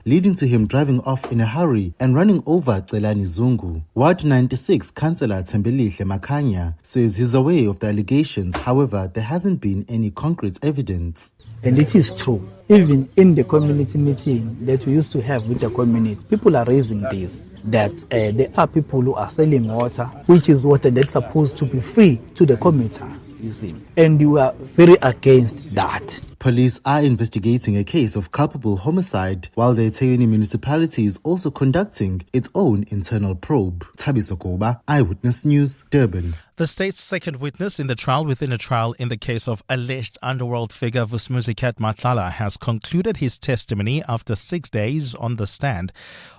leading to him driving off in a hurry and running over Celani Zungu. Ward 96 Councillor Tembelihle Makanya says he's aware of the allegations, however, there hasn't been any concrete evidence. And it is true. Even in the community meeting that we used to have with the community, people are raising this, that there are people who are selling water, which is water that's supposed to be free to the commuters, you see. And you are very against that. Police are investigating a case of culpable homicide, while the Ethekwini municipality is also conducting its own internal probe. Thabiso Koba, Eyewitness News, Durban. The state's second witness in the trial within a trial in the case of alleged underworld figure Vusmuzikat Madlanga has concluded his testimony after 6 days on the stand.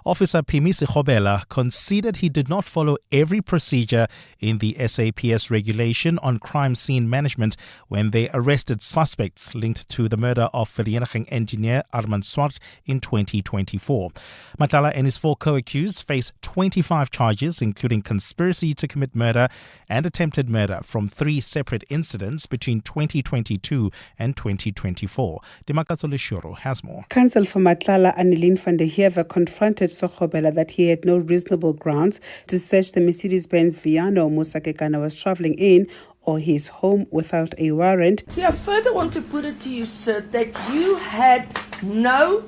Officer Phimisi Khobela conceded he did not follow every procedure in the SAPS regulation on crime scene management when they arrested suspects linked to the murder of Vereeniging engineer Armand Swart in 2024. Madlanga and his 4 co-accused face 25 charges, including conspiracy to commit murder and attempted murder from 3 separate incidents between 2022 and 2024. Dimakatso Leshuro has more. Counsel for Madlanga, Annelien van der Heever, confronted Sokhobela that he had no reasonable grounds to search the Mercedes-Benz Viano Musakekana was travelling in or his home without a warrant. See, I further want to put it to you, sir, that you had no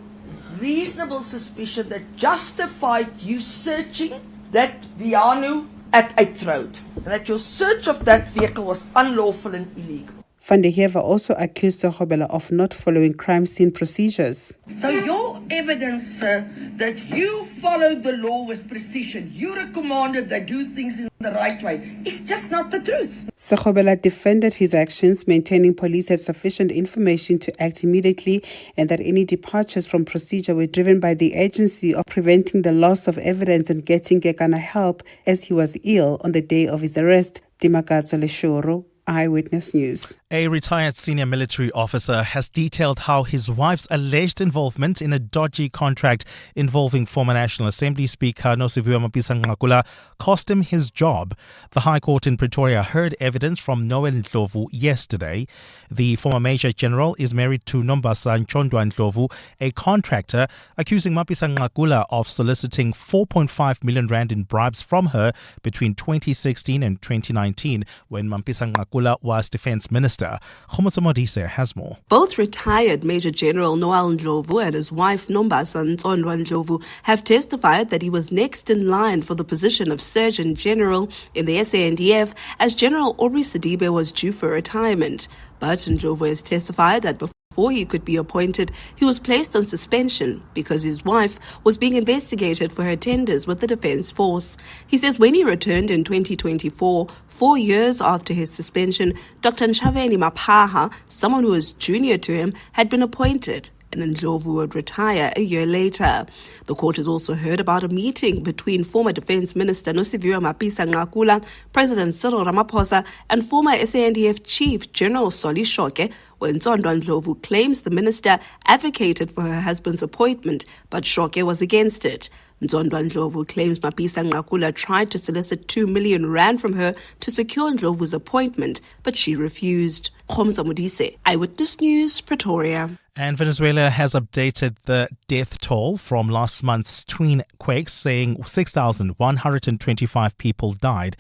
reasonable suspicion that justified you searching that Viano at 8th Road. That your search of that vehicle was unlawful and illegal. Van der Heever also accused Sokhobela of not following crime scene procedures. So your evidence, sir, that you followed the law with precision, you're a commander that do things in the right way, is just not the truth. Sokhobela defended his actions, maintaining police had sufficient information to act immediately and that any departures from procedure were driven by the agency of preventing the loss of evidence and getting Gekana help as he was ill on the day of his arrest. Dimakatso Leshuro, Eyewitness News. A retired senior military officer has detailed how his wife's alleged involvement in a dodgy contract involving former National Assembly Speaker Nosiviwe Mapisa-Nqakula cost him his job. The High Court in Pretoria heard evidence from Noel Ndlovu yesterday. The former Major General is married to Nombasa Nchondwa Ndlovu, a contractor, accusing Mapisa-Nqakula of soliciting 4.5 million rand in bribes from her between 2016 and 2019 when Mapisa-Nqakula was Defence Minister. Khomotso Modise has more. Both retired Major General Noel Ndlovu and his wife Nombasa Nchondwa Ndlovu have testified that he was next in line for the position of Surgeon General in the SANDF as General Aubrey Sidibe was due for retirement. But Ndlovu has testified that before he could be appointed, he was placed on suspension because his wife was being investigated for her tenders with the Defence Force. He says when he returned in 2024, 4 years after his suspension, Dr. Nchaveni Mapaha, someone who was junior to him, had been appointed, and Ndlovu would retire a year later. The court has also heard about a meeting between former Defence Minister Nosiviwe Mapisa-Nqakula, President Cyril Ramaphosa, and former SANDF Chief General Solly Shoke, when Nzondwa Ndlovu claims the minister advocated for her husband's appointment, but Shoke was against it. Nzondwa Ndlovu claims Mapisa-Nqakula tried to solicit 2 million rand from her to secure Ndlovu's appointment, but she refused. Khomotso Modise, Eyewitness News, Pretoria. And Venezuela has updated the death toll from last month's twin quakes, saying 6,125 people died.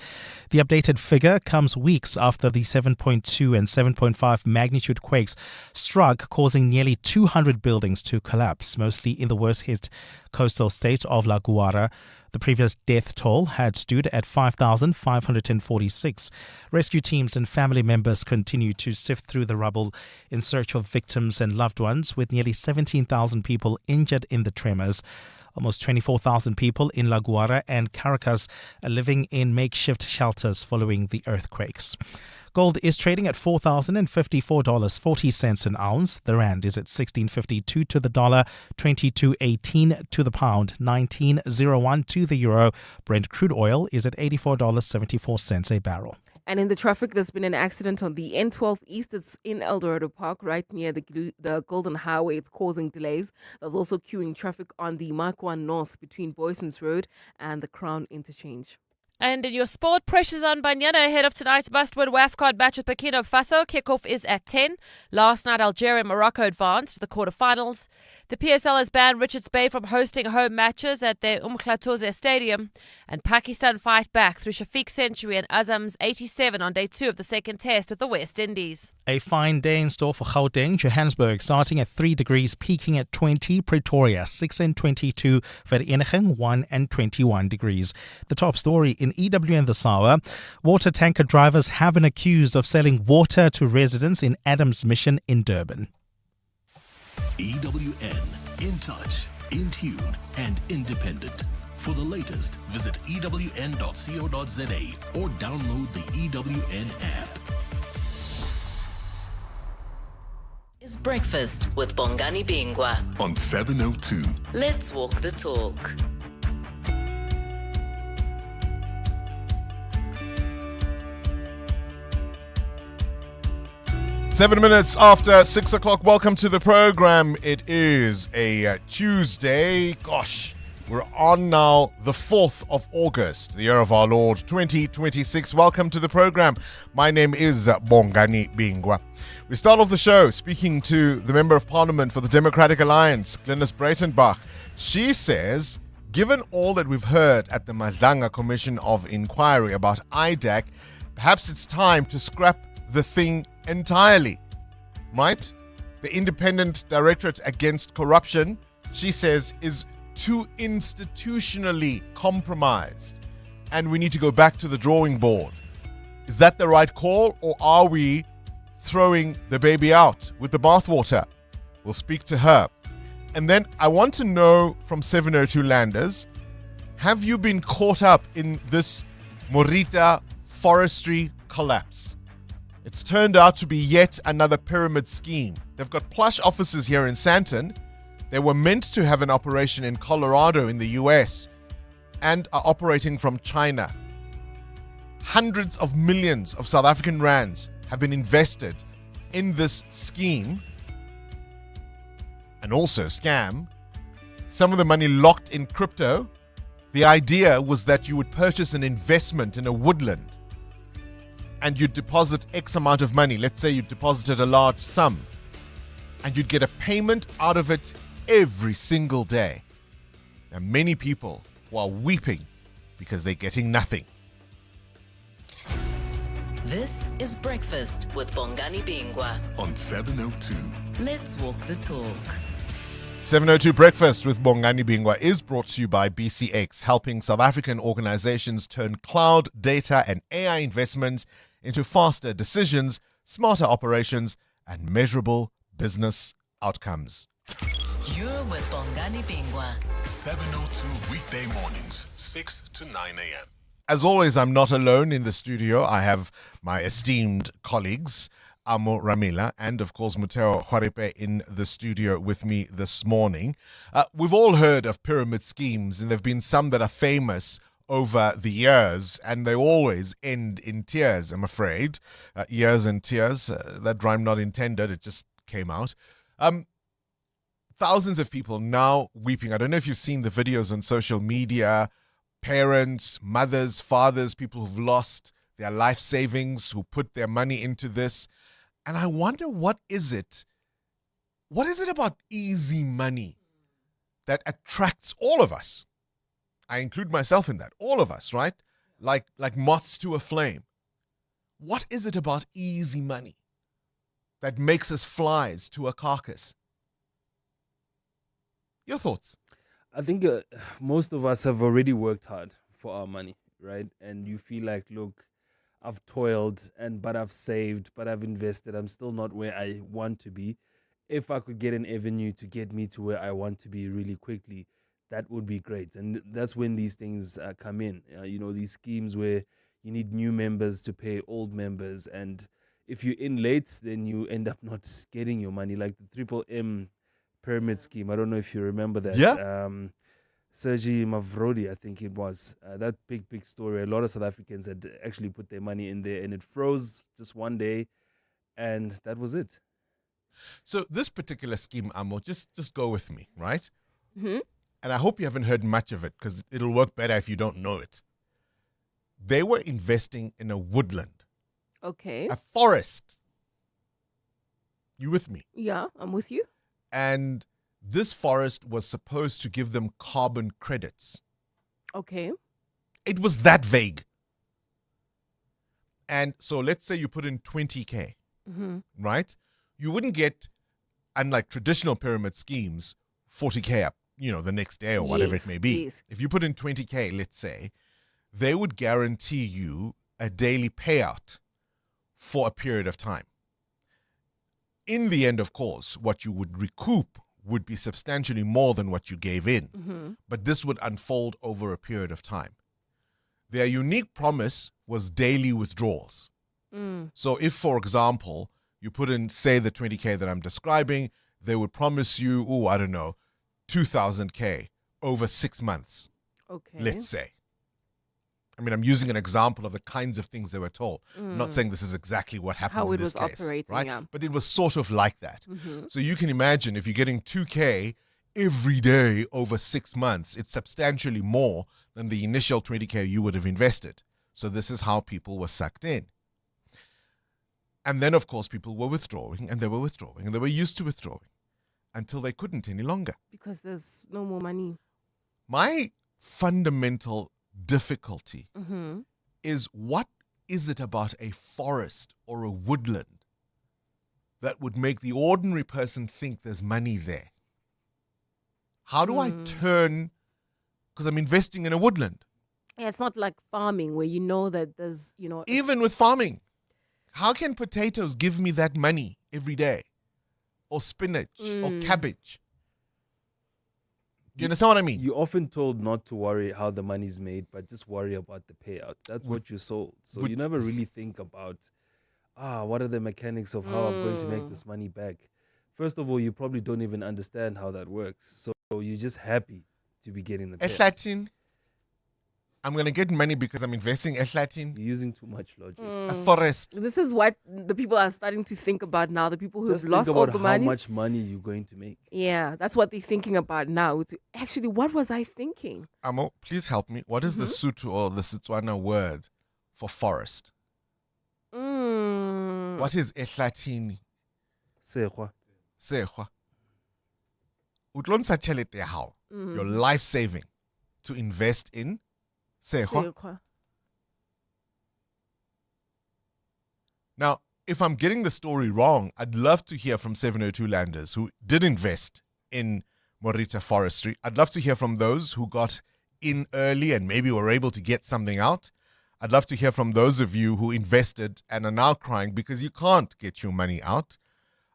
The updated figure comes weeks after the 7.2 and 7.5 magnitude quakes struck, causing nearly 200 buildings to collapse, mostly in the worst-hit coastal state of La Guaira. The previous death toll had stood at 5,546. Rescue teams and family members continue to sift through the rubble in search of victims and loved ones, with nearly 17,000 people injured in the tremors. Almost 24,000 people in La Guaira and Caracas are living in makeshift shelters following the earthquakes. Gold is trading at $4,054.40 an ounce. The rand is at 16.52 to the dollar, 22.18 to the pound, 19.01 to the euro. Brent crude oil is at $84.74 a barrel. And in the traffic, there's been an accident on the N12 East. It's in Eldorado Park, right near the Golden Highway. It's causing delays. There's also queuing traffic on the Mark 1 North between Boyson's Road and the Crown Interchange. And in your sport, pressure's on Banyana ahead of tonight's must-win WAFCON match with Burkina Faso. Kickoff is at 10. Last night, Algeria and Morocco advanced to the quarterfinals. The PSL has banned Richards Bay from hosting home matches at their Umkhlatoze Stadium. And Pakistan fight back through Shafiq's century and Azam's 87 on day 2 of the second test with the West Indies. A fine day in store for Gauteng. Johannesburg starting at 3 degrees, peaking at 20. Pretoria 6 and 22. Vereniging 1 and 21 degrees. The top story in EWN this hour. Water tanker drivers have been accused of selling water to residents in Adams Mission in Durban. EWN, in touch, in tune, and independent. For the latest, visit ewn.co.za or download the EWN app. Is breakfast with Bongani Bingwa On 702. Let's walk the talk. Seven minutes after 6 o'clock. Welcome to the program. It is a Tuesday. Gosh, we're on now the 4th of August, the year of our Lord 2026. Welcome to the program. My name is Bongani Bingwa. We start off the show speaking to the Member of Parliament for the Democratic Alliance, Glynis Breitenbach. She says, given all that we've heard at the Madlanga Commission of Inquiry about IDAC, perhaps it's time to scrap the thing entirely, right? The Independent Directorate Against Corruption, she says, is too institutionally compromised and we need to go back to the drawing board. Is that the right call, or are we throwing the baby out with the bathwater? We'll speak to her. And then I want to know from 702 Landers, have you been caught up in this Morita forestry collapse? It's turned out to be yet another pyramid scheme. They've got plush offices here in Sandton. They were meant to have an operation in Colorado in the US and are operating from China. Hundreds of millions of South African rands have been invested in this scheme and also scam. Some of the money locked in crypto. The idea was that you would purchase an investment in a woodland and you'd deposit X amount of money. Let's say you deposited a large sum and you'd get a payment out of it every single day. Now, many people who are weeping because they're getting nothing. This is Breakfast with Bongani Bingwa On 702. Let's walk the talk. 702 Breakfast with Bongani Bingwa is brought to you by BCX, helping South African organizations turn cloud, data, and AI investments into faster decisions, smarter operations, and measurable business outcomes. You're with Bongani Bingwa. 702 weekday mornings, 6 to 9 a.m. As always, I'm not alone in the studio. I have my esteemed colleagues, Amo Ramila and, of course, Muteo Khwarepe in the studio with me this morning. We've all heard of pyramid schemes, and there have been some that are famous over the years, and they always end in tears, I'm afraid. Years and tears, that rhyme not intended, it just came out. Thousands of people now weeping. I don't know if you've seen the videos on social media. Parents, mothers, fathers, people who've lost their life savings, who put their money into this. And I wonder, what is it about easy money that attracts all of us? I include myself in that. All of us, right? Like moths to a flame. What is it about easy money that makes us flies to a carcass? Your thoughts? I think most of us have already worked hard for our money, right? And you feel like, look, I've toiled, but I've saved, but I've invested. I'm still not where I want to be. If I could get an avenue to get me to where I want to be really quickly, that would be great. And that's when these things come in. These schemes where you need new members to pay old members. And if you're in late, then you end up not getting your money, like the Triple M pyramid scheme. I don't know if you remember that. Yeah. Sergi Mavrodi, I think it was. That big story. A lot of South Africans had actually put their money in there, and it froze just one day, and that was it. So this particular scheme, Amo, just go with me, right? Mm-hmm. And I hope you haven't heard much of it, because it'll work better if you don't know it. They were investing in a woodland, Okay. a forest. You with me? Yeah, I'm with you. And this forest was supposed to give them carbon credits. Okay. It was that vague. And so let's say you put in 20K, right? You wouldn't get, unlike traditional pyramid schemes, 40K up, the next day or whatever it may be. Yes. If you put in 20K, let's say, they would guarantee you a daily payout for a period of time. In the end, of course, what you would recoup would be substantially more than what you gave in. But this would unfold over a period of time. Their unique promise was daily withdrawals. So if, for example, you put in, say, the 20K that I'm describing, they would promise you, 2,000K over 6 months, let's say. I mean, I'm using an example of the kinds of things they were told. I'm not saying this is exactly what happened How in it this was case, operating, right? yeah. But it was sort of like that. So you can imagine if you're getting 2K every day over 6 months, it's substantially more than the initial 20K you would have invested. So this is how people were sucked in. And then, of course, people were withdrawing, and they were withdrawing, and they were used to withdrawing until they couldn't any longer. Because there's no more money. My fundamental difficulty is, what is it about a forest or a woodland that would make the ordinary person think there's money there? How do I turn, because I'm investing in a woodland? Yeah, it's not like farming where you know that there's, Even with farming, how can potatoes give me that money every day? Or spinach or cabbage? Do you understand what I mean? You're often told not to worry how the money's made, but just worry about the payout. That's what you're sold. So you never really think about, what are the mechanics of how I'm going to make this money back? First of all, you probably don't even understand how that works. So you're just happy to be getting the payout. Ehlathini, I'm going to get money because I'm investing Ehlathini. You're using too much logic. A forest. This is what the people are starting to think about now. The people who've Just lost think all about the how money. much money you're going to make. Yeah, that's what they're thinking about now. Actually, what was I thinking? Amo, please help me. What is the Sotho or the Setswana word for forest? What is Ehlathini? Sekgwa. Sekgwa. O tlo ntsha tjhelete ya hao, your life saving, to invest in sekgwa. Now, if I'm getting the story wrong, I'd love to hear from 702 landers who did invest in Morita Forestry. I'd love to hear from those who got in early and maybe were able to get something out. I'd love to hear from those of you who invested and are now crying because you can't get your money out.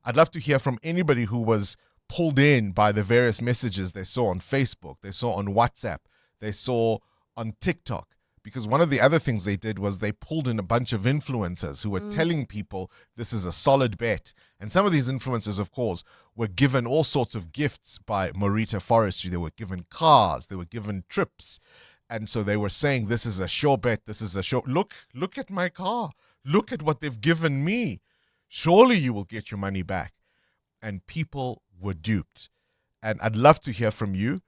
I'd love to hear from anybody who was pulled in by the various messages they saw on Facebook, they saw on WhatsApp, they saw on TikTok. Because one of the other things they did was they pulled in a bunch of influencers who were telling people this is a solid bet. And some of these influencers, of course, were given all sorts of gifts by Morita Forestry. They were given cars, they were given trips. And so they were saying, this is a sure bet, this is a sure... Look at my car. Look at what they've given me. Surely you will get your money back. And people were duped. And I'd love to hear from you.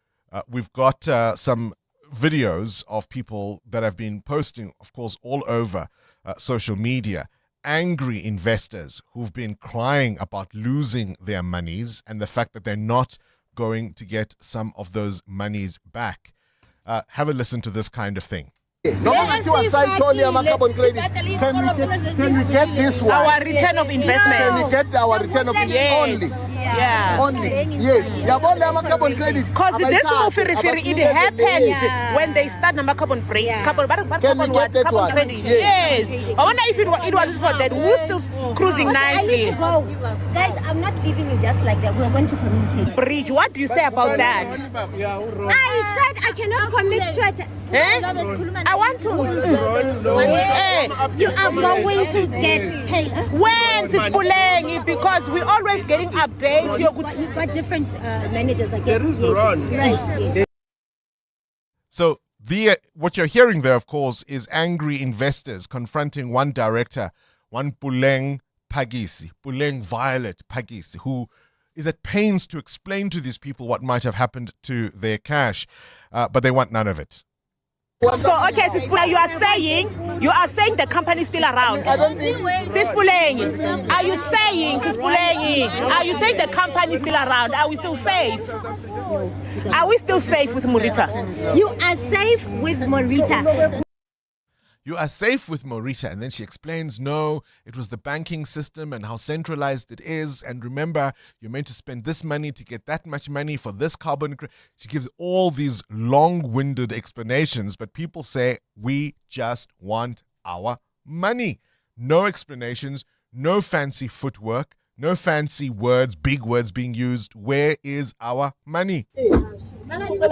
We've got some videos of people that have been posting, of course, all over social media, angry investors who've been crying about losing their monies and the fact that they're not going to get some of those monies back. Have a listen to this kind of thing. Can we get this one? Our return of investment. Can we get our return of investment only? Yeah. Only. Yes. Because this it happened when they start number carbon break. Carbon credit. Yes. I wonder if it was for that. We're still cruising nicely. I need to go. Guys, I'm not leaving you just like that. We're going to communicate. Bridge, what do you say about that? I said I cannot commit to it. I want to. You are going to get paid. When is Puleng? Because we're always getting updates. You've got different managers again. There is run. Yes. So what you're hearing there, of course, is angry investors confronting one director, one Puleng Violet Pagisi, who is at pains to explain to these people what might have happened to their cash, but they want none of it. So okay, Sispula, you are saying the company is still around. I don't think Sispulengi, are you saying the company is still around? Are we still safe? Are we still safe with Morita? You are safe with Morita. You are safe with Morita. And then she explains, no, it was the banking system and how centralized it is. And remember, you're meant to spend this money to get that much money for this carbon. She gives all these long-winded explanations, but people say, we just want our money. No explanations, no fancy footwork, no fancy words, big words being used. Where is our money? I've just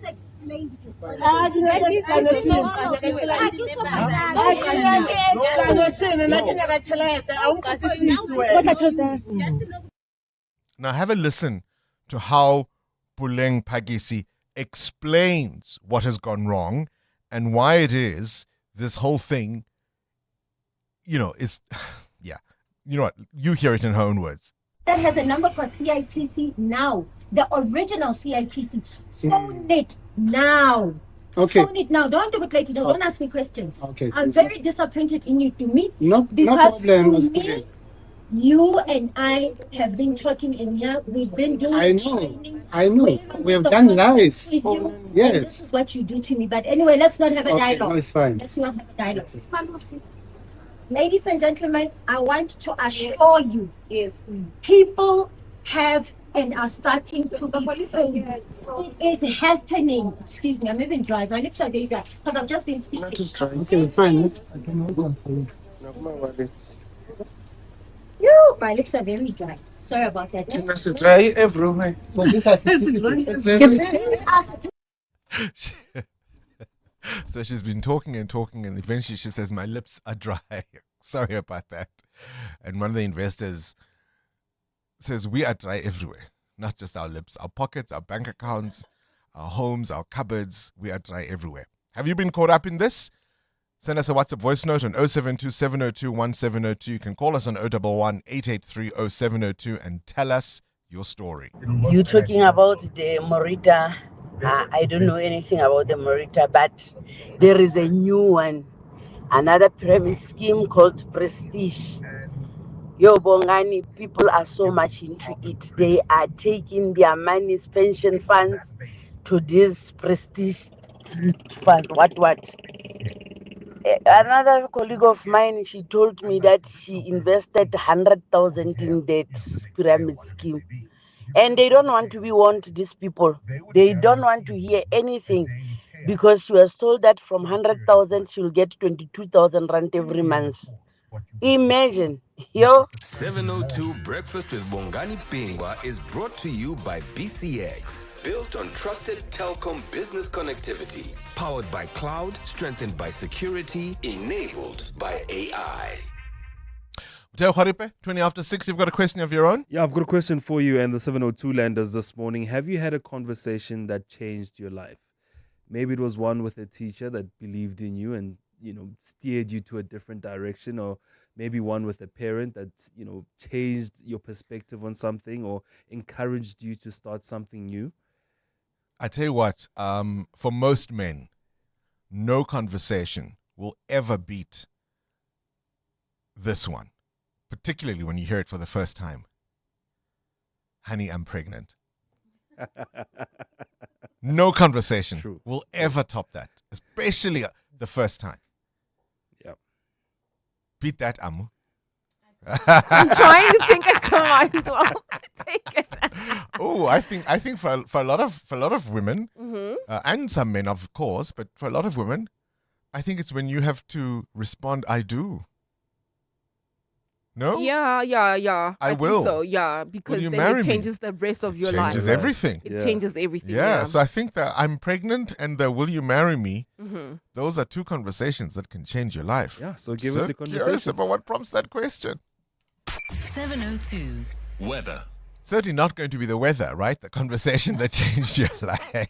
explained it. Now have a listen to how Puleng Pagisi explains what has gone wrong and why it is this whole thing, is, yeah. You know what? You hear it in her own words. That has a number for CIPC now. The original CIPC. Phone it now. Okay. Phone it now. Don't do it later. Don't ask me questions. Okay. I'm very disappointed in you to me. problem. Because to me, you and I have been talking in here. We've been doing training. I know. We have done lives. With you, yes. And this is what you do to me. But anyway, let's not have a dialogue. No, it's fine. Let's not have a dialogue. Ladies and gentlemen, I want to assure you, people have and are starting to be paid. It is happening. Excuse me, I'm even dry. My lips are very dry because I've just been speaking. Okay, it's fine. My lips are very dry. Sorry about that. It's dry everywhere. But this has So she's been talking and eventually she says, my lips are dry. Sorry about that. And one of the investors says, we are dry everywhere, not just our lips, our pockets, our bank accounts, our homes, our cupboards. We are dry everywhere. Have you been caught up in this? Send us a WhatsApp voice note on 072-702-1702. You can call us on 011-883-0702 and tell us your story. You're talking about the Morita. I don't know anything about the Morita, but there is a new one, another pyramid scheme called Prestige. Yo, Bongani, people are so much into it. They are taking their money's pension funds to this Prestige fund. What? Another colleague of mine, she told me that she invested 100,000 in that pyramid scheme. And they don't want to be warned, these people. They don't want to hear anything because she was told that from 100,000, she'll get 22,000 rand every month. Imagine, yo. 702 Breakfast with Bongani Bingwa is brought to you by BCX. Built on trusted telecom business connectivity. Powered by cloud, strengthened by security, enabled by AI. 20 after 6, you've got a question of your own? Yeah, I've got a question for you and the 702 landers this morning. Have you had a conversation that changed your life? Maybe it was one with a teacher that believed in you and, steered you to a different direction, or maybe one with a parent that, changed your perspective on something or encouraged you to start something new. I tell you what, for most men, no conversation will ever beat this one, particularly when you hear it for the first time. Honey, I'm pregnant. No conversation will ever top that, especially the first time. Yep. Beat that, Amu. I'm trying to think of command. I'll take it. Oh, I think for a lot of women, and some men, of course, but for a lot of women, I think it's when you have to respond, I do. No? Yeah. I will. think so, yeah, because you then marry it me? changes the rest of your life. Changes everything. It changes everything. Yeah, so I think that I'm pregnant and the will you marry me, Mhm. those are two conversations that can change your life. Yeah, so give us your Curious conversations. about what prompts that question. 702. Weather. certainly not going to be the weather, right? The conversation that changed your life.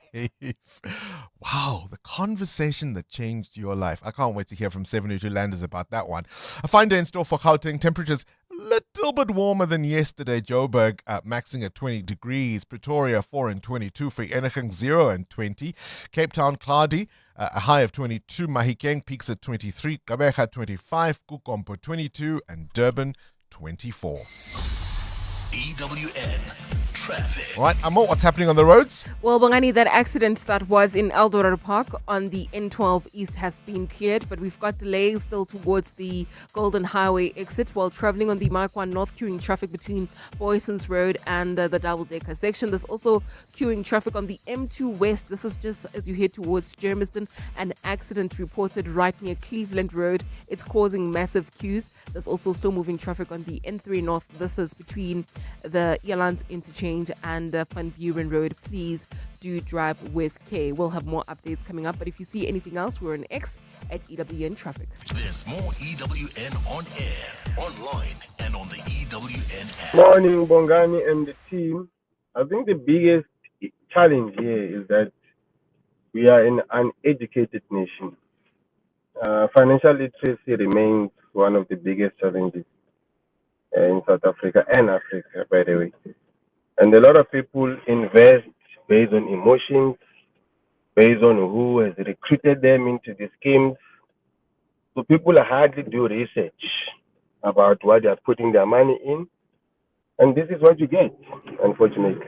Wow, the conversation that changed your life. I can't wait to hear from 72 Landers about that one. A fine day in store for Gauteng. Temperatures a little bit warmer than yesterday. Joburg maxing at 20 degrees. Pretoria 4 and 22. Vereeniging 0 and 20. Cape Town cloudy. A high of 22. Mahikeng peaks at 23. Gqeberha 25. Kukompo 22. And Durban 24. EWN Traffic. All right, Amo, what's happening on the roads? Well, Bongani, that accident that was in Eldorado Park on the N12 East has been cleared, but we've got delays still towards the Golden Highway exit while traveling on the Mark 1 North, queuing traffic between Boyson's Road and the double-decker section. There's also queuing traffic on the M2 West. This is just as you head towards Germiston. An accident reported right near Cleveland Road. It's causing massive queues. There's also still moving traffic on the N3 North. This is between the Elands Interchange and Van Buren Road. Please do drive with care. We'll have more updates coming up, but if you see anything else, we're on X at EWN Traffic. There's more EWN on air, online, and on the EWN app. Morning, Bongani and the team. I think the biggest challenge here is that we are an uneducated nation. Financial literacy remains one of the biggest challenges in South Africa and Africa, by the way. And a lot of people invest based on emotions, based on who has recruited them into the schemes. So people hardly do research about what they are putting their money in. And this is what you get, unfortunately.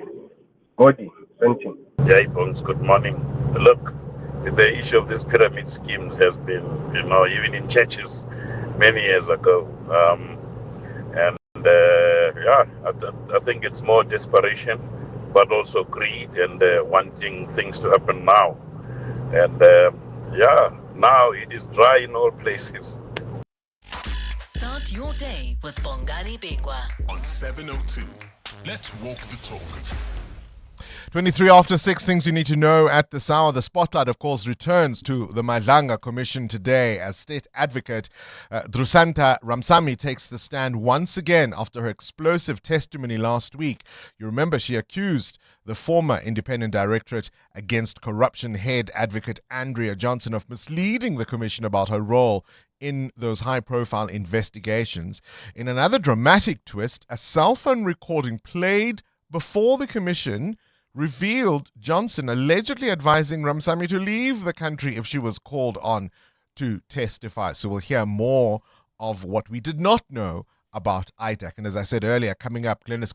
Body, sentient. Yeah, Bongs, good morning. Look, the issue of these pyramid schemes has been, even in churches many years ago. I think it's more desperation, but also greed and wanting things to happen now. And now it is dry in all places. Start your day with Bongani Bingwa on 702. Let's walk the talk. 23 after 6, things you need to know at this hour. The spotlight, of course, returns to the Madlanga Commission today as State Advocate Drusanta Ramsamy takes the stand once again after her explosive testimony last week. You remember she accused the former Independent Directorate Against Corruption head advocate Andrea Johnson of misleading the Commission about her role in those high-profile investigations. In another dramatic twist, a cell phone recording played before the Commission revealed Johnson allegedly advising Ramsamy to leave the country if she was called on to testify. So we'll hear more of what we did not know about IDAC. And as I said earlier, coming up, Glenys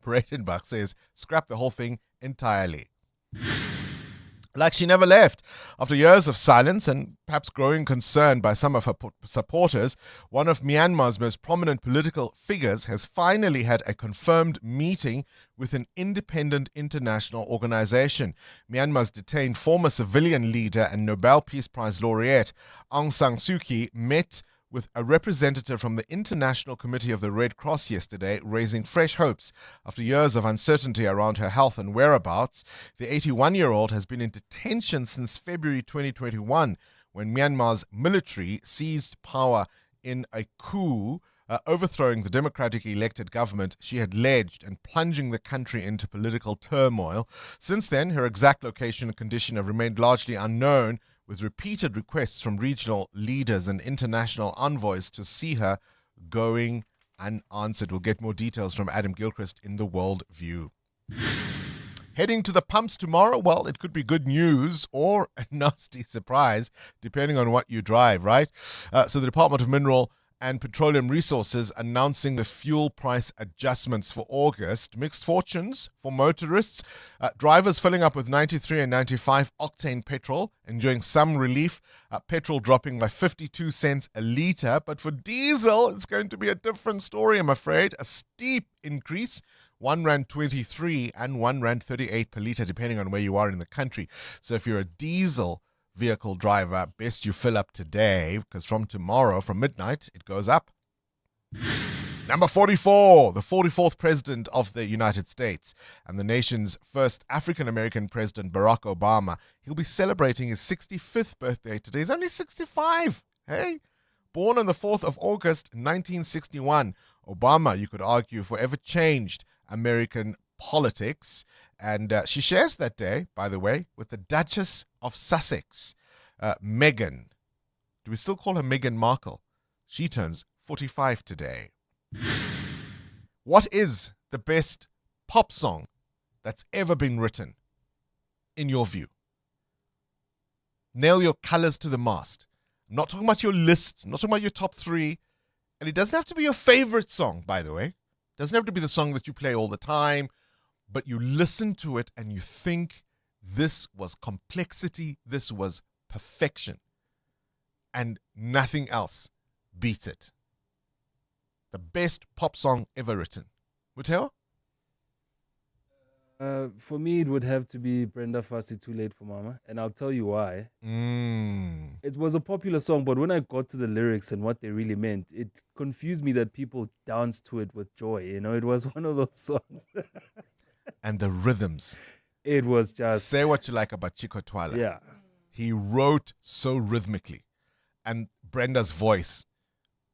Breitenbach says, scrap the whole thing entirely. Like she never left. After years of silence and perhaps growing concern by some of her supporters, one of Myanmar's most prominent political figures has finally had a confirmed meeting with an independent international organization. Myanmar's detained former civilian leader and Nobel Peace Prize laureate Aung San Suu Kyi met with a representative from the International Committee of the Red Cross yesterday, raising fresh hopes after years of uncertainty around her health and whereabouts. The 81-year-old has been in detention since February 2021, when Myanmar's military seized power in a coup, overthrowing the democratically elected government she had led and plunging the country into political turmoil. Since then, her exact location and condition have remained largely unknown, with repeated requests from regional leaders and international envoys to see her going unanswered. We'll get more details from Adam Gilchrist in the World View. Heading to the pumps tomorrow, well, it could be good news or a nasty surprise, depending on what you drive, right? So the Department of Mineral and Petroleum Resources announcing the fuel price adjustments for August. Mixed fortunes for motorists. Drivers filling up with 93 and 95 octane petrol, enjoying some relief. Petrol dropping by 52 cents a litre. But for diesel, it's going to be a different story, I'm afraid. A steep increase. R1.23 and R1.38 per litre, depending on where you are in the country. So if you're a diesel vehicle driver, best you fill up today, because from tomorrow, from midnight, it goes up. Number 44, the 44th President of the United States and the nation's first African-American President, Barack Obama. He'll be celebrating his 65th birthday today. He's only 65, hey? Born on the 4th of August, 1961, Obama, you could argue, forever changed American politics. And she shares that day, by the way, with the Duchess of Sussex, Meghan. Do we still call her Meghan Markle? She turns 45 today. What is the best pop song that's ever been written, in your view? Nail your colors to the mast. I'm not talking about your list. I'm not talking about your top 3. And it doesn't have to be your favorite song, by the way. It doesn't have to be the song that you play all the time. But you listen to it and you think, this was complexity. This was perfection. And nothing else beats it. The best pop song ever written. Muteo? For me, it would have to be Brenda Fassie, Too Late for Mama. And I'll tell you why. It was a popular song, but when I got to the lyrics and what they really meant, it confused me that people danced to it with joy. You know, it was one of those songs. And the rhythms. It was just... Say what you like about Chico Twala. Yeah. He wrote so rhythmically. And Brenda's voice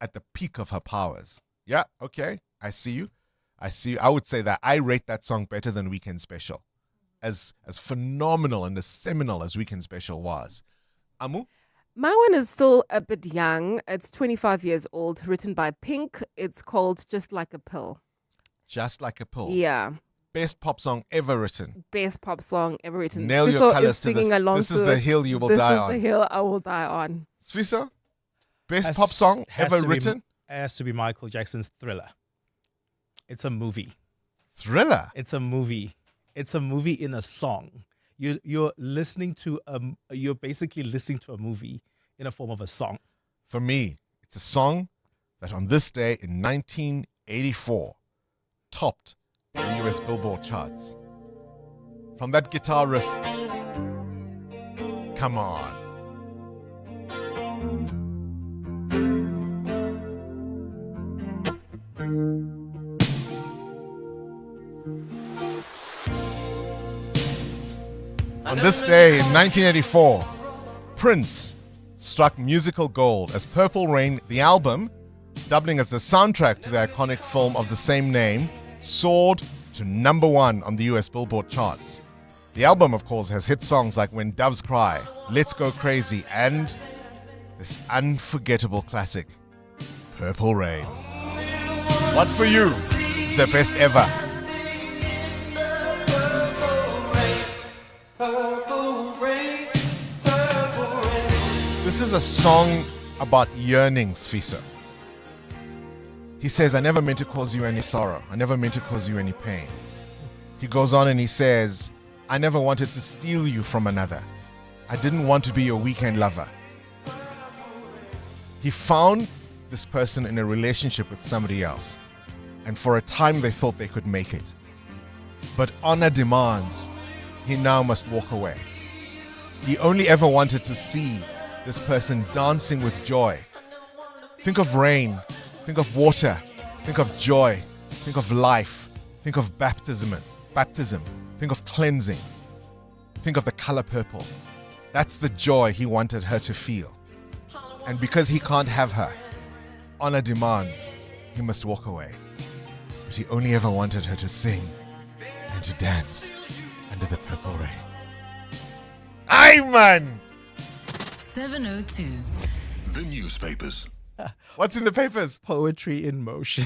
at the peak of her powers. Yeah, okay, I see you. I would say that I rate that song better than Weekend Special. As phenomenal and as seminal as Weekend Special was. Amu? My one is still a bit young. It's 25 years old, written by Pink. It's called Just Like a Pill. Just Like a Pill. Yeah. Best pop song ever written. Best pop song ever written. Nail your colors to this. This is the hill you will die on. This is the hill I will die on. Sviso? Best pop song ever written? Has to be Michael Jackson's Thriller. It's a movie. Thriller? It's a movie. It's a movie in a song. You're listening to you're basically listening to a movie in a form of a song. For me, it's a song that on this day in 1984 topped the US Billboard charts. From that guitar riff, come on. On this day in 1984, Prince struck musical gold as Purple Rain, the album, doubling as the soundtrack to the iconic film of the same name, soared to number 1 on the US Billboard charts. The album, of course, has hit songs like When Doves Cry, Let's Go Crazy, and this unforgettable classic, Purple Rain. What for you is the best ever? This is a song about yearnings, Fiso. He says, I never meant to cause you any sorrow. I never meant to cause you any pain. He goes on and he says, I never wanted to steal you from another. I didn't want to be your weekend lover. He found this person in a relationship with somebody else. And for a time they thought they could make it. But honor demands he now must walk away. He only ever wanted to see this person dancing with joy. Think of rain, think of water, think of joy, think of life, think of baptism, think of cleansing, think of the color purple. That's the joy he wanted her to feel. And because he can't have her, honor demands he must walk away. But he only ever wanted her to sing and to dance under the purple rain. Aye, man! 702. The newspapers. What's in the papers? Poetry in motion.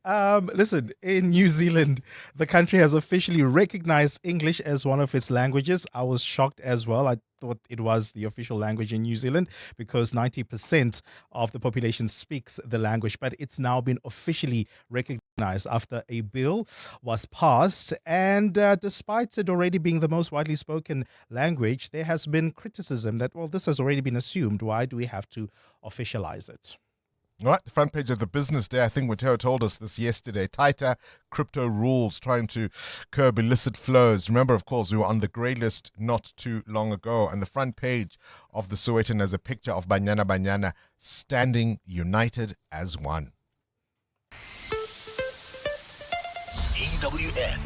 Listen, in New Zealand, the country has officially recognized English as one of its languages. I was shocked as well. I thought it was the official language in New Zealand because 90% of the population speaks the language, but it's now been officially recognized after a bill was passed. And despite it already being the most widely spoken language, there has been criticism that, well, this has already been assumed. Why do we have to officialize it? All right, the front page of the Business Day, I think Mateo told us this yesterday. Tighter crypto rules trying to curb illicit flows. Remember, of course, we were on the grey list not too long ago. And the front page of the Sowetan has a picture of Banyana standing united as one. EWN.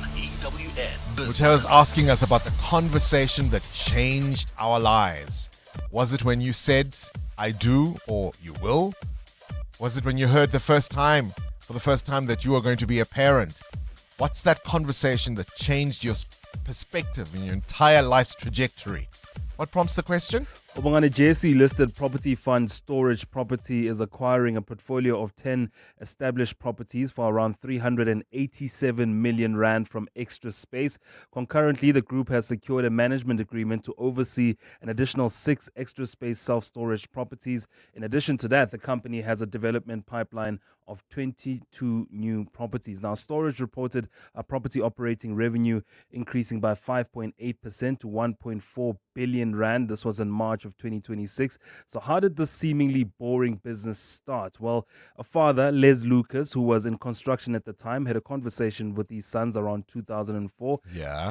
Mateo's asking us about the conversation that changed our lives. Was it when you said, I do or you will? Was it when you heard for the first time that you were going to be a parent? What's that conversation that changed your perspective in your entire life's trajectory? What prompts the question? Bongani, JSE-listed property fund Storage Property is acquiring a portfolio of 10 established properties for around 387 million rand from Extra Space. Concurrently, the group has secured a management agreement to oversee an additional 6 Extra Space self-storage properties. In addition to that, the company has a development pipeline of 22 new properties. Now, Storage reported a property operating revenue increasing by 5.8% to 1.4 billion rand. This was in March of 2026. So how did this seemingly boring business start? Well, a father, Les Lucas, who was in construction at the time, had a conversation with his sons around 2004,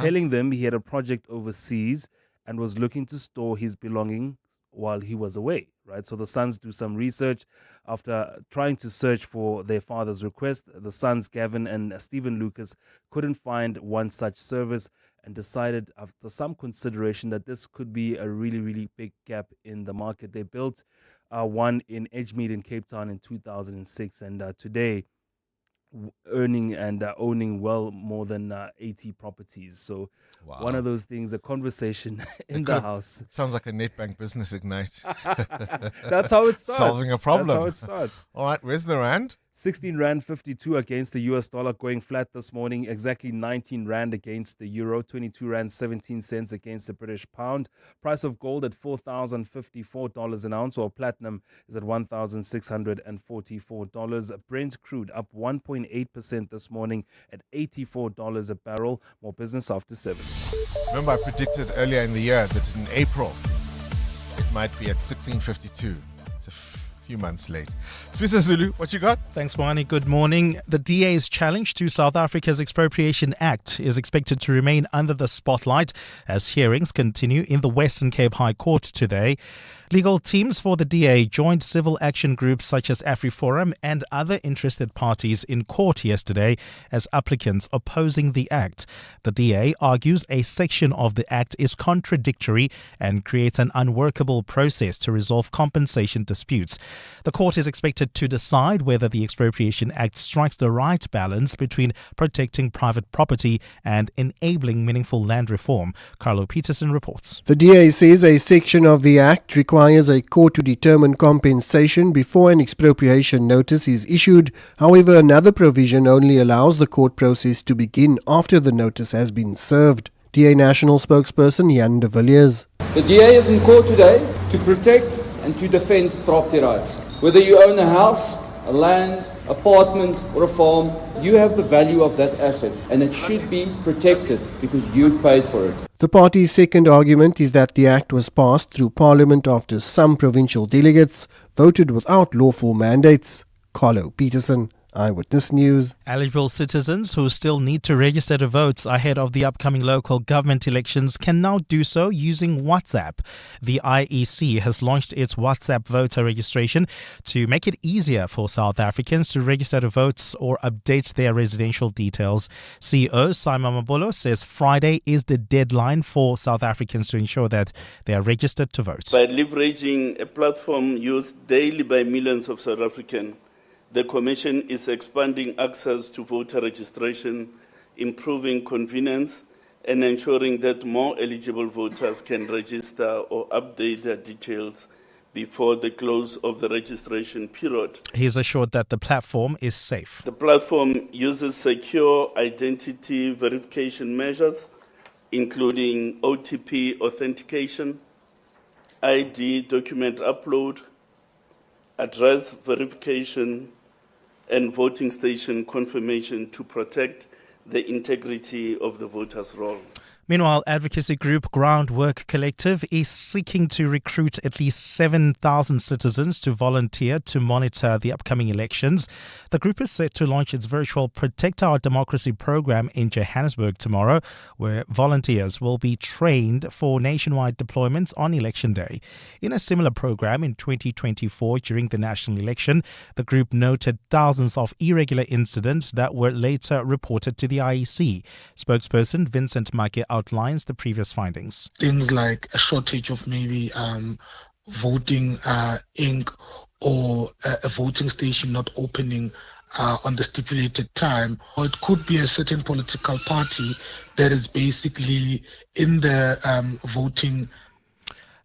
telling them he had a project overseas and was looking to store his belongings while he was away, right? So the sons do some research. After trying to search for their father's request, the sons, Gavin and Stephen Lucas, couldn't find one such service and decided, after some consideration, that this could be a really, really big gap in the market. They built one in Edgemead in Cape Town in 2006, and today earning and owning well more than 80 properties. So one of those things, a conversation in the house. Sounds like a Netbank Business Ignite. That's how it starts. Solving a problem. That's how it starts. All right, where's the rand? 16 Rand 52 against the US dollar, going flat this morning. Exactly 19 Rand against the euro. 22 Rand 17 cents against the British pound. Price of gold at $4,054 an ounce, or platinum is at $1,644. Brent crude up 1.8% this morning at $84 a barrel. More business after 7. Remember, I predicted earlier in the year that in April it might be at 16.52. It's a few months late. Spisa Zulu, what you got? Thanks, Bongani. Good morning. The DA's challenge to South Africa's Expropriation Act is expected to remain under the spotlight as hearings continue in the Western Cape High Court today. Legal teams for the DA joined civil action groups such as AfriForum and other interested parties in court yesterday as applicants opposing the act. The DA argues a section of the act is contradictory and creates an unworkable process to resolve compensation disputes. The court is expected to decide whether the Expropriation Act strikes the right balance between protecting private property and enabling meaningful land reform. Carlo Peterson reports. The DA says a section of the act requires a court to determine compensation before an expropriation notice is issued. However, another provision only allows the court process to begin after the notice has been served. DA National spokesperson Jan de Villiers. The DA is in court today to protect and to defend property rights. Whether you own a house, a land, apartment or a farm, you have the value of that asset and it should be protected because you've paid for it. The party's second argument is that the act was passed through Parliament after some provincial delegates voted without lawful mandates. Carlo Peterson, Eyewitness News. Eligible citizens who still need to register to vote ahead of the upcoming local government elections can now do so using WhatsApp. The IEC has launched its WhatsApp voter registration to make it easier for South Africans to register to vote or update their residential details. CEO Simon Mabolo says Friday is the deadline for South Africans to ensure that they are registered to vote. By leveraging a platform used daily by millions of South Africans, the Commission is expanding access to voter registration, improving convenience, and ensuring that more eligible voters can register or update their details before the close of the registration period. He is assured that the platform is safe. The platform uses secure identity verification measures, including OTP authentication, ID document upload, address verification, and voting station confirmation to protect the integrity of the voters' roll. Meanwhile, advocacy group Groundwork Collective is seeking to recruit at least 7,000 citizens to volunteer to monitor the upcoming elections. The group is set to launch its virtual Protect Our Democracy program in Johannesburg tomorrow, where volunteers will be trained for nationwide deployments on election day. In a similar program in 2024 during the national election, the group noted thousands of irregular incidents that were later reported to the IEC. Spokesperson Vincent Make outlines the previous findings. Things like a shortage of maybe voting ink or a voting station not opening on the stipulated time, or it could be a certain political party that is basically in the voting.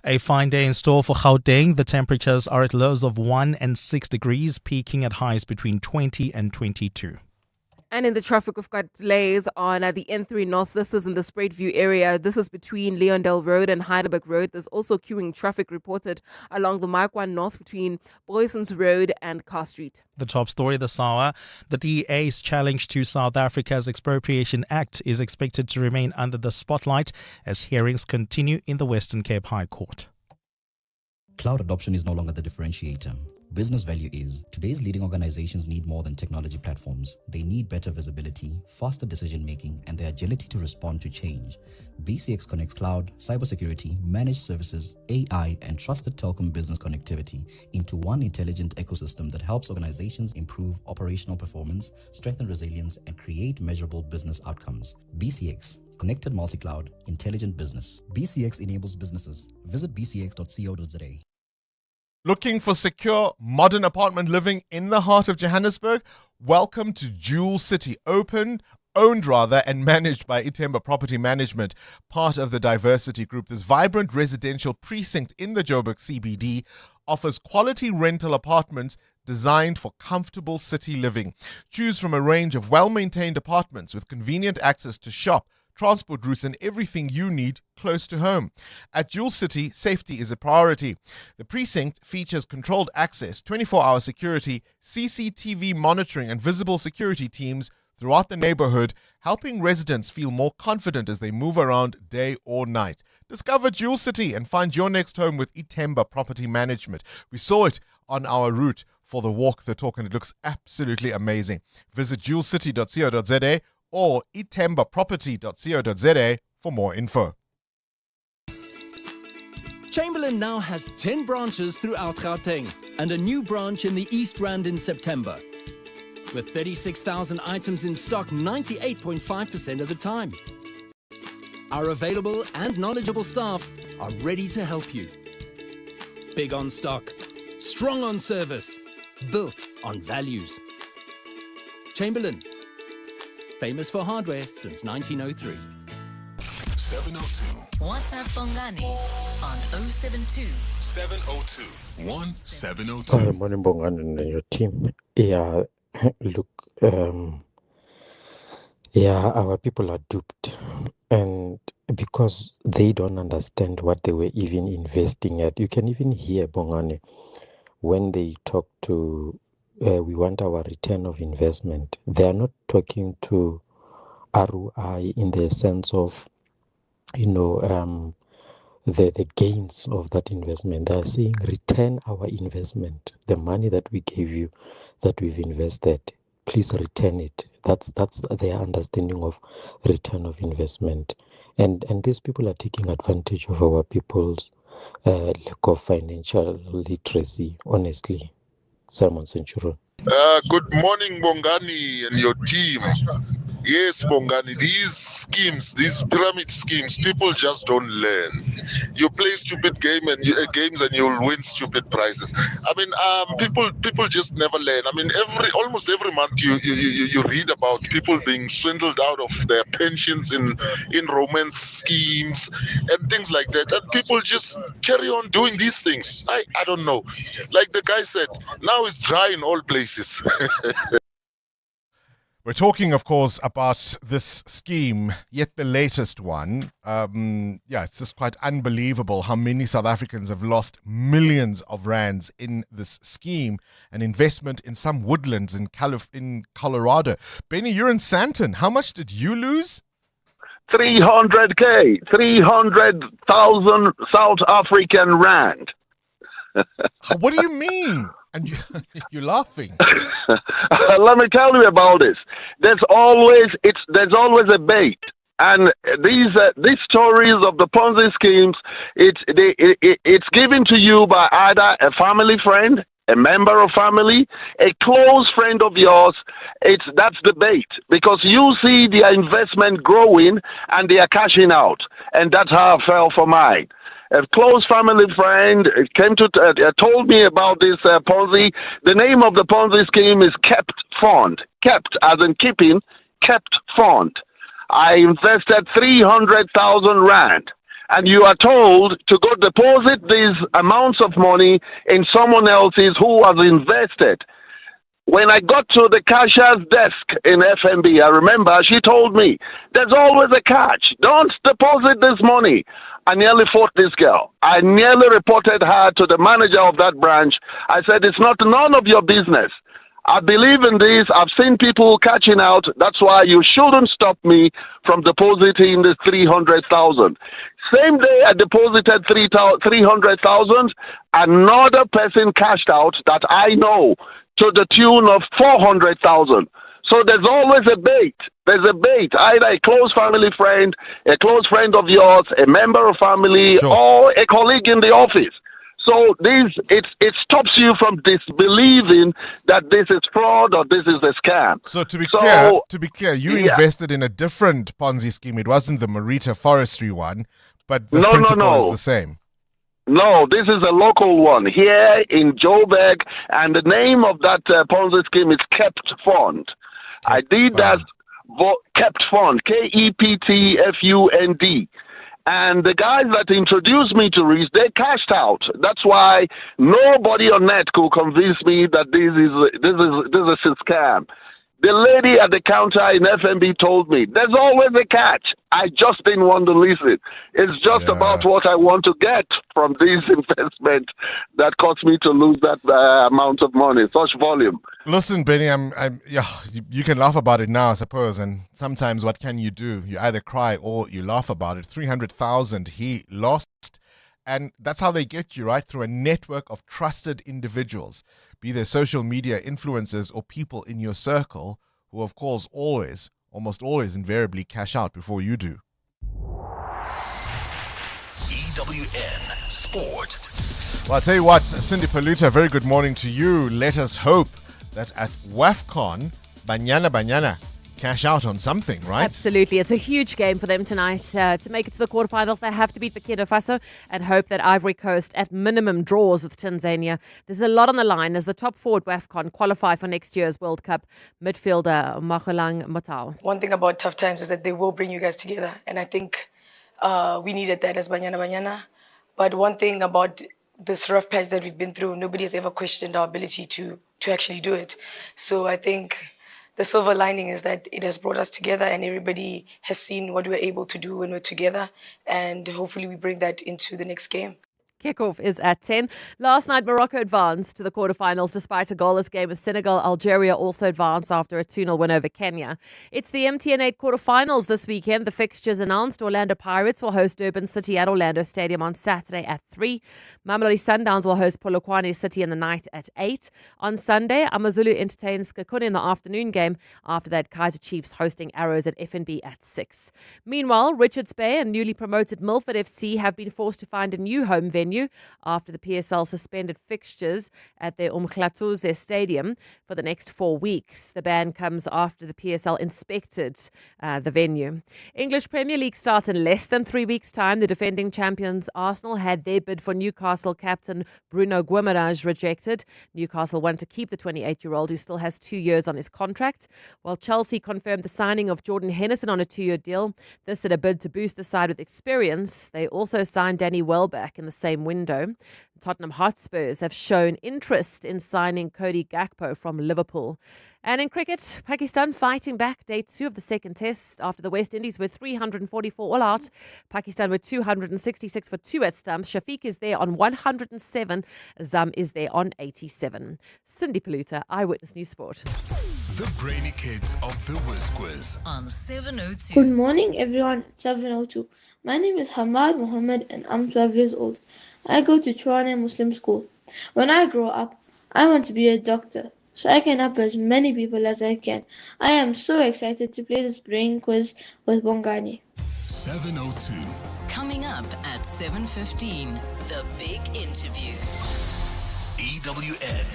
A fine day in store for Gauteng. The temperatures are at lows of 1 and 6 degrees, peaking at highs between 20 and 22. And in the traffic, we've got delays on the N3 North. This is in the Spruitview area. This is between Leondale Road and Heidelberg Road. There's also queuing traffic reported along the Markwan North between Boysons Road and Carr Street. The top story this hour, the DEA's challenge to South Africa's Expropriation Act is expected to remain under the spotlight as hearings continue in the Western Cape High Court. Cloud adoption is no longer the differentiator. Business value is. Today's leading organizations need more than technology platforms. They need better visibility, faster decision-making, and the agility to respond to change. BCX connects cloud, cybersecurity, managed services, AI, and trusted telecom business connectivity into one intelligent ecosystem that helps organizations improve operational performance, strengthen resilience, and create measurable business outcomes. BCX, Connected Multi-Cloud, Intelligent Business. BCX enables businesses. Visit bcx.co.za. Looking for secure, modern apartment living in the heart of Johannesburg? Welcome to Jewel City, owned and managed by Itemba Property Management, part of the Diversity Group. This vibrant residential precinct in the Joburg CBD offers quality rental apartments designed for comfortable city living. Choose from a range of well-maintained apartments with convenient access to shop, transport routes, and everything you need close to home. At Jewel City, safety is a priority. The precinct features controlled access, 24-hour security, CCTV monitoring, and visible security teams throughout the neighborhood, helping residents feel more confident as they move around day or night. Discover Jewel City and find your next home with Itemba Property Management. We saw it on our route for the walk the talk, and it looks absolutely amazing. Visit jewelcity.co.za or itembaproperty.co.za for more info. Chamberlain now has 10 branches throughout Gauteng and a new branch in the East Rand in September. With 36,000 items in stock 98.5% of the time. Our available and knowledgeable staff are ready to help you. Big on stock, strong on service, built on values. Chamberlain, famous for hardware since 1903. 702. WhatsApp Bongani on 072 702 1702. Good morning, Bongani and your team. Yeah, look, our people are duped, and because they don't understand what they were even investing at. You can even hear Bongani when they talk to we want our return of investment. They are not talking to ROI in the sense of, the gains of that investment. They are saying return our investment. The money that we gave you, that we've invested, please return it. That's their understanding of return of investment. And these people are taking advantage of our people's lack of financial literacy, honestly. Simon Centurion. Good morning, Bongani and your team. Yes, Bongani, these schemes, these pyramid schemes, people just don't learn. You play stupid games and you'll win stupid prizes. I mean, people just never learn. I mean, almost every month you read about people being swindled out of their pensions in romance schemes and things like that. And people just carry on doing these things. I don't know. Like the guy said, now it's dry in all places. We're talking, of course, about this scheme, yet the latest one. It's just quite unbelievable how many South Africans have lost millions of rands in this scheme, an investment in some woodlands in Colorado. Benny, you're in Sandton. How much did you lose? 300K, 300,000 South African rand. What do you mean? And you're laughing. Let me tell you about this. There's always a bait, and these stories of the Ponzi schemes. It's given to you by either a family friend, a member of family, a close friend of yours. That's the bait, because you see their investment growing and they are cashing out, and that's how I fell for mine. a close family friend came to told me about this Ponzi. The name of the Ponzi scheme is Kept Fund. Kept, as in keeping, Kept Fund. I invested 300,000 rand, and you are told to go deposit these amounts of money in someone else's who has invested. When I got to the cashier's desk in FNB, I remember she told me, there's always a catch. Don't deposit this money. I nearly fought this girl. I nearly reported her to the manager of that branch. I said, it's none of your business. I believe in this. I've seen people catching out. That's why you shouldn't stop me from depositing this 300,000. Same day I deposited 300,000, another person cashed out that I know to the tune of 400,000. So there's always a bait. There's a bait. Either a close family friend, a close friend of yours, a member of family, or a colleague in the office. So it stops you from disbelieving that this is fraud or this is a scam. So to be clear, you invested in a different Ponzi scheme. It wasn't the Marita Forestry one, but the principle is the same. No, this is a local one here in Joburg, and the name of that Ponzi scheme is Kept Fund. I did that Kept Fund, KEPTFUND. And the guys that introduced me to Reese, they cashed out. That's why nobody on net could convince me that this is a scam. The lady at the counter in FNB told me, there's always a catch. I just didn't want to listen. It's just about what I want to get from this investment that caused me to lose that amount of money, such volume. Listen, Benny, you can laugh about it now, I suppose, and sometimes what can you do? You either cry or you laugh about it. 300,000 he lost, and that's how they get you, right? Through a network of trusted individuals, be they social media influencers or people in your circle who, of course, almost always invariably cash out before you do. EWN Sport. Well, I'll tell you what, Cindy Paluta, very good morning to you. Let us hope that at WAFCON, Banyana cash out on something, right? Absolutely. It's a huge game for them tonight. To make it to the quarterfinals, they have to beat Burkina Faso and hope that Ivory Coast at minimum draws with Tanzania. There's a lot on the line as the top four at WAFCON qualify for next year's World Cup. Midfielder Magolang Matau. One thing about tough times is that they will bring you guys together, and I think we needed that as Banyana. But one thing about this rough patch that we've been through, nobody has ever questioned our ability to actually do it. So I think the silver lining is that it has brought us together and everybody has seen what we're able to do when we're together, and hopefully we bring that into the next game. Kickoff is at 10. Last night, Morocco advanced to the quarterfinals despite a goalless game with Senegal. Algeria also advanced after a 2-0 win over Kenya. It's the MTN 8 quarterfinals this weekend. The fixtures announced. Orlando Pirates will host Durban City at Orlando Stadium on Saturday at 3. Mamelodi Sundowns will host Polokwane City in the night at 8. On Sunday, AmaZulu entertains Kakune in the afternoon game. After that, Kaizer Chiefs hosting Arrows at FNB at 6. Meanwhile, Richards Bay and newly promoted Milford FC have been forced to find a new home venue after the PSL suspended fixtures at their Umhlatuze Stadium for the next 4 weeks. The ban comes after the PSL inspected the venue. English Premier League starts in less than 3 weeks' time. The defending champions Arsenal had their bid for Newcastle captain Bruno Guimaraes rejected. Newcastle want to keep the 28-year-old who still has 2 years on his contract, while Chelsea confirmed the signing of Jordan Henderson on a 2-year deal. This in a bid to boost the side with experience. They also signed Danny Welbeck in the same window. Tottenham Hotspurs have shown interest in signing Cody Gakpo from Liverpool. And in cricket, Pakistan fighting back day 2 of the second test after the West Indies were 344 all out. Pakistan were 266 for 2 at stumps. Shafiq is there on 107. Zam is there on 87. Cindy Paluta, Eyewitness News Sport. The Brainy Kids of the Whiz Quiz on 702. Good morning, everyone. 702. My name is Hamad Mohammed and I'm 12 years old. I go to Tshwane Muslim School. When I grow up, I want to be a doctor so I can help as many people as I can. I am so excited to play this brain quiz with Bongani. 702. Coming up at 7:15, the big interview. EWN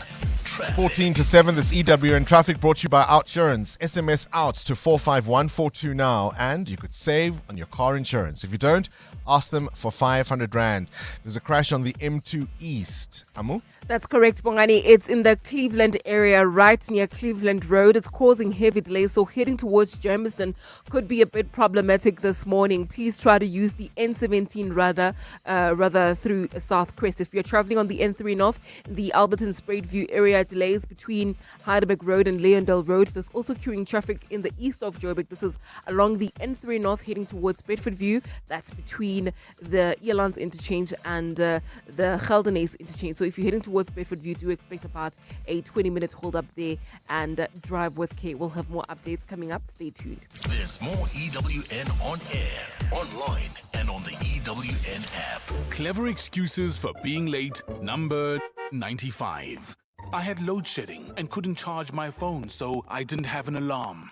14 to 7, this EWN traffic brought to you by Outsurance. SMS out to 45142 now, and you could save on your car insurance. If you don't, ask them for 500 Rand. There's a crash on the M2 East. Amu? That's correct, Bongani. It's in the Cleveland area, right near Cleveland Road. It's causing heavy delays, so heading towards Germiston could be a bit problematic this morning. Please try to use the N17 rather through South Crest. If you're traveling on the N3 North, the Alberton Spruitview area, delays between Heidelberg Road and Leondale Road. There's also queuing traffic in the east of Joburg. This is along the N3 North heading towards Bedford View. That's between the Elands interchange and the Geldenhuys interchange. So if you're heading towards Bedford View, do expect about a 20-minute hold up there, and drive with care. We'll have more updates coming up. Stay tuned. There's more EWN on air, online, and on the EWN app. Clever excuses for being late, number 95. I had load shedding and couldn't charge my phone, so I didn't have an alarm.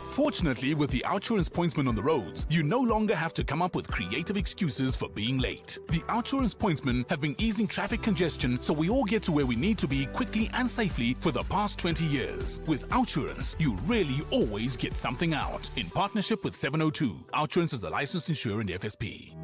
Fortunately, with the Outsurance pointsman on the roads, you no longer have to come up with creative excuses for being late. The Outsurance pointsmen have been easing traffic congestion so we all get to where we need to be quickly and safely for the past 20 years. With Outsurance, you really always get something out. In partnership with 702, Outsurance is a licensed insurer in the FSP.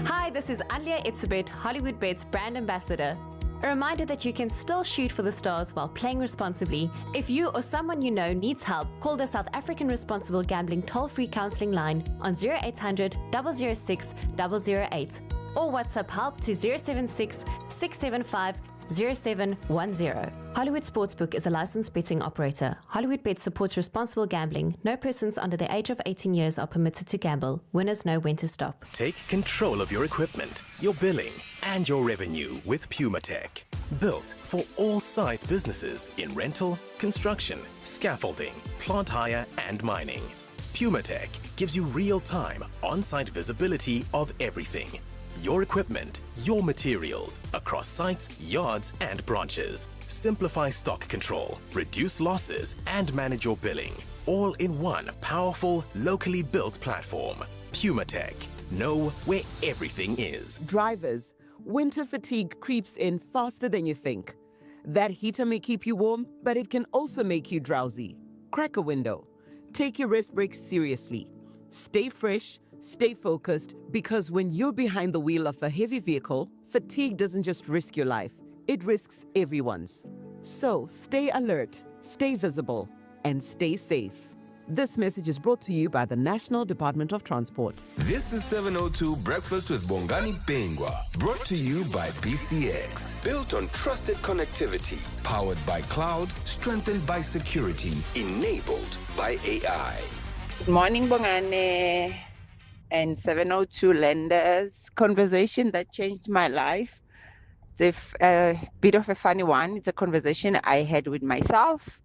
Hi, this is Alia Itzebet, Hollywood Bet's brand ambassador. A reminder that you can still shoot for the stars while playing responsibly. If you or someone you know needs help, call the South African Responsible Gambling toll-free counselling line on 0800 006 008 or WhatsApp help to 076 675 0710. Hollywood Sportsbook is a licensed betting operator. Hollywood Bet supports responsible gambling. No persons under the age of 18 years are permitted to gamble. Winners know when to stop. Take control of your equipment, your billing, and your revenue with PumaTech. Built for all sized businesses in rental, construction, scaffolding, plant hire, and mining. PumaTech gives you real-time, on-site visibility of everything. Your equipment, your materials, across sites, yards, and branches. Simplify stock control, reduce losses, and manage your billing. All in one powerful, locally built platform. PumaTech. Know where everything is. Drivers, winter fatigue creeps in faster than you think. That heater may keep you warm, but it can also make you drowsy. Crack a window. Take your rest breaks seriously. Stay fresh. Stay focused, because when you're behind the wheel of a heavy vehicle, fatigue doesn't just risk your life, it risks everyone's. So stay alert, stay visible, and stay safe. This message is brought to you by the National Department of Transport. This is 702 Breakfast with Bongani Bingwa, brought to you by BCX. Built on trusted connectivity, powered by cloud, strengthened by security, enabled by AI. Good morning, Bongani and 702 lenders. Conversation that changed my life. It's a bit of a funny one. It's a conversation I had with myself,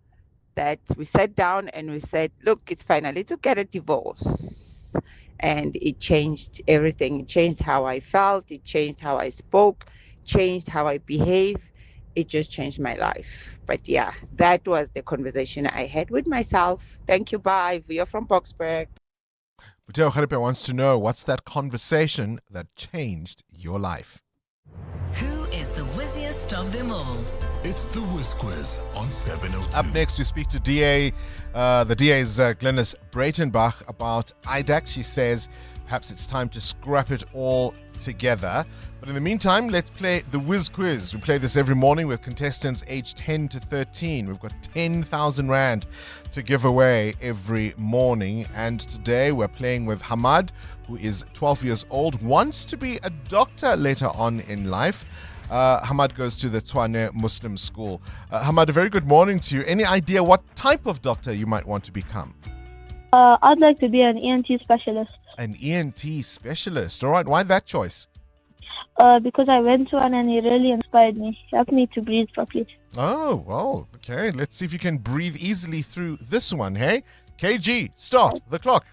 that we sat down and we said, look, it's finally to get a divorce. And it changed everything. It changed how I felt. It changed how I spoke, changed how I behave. It just changed my life. But yeah, that was the conversation I had with myself. Thank you. Bye. We are from Boksburg. Buteo Kharipe wants to know, what's that conversation that changed your life? Who is the whizziest of them all? It's the Whiz Quiz on 702. Up next, we speak to the DA's Glynis Breitenbach about IDAC. She says perhaps it's time to scrap it all together. But in the meantime, let's play the Whiz Quiz. We play this every morning with contestants aged 10 to 13. We've got 10,000 Rand to give away every morning. And today we're playing with Hamad, who is 12 years old, wants to be a doctor later on in life. Hamad goes to the Tshwane Muslim School. Hamad, a very good morning to you. Any idea what type of doctor you might want to become? I'd like to be an ENT specialist. An ENT specialist. All right. Why that choice? Because I went to one and it really inspired me. Helped me to breathe properly. Oh, well, okay. Let's see if you can breathe easily through this one, hey? KG, start the clock.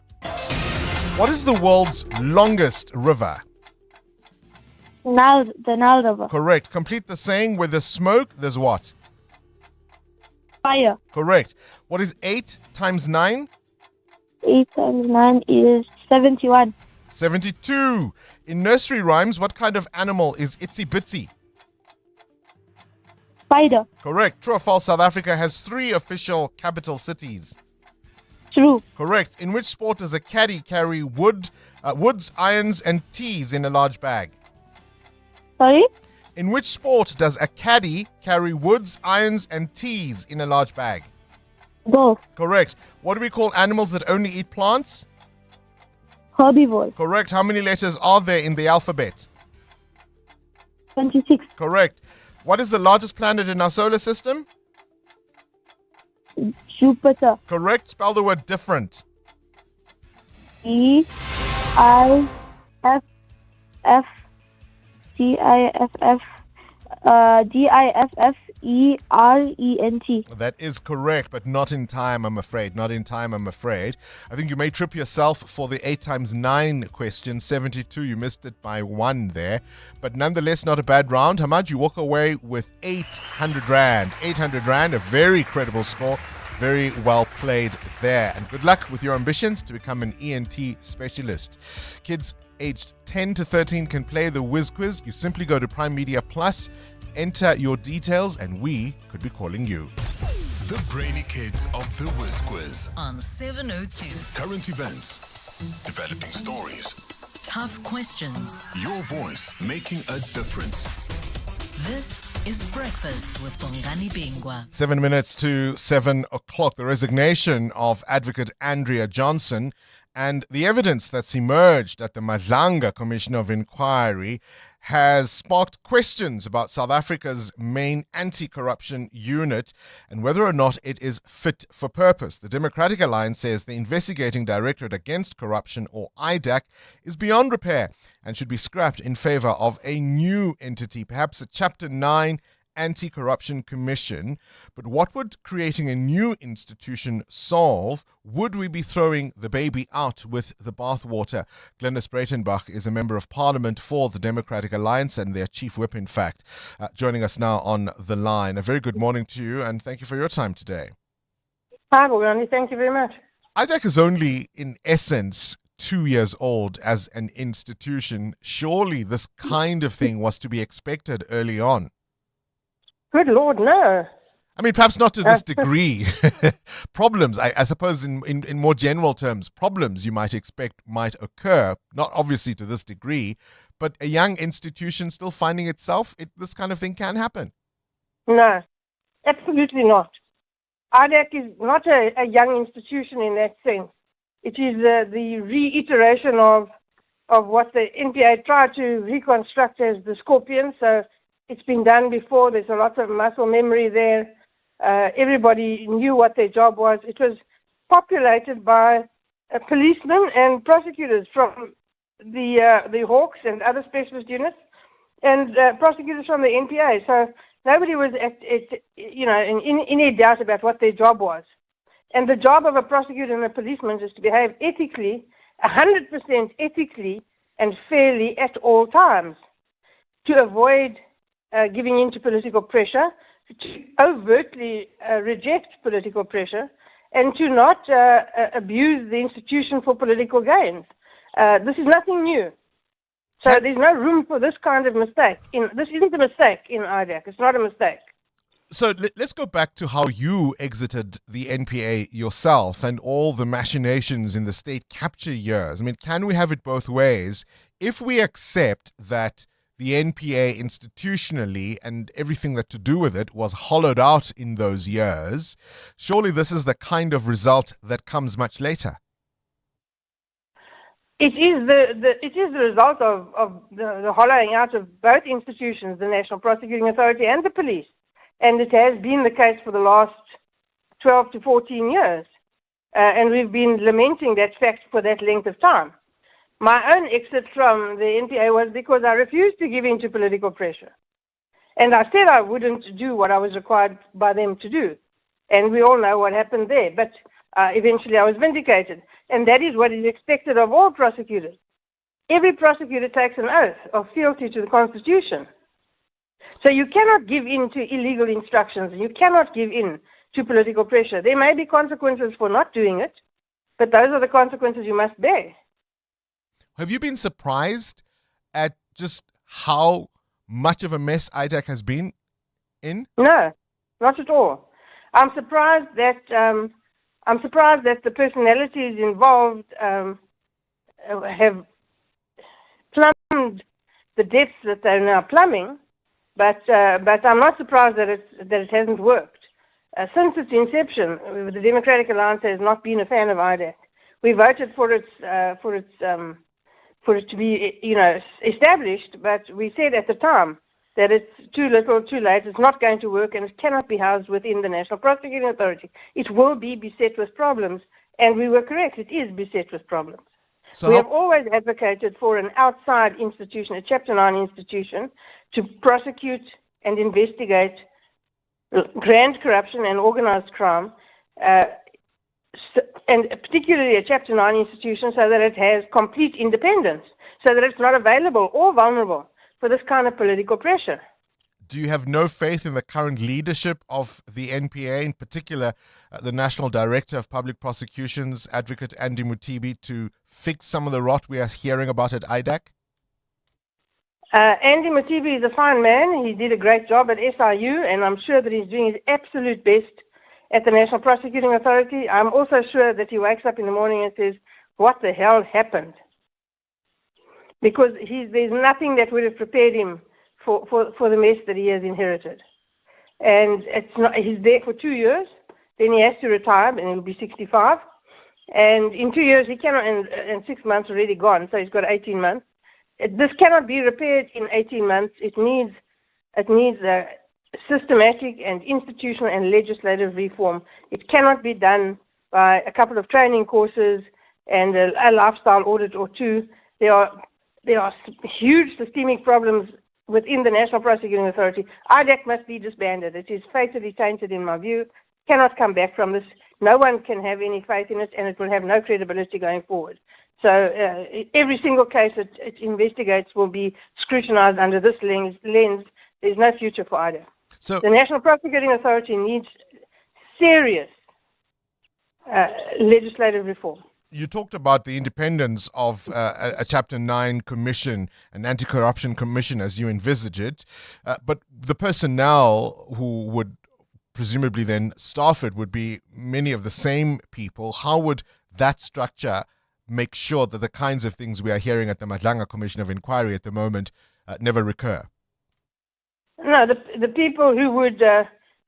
What is the world's longest river? The Nile River. Correct. Complete the saying, where there's smoke, there's what? Fire. Correct. What is 8 times 9? 8 times 9 is 71. 72. In nursery rhymes, what kind of animal is Itsy Bitsy? Spider. Correct. True or false? South Africa has 3 official capital cities. True. Correct. In which sport does a caddy carry woods, irons, and tees in a large bag? Sorry? In which sport does a caddy carry woods, irons, and tees in a large bag? Golf. Correct. What do we call animals that only eat plants? Herbivores. Correct. How many letters are there in the alphabet? 26. Correct. What is the largest planet in our solar system? Jupiter. Correct. Spell the word different. Different. That is correct, but not in time, I'm afraid. Not in time, I'm afraid. I think you may trip yourself for the 8 times 9 question. 72, you missed it by 1 there. But nonetheless, not a bad round. Hamad, you walk away with 800 Rand. 800 Rand, a very credible score. Very well played there. And good luck with your ambitions to become an ENT specialist. Kids aged 10 to 13 can play the Whiz Quiz. You simply go to Prime Media Plus, enter your details, and we could be calling you. The Brainy Kids of the Whiz Quiz. On 702. Current events, developing stories, Tough questions. your voice making a difference. This is Breakfast with Bongani Bingwa. 7 minutes to 7 o'clock. The resignation of Advocate Andrea Johnson and the evidence that's emerged at the Madlanga Commission of Inquiry has sparked questions about South Africa's main anti-corruption unit and whether or not it is fit for purpose. The Democratic Alliance says the Investigating Directorate Against Corruption, or IDAC, is beyond repair and should be scrapped in favor of a new entity, perhaps a Chapter 9 Anti-Corruption Commission. But what would creating a new institution solve? Would we be throwing the baby out with the bathwater? Glenys Breitenbach is a member of parliament for the Democratic Alliance and their chief whip, in fact, joining us now on the line. A very good morning to you and thank you for your time today. Hi, Bongani. Thank you very much. IDAC is only, in essence, 2 years old as an institution. Surely this kind of thing was to be expected early on. Good Lord, no. I mean, perhaps not to this degree. Problems, I suppose in more general terms, problems you might expect might occur, not obviously to this degree, but a young institution still finding itself, this kind of thing can happen. No, absolutely not. IDAC is not a young institution in that sense. It is the reiteration of what the NPA tried to reconstruct as the Scorpion. So it's been done before. There's a lot of muscle memory there. Everybody knew what their job was. It was populated by policemen and prosecutors from the Hawks and other specialist units, and prosecutors from the NPA. So nobody was in any doubt about what their job was. And the job of a prosecutor and a policeman is to behave ethically, 100% ethically and fairly at all times, to avoid giving in to political pressure, to overtly reject political pressure, and to not abuse the institution for political gains. This is nothing new. So there's no room for this kind of mistake. This isn't a mistake in IDAC. It's not a mistake. So let's go back to how you exited the NPA yourself and all the machinations in the state capture years. I mean, can we have it both ways? If we accept that the NPA institutionally and everything that to do with it was hollowed out in those years, surely this is the kind of result that comes much later. It is the result of the hollowing out of both institutions, the National Prosecuting Authority and the police. And it has been the case for the last 12 to 14 years. And we've been lamenting that fact for that length of time. My own exit from the NPA was because I refused to give in to political pressure. And I said I wouldn't do what I was required by them to do. And we all know what happened there. But eventually I was vindicated. And that is what is expected of all prosecutors. Every prosecutor takes an oath of fealty to the Constitution. So you cannot give in to illegal instructions. You cannot give in to political pressure. There may be consequences for not doing it, but those are the consequences you must bear. Have you been surprised at just how much of a mess IDAC has been? in? No, not at all. I'm surprised that the personalities involved have plumbed the depths that they're now plumbing, but I'm not surprised that it hasn't worked. Since its inception, the Democratic Alliance has not been a fan of IDAC. We voted for it to be, established, but we said at the time that it's too little, too late, it's not going to work, and it cannot be housed within the National Prosecuting Authority. It will be beset with problems, and we were correct, it is beset with problems. So we have always advocated for an outside institution, a Chapter 9 institution, to prosecute and investigate grand corruption and organized crime, and particularly a Chapter 9 institution, so that it has complete independence, so that it's not available or vulnerable for this kind of political pressure. Do you have no faith in the current leadership of the NPA, in particular the National Director of Public Prosecutions, Advocate Andy Mutibi, to fix some of the rot we are hearing about at IDAC? Andy Mutibi is a fine man. He did a great job at SIU, and I'm sure that he's doing his absolute best at the National Prosecuting Authority. I'm also sure that he wakes up in the morning and says, what the hell happened? Because there's nothing that would have prepared him for the mess that he has inherited. And he's there for 2 years, then he has to retire, and he'll be 65. And in 2 years, he cannot, and 6 months already gone, so he's got 18 months. This cannot be repaired in 18 months. It needs a systematic and institutional and legislative reform. It cannot be done by a couple of training courses and a lifestyle audit or two. There are huge systemic problems within the National Prosecuting Authority. IDAC must be disbanded. It is fatally tainted in my view. Cannot come back from this. No one can have any faith in it, and it will have no credibility going forward. So every single case it investigates will be scrutinized under this lens. There's no future for IDAC. So the National Prosecuting Authority needs serious legislative reform. You talked about the independence of a Chapter 9 commission, an anti-corruption commission as you envisage it, but the personnel who would presumably then staff it would be many of the same people. How would that structure make sure that the kinds of things we are hearing at the Madlanga Commission of Inquiry at the moment never recur? No, the people who would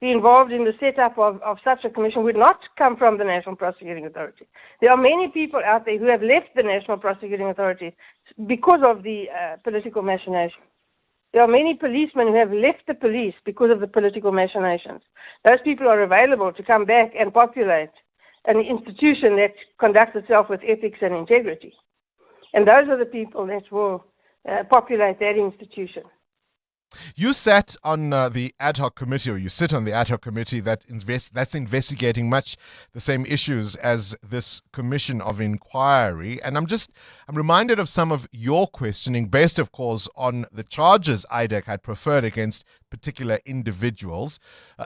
be involved in the setup of such a commission would not come from the National Prosecuting Authority. There are many people out there who have left the National Prosecuting Authority because of the political machinations. There are many policemen who have left the police because of the political machinations. Those people are available to come back and populate an institution that conducts itself with ethics and integrity. And those are the people that will populate that institution. You sat on the ad hoc committee, or you sit on the ad hoc committee that's investigating much the same issues as this commission of inquiry. And I'm reminded of some of your questioning, based, of course, on the charges IDAC had preferred against particular individuals.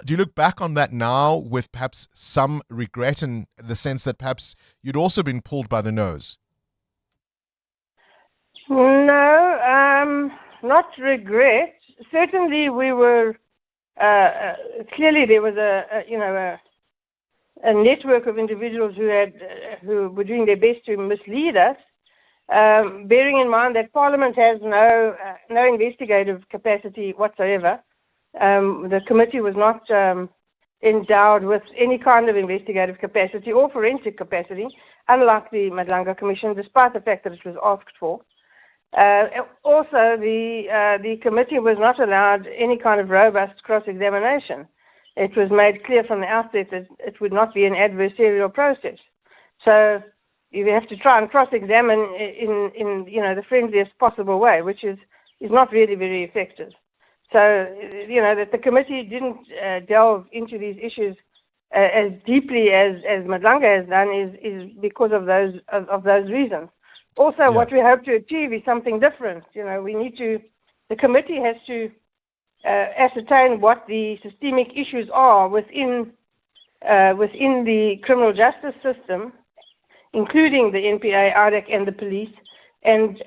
Do you look back on that now with perhaps some regret, in the sense that perhaps you'd also been pulled by the nose? No, not regret. Certainly, we were clearly there was a network of individuals who were doing their best to mislead us. Bearing in mind that Parliament has no investigative capacity whatsoever, the committee was not endowed with any kind of investigative capacity or forensic capacity, unlike the Madlanga Commission, despite the fact that it was asked for. Also, the committee was not allowed any kind of robust cross-examination. It was made clear from the outset that it would not be an adversarial process. So you have to try and cross-examine in the friendliest possible way, which is not really very effective. So that the committee didn't delve into these issues as deeply as Madlanga has done is because of those reasons. Also, what we hope to achieve is something different. The committee has to ascertain what the systemic issues are within the criminal justice system, including the NPA, IDAC, and the police, and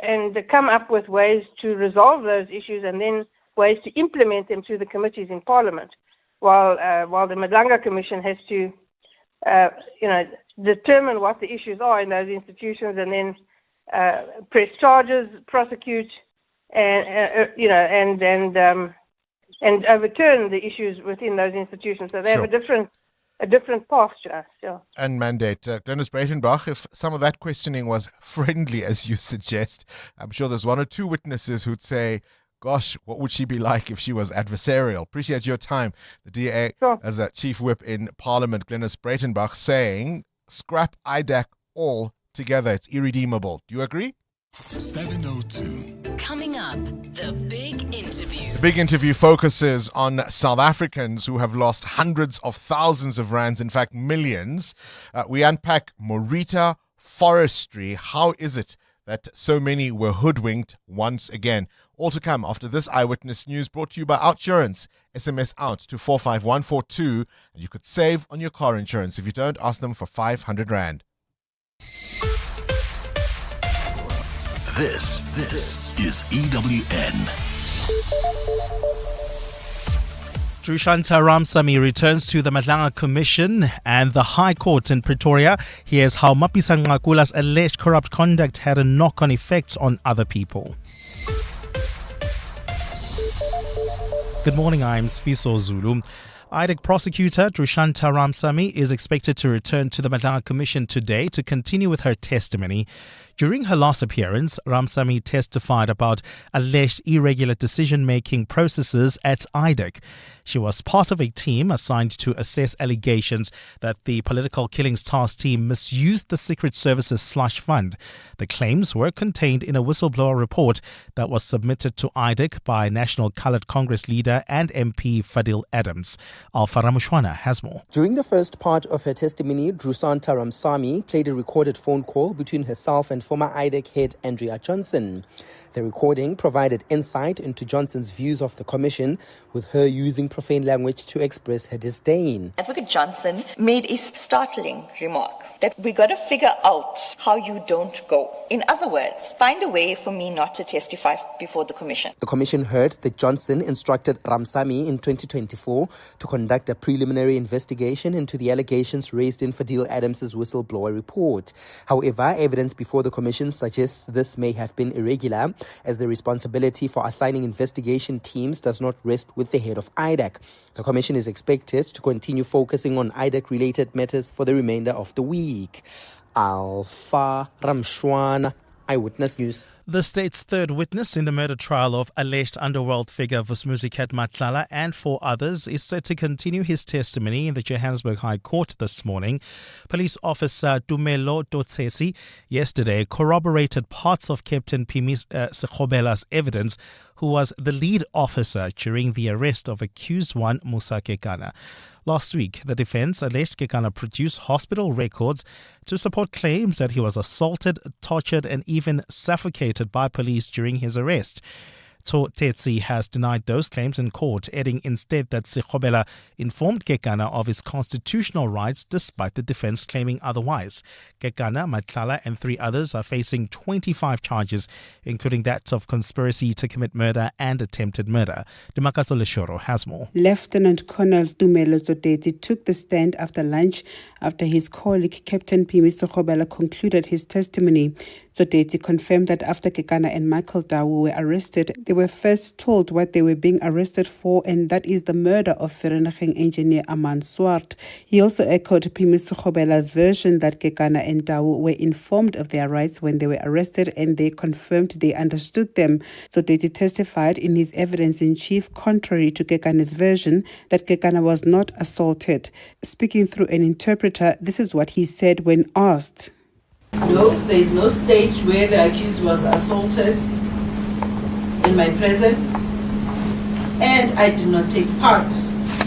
come up with ways to resolve those issues, and then ways to implement them through the committees in Parliament, while the Madlanga Commission has to, determine what the issues are in those institutions and then press charges, prosecute, and overturn the issues within those institutions. So they have a different path to us. Yeah. And mandate. Glenys Breitenbach, if some of that questioning was friendly, as you suggest, I'm sure there's one or two witnesses who'd say, gosh, what would she be like if she was adversarial? Appreciate your time. The DA, as a chief whip in Parliament, Glenys Breitenbach, saying, scrap IDAC all together. It's irredeemable. Do you agree? 702. Coming up, the big interview. The big interview focuses on South Africans who have lost hundreds of thousands of rands, in fact, millions. We unpack Morita Forestry. How is it that so many were hoodwinked once again? All to come after this Eyewitness News, brought to you by Outsurance. SMS out to 45142 and you could save on your car insurance if you don't ask them for 500 rand. This is EWN. Drushanta Ramsamy returns to the Madlanga Commission and the High Court in Pretoria. Here's how Mapisa Nqakula's alleged corrupt conduct had a knock-on effect on other people. Good morning, I'm Sfiso Zulu. IDAC prosecutor Drushanta Ramsamy is expected to return to the Madlanga Commission today to continue with her testimony. During her last appearance, Ramsamy testified about alleged irregular decision-making processes at IDAC. She was part of a team assigned to assess allegations that the Political Killings Task Team misused the Secret Service's slush fund. The claims were contained in a whistleblower report that was submitted to IDAC by National Coloured Congress leader and MP Fadil Adams. Alpha Ramushwana has more. During the first part of her testimony, Drushanta Ramsamy played a recorded phone call between herself and former IDAC head Andrea Johnson. The recording provided insight into Johnson's views of the commission, with her using profane language to express her disdain. Advocate Johnson made a startling remark that we got to figure out how you don't go. In other words, find a way for me not to testify before the commission. The commission heard that Johnson instructed Ramsamy in 2024 to conduct a preliminary investigation into the allegations raised in Fadil Adams' whistleblower report. However, evidence before the commission suggests this may have been irregular, as the responsibility for assigning investigation teams does not rest with the head of IDAC. The commission is expected to continue focusing on IDAC-related matters for the remainder of the week. Alpha Ramshwana, Eyewitness News. The state's third witness in the murder trial of alleged underworld figure Vusmuzikat Matlala and 4 others is set to continue his testimony in the Johannesburg High Court this morning. Police officer Tumelo Totsesi yesterday corroborated parts of Captain Pimi Sekgobela's evidence, who was the lead officer during the arrest of accused one Musa Kekana. Last week, the defense alleged Kekana produced hospital records to support claims that he was assaulted, tortured, and even suffocated by police during his arrest. Tetsi has denied those claims in court, adding instead that Sekgobela informed Kekana of his constitutional rights despite the defense claiming otherwise. Kekana, Matlala and 3 others are facing 25 charges, including that of conspiracy to commit murder and attempted murder. Dimakato Leshoro has more. Lieutenant Colonel Tumelo Tsoteti took the stand after lunch after his colleague Captain Pimi Sekgobela concluded his testimony. Tsoteti confirmed that after Kekana and Michael Dawu were arrested, they were first told what they were being arrested for, and that is the murder of Vereeniging engineer Aman Swart. He also echoed Pimi Sekgobela's version that Kekana and Dawu were informed of their rights when they were arrested, and they confirmed they understood them. Tsoteti testified in his evidence in chief, contrary to Kekana's version, that Kekana was not assaulted. Speaking through an interpreter, this is what he said when asked. No, there is no stage where the accused was assaulted in my presence, and I did not take part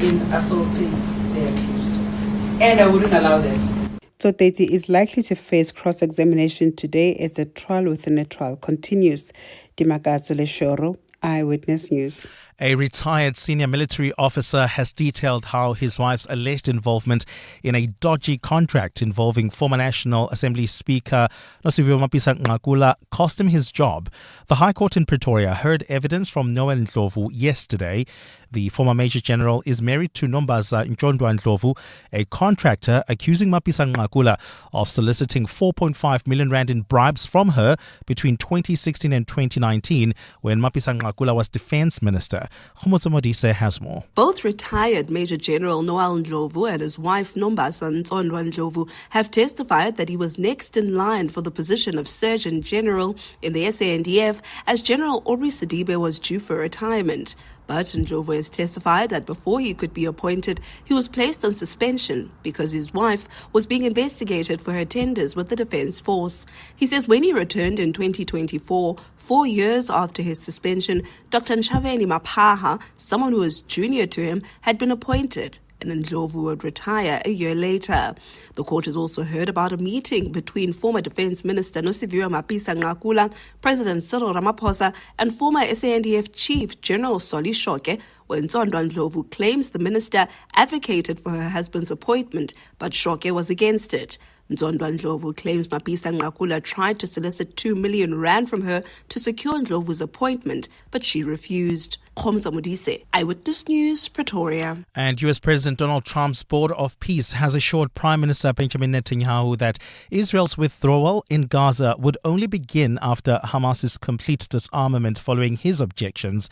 in assaulting the accused, and I wouldn't allow that. Tsoteti is likely to face cross-examination today as the trial within a trial continues. Dimakato Leshoro, Eyewitness News. A retired senior military officer has detailed how his wife's alleged involvement in a dodgy contract involving former National Assembly Speaker Nosiviwe Mapisa-Nqakula cost him his job. The High Court in Pretoria heard evidence from Noel Ndlovu yesterday. The former Major General is married to Nombaza Ntshondwa Ndlovu, a contractor accusing Mapisa-Nqakula of soliciting 4.5 million rand in bribes from her between 2016 and 2019 when Mapisa-Nqakula was Defence Minister. Khumotso Modise has more. Both retired Major General Noel Ndlovu and his wife Nombaza Ntshondwa Ndlovu have testified that he was next in line for the position of Surgeon General in the SANDF as General Aubrey Sidibe was due for retirement. But Ndlovu has testified that before he could be appointed, he was placed on suspension because his wife was being investigated for her tenders with the Defence Force. He says when he returned in 2024, 4 years after his suspension, Dr. Nshaveni Mapaha, someone who was junior to him, had been appointed, and Ndlovu would retire a year later. The court has also heard about a meeting between former Defence Minister Nosiviwe Mapisa-Nqakula, President Cyril Ramaphosa, and former SANDF Chief General Solly Shoke, where Ntshondwa Ndlovu claims the minister advocated for her husband's appointment, but Shoke was against it. Ntshondwa Ndlovu claims Mapisa-Nqakula tried to solicit 2 million rand from her to secure Ndlovu's appointment, but she refused. Khomza Modise, Eyewitness News, Pretoria. And US President Donald Trump's Board of Peace has assured Prime Minister Benjamin Netanyahu that Israel's withdrawal in Gaza would only begin after Hamas's complete disarmament following his objections.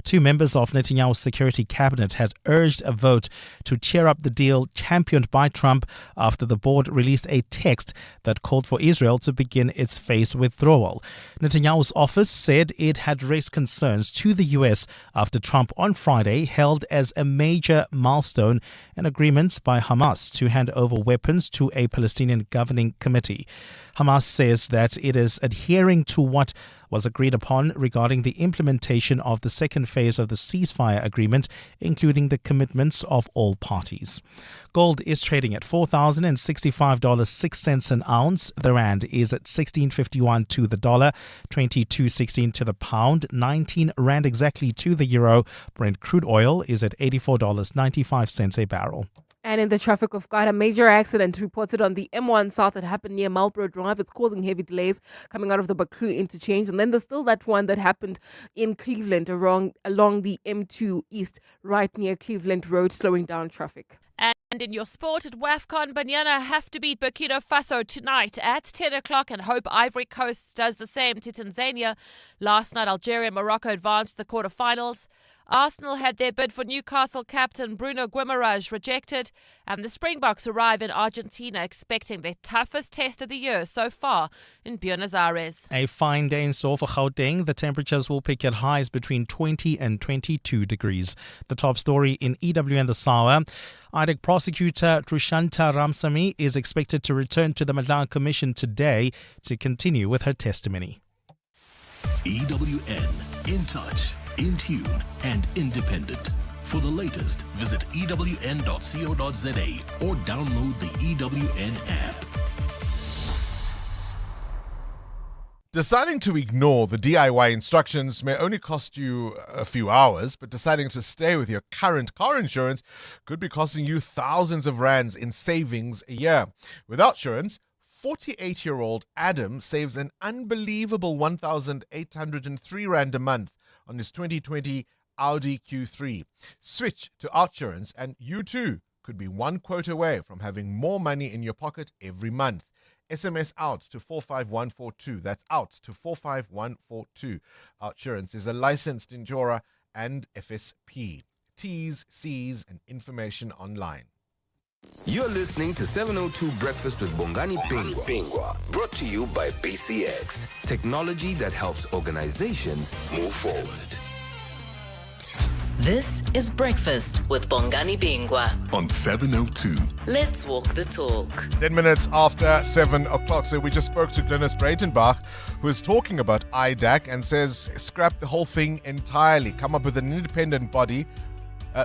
2 members of Netanyahu's security cabinet had urged a vote to tear up the deal championed by Trump after the board released a text that called for Israel to begin its phased withdrawal. Netanyahu's office said it had raised concerns to the US after Trump on Friday hailed as a major milestone an agreement by Hamas to hand over weapons to a Palestinian governing committee. Hamas says that it is adhering to what was agreed upon regarding the implementation of the second phase of the ceasefire agreement, including the commitments of all parties. Gold is trading at $4,065.06 an ounce. The rand is at 16.51 to the dollar, 22.16 to the pound, 19 rand exactly to the euro. Brent crude oil is at $84.95 a barrel. And in the traffic of God, a major accident reported on the M1 South that happened near Marlborough Drive. It's causing heavy delays coming out of the Baku interchange. And then there's still that one that happened in Cleveland along the M2 East, right near Cleveland Road, slowing down traffic. And in your sport at WAFCON, Banyana have to beat Burkina Faso tonight at 10 o'clock and hope Ivory Coast does the same to Tanzania. Last night, Algeria and Morocco advanced to the quarterfinals. Arsenal had their bid for Newcastle captain Bruno Guimaraes rejected, and the Springboks arrive in Argentina expecting their toughest test of the year so far in Buenos Aires. A fine day in store for Gauteng. The temperatures will peak at highs between 20 and 22 degrees. The top story in EW and the SAWA. IDAC prosecutor Trushanta Ramsamy is expected to return to the Madlanga Commission today to continue with her testimony. EWN, in touch, in tune and independent. For the latest, visit ewn.co.za or download the EWN app. Deciding to ignore the DIY instructions may only cost you a few hours, but deciding to stay with your current car insurance could be costing you thousands of rands in savings a year. Without insurance, 48-year-old Adam saves an unbelievable 1,803 rand a month on his 2020 Audi Q3. Switch to Outsurance and you too could be one quote away from having more money in your pocket every month. SMS out to 45142. That's out to 45142. Outsurance is a licensed insurer and FSP. T's, C's, and information online. You're listening to 702 Breakfast with Bongani Bingwa, brought to you by BCX, technology that helps organizations move forward. This is Breakfast with Bongani Bingwa on 702. Let's walk the talk. 10 minutes after 7 o'clock. So we just spoke to Glynis Breitenbach, who is talking about IDAC and says scrap the whole thing entirely. Come up with an independent body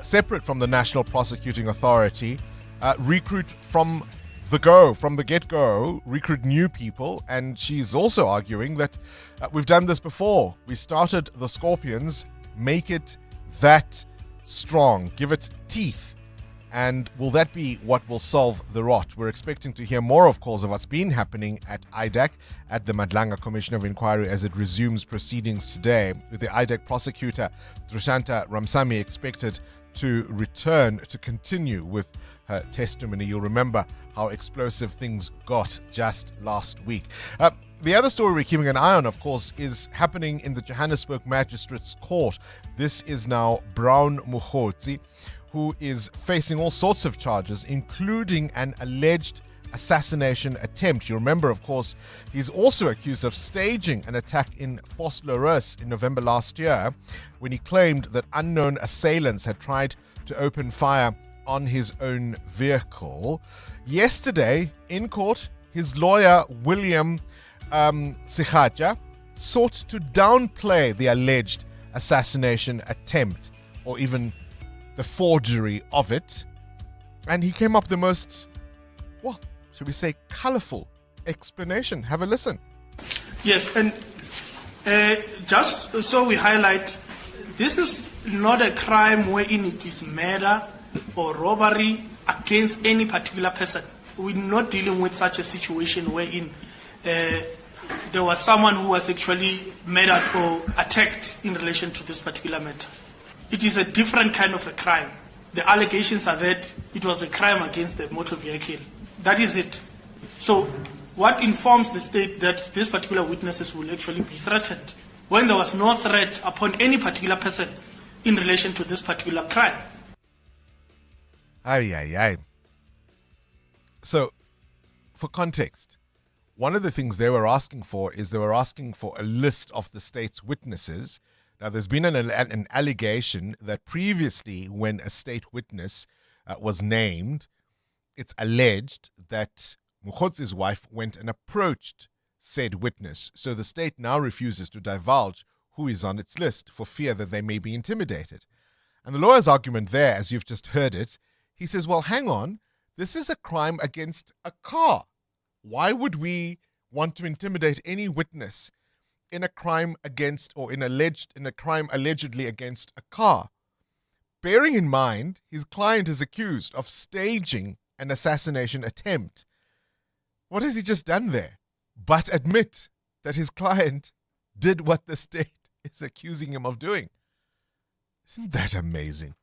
separate from the National Prosecuting Authority. Recruit from the get-go, recruit new people. And she's also arguing that we've done this before. We started the Scorpions, make it that strong? Give it teeth? And will that be what will solve the rot? We're expecting to hear more, of course, of what's been happening at IDAC, at the Madlanga Commission of Inquiry, as it resumes proceedings today, with the IDAC prosecutor, Drushanta Ramsamy, expected to return to continue with her testimony. You'll remember how explosive things got just last week. The other story we're keeping an eye on, of course, is happening in the Johannesburg Magistrates Court. This is now Brown Mokgotsi, who is facing all sorts of charges, including an alleged assassination attempt. You remember, of course, he's also accused of staging an attack in Vosloorus in November last year, when he claimed that unknown assailants had tried to open fire on his own vehicle. Yesterday, in court, his lawyer, William Sikhaja, sought to downplay the alleged assassination attempt, or even the forgery of it. And he came up with the most, well, should we say, colorful explanation. Have a listen. Yes, and just so we highlight, this is not a crime wherein it is murder or robbery against any particular person. We're not dealing with such a situation wherein there was someone who was actually murdered or attacked in relation to this particular matter. It is a different kind of a crime. The allegations are that it was a crime against the motor vehicle. That is it. So what informs the state that these particular witnesses will actually be threatened when there was no threat upon any particular person in relation to this particular crime? So, for context, one of the things they were asking for is they were asking for a list of the state's witnesses. Now, there's been an allegation that previously, when a state witness was named, it's alleged that Mokgotsi's wife went and approached said witness. So the state now refuses to divulge who is on its list for fear that they may be intimidated. And the lawyer's argument there, as you've just heard it, he says, well, hang on, this is a crime against a car. Why would we want to intimidate any witness in a crime against, or in a crime allegedly against a car? Bearing in mind, his client is accused of staging an assassination attempt. What has he just done there? But admit that his client did what the state is accusing him of doing. Isn't that amazing?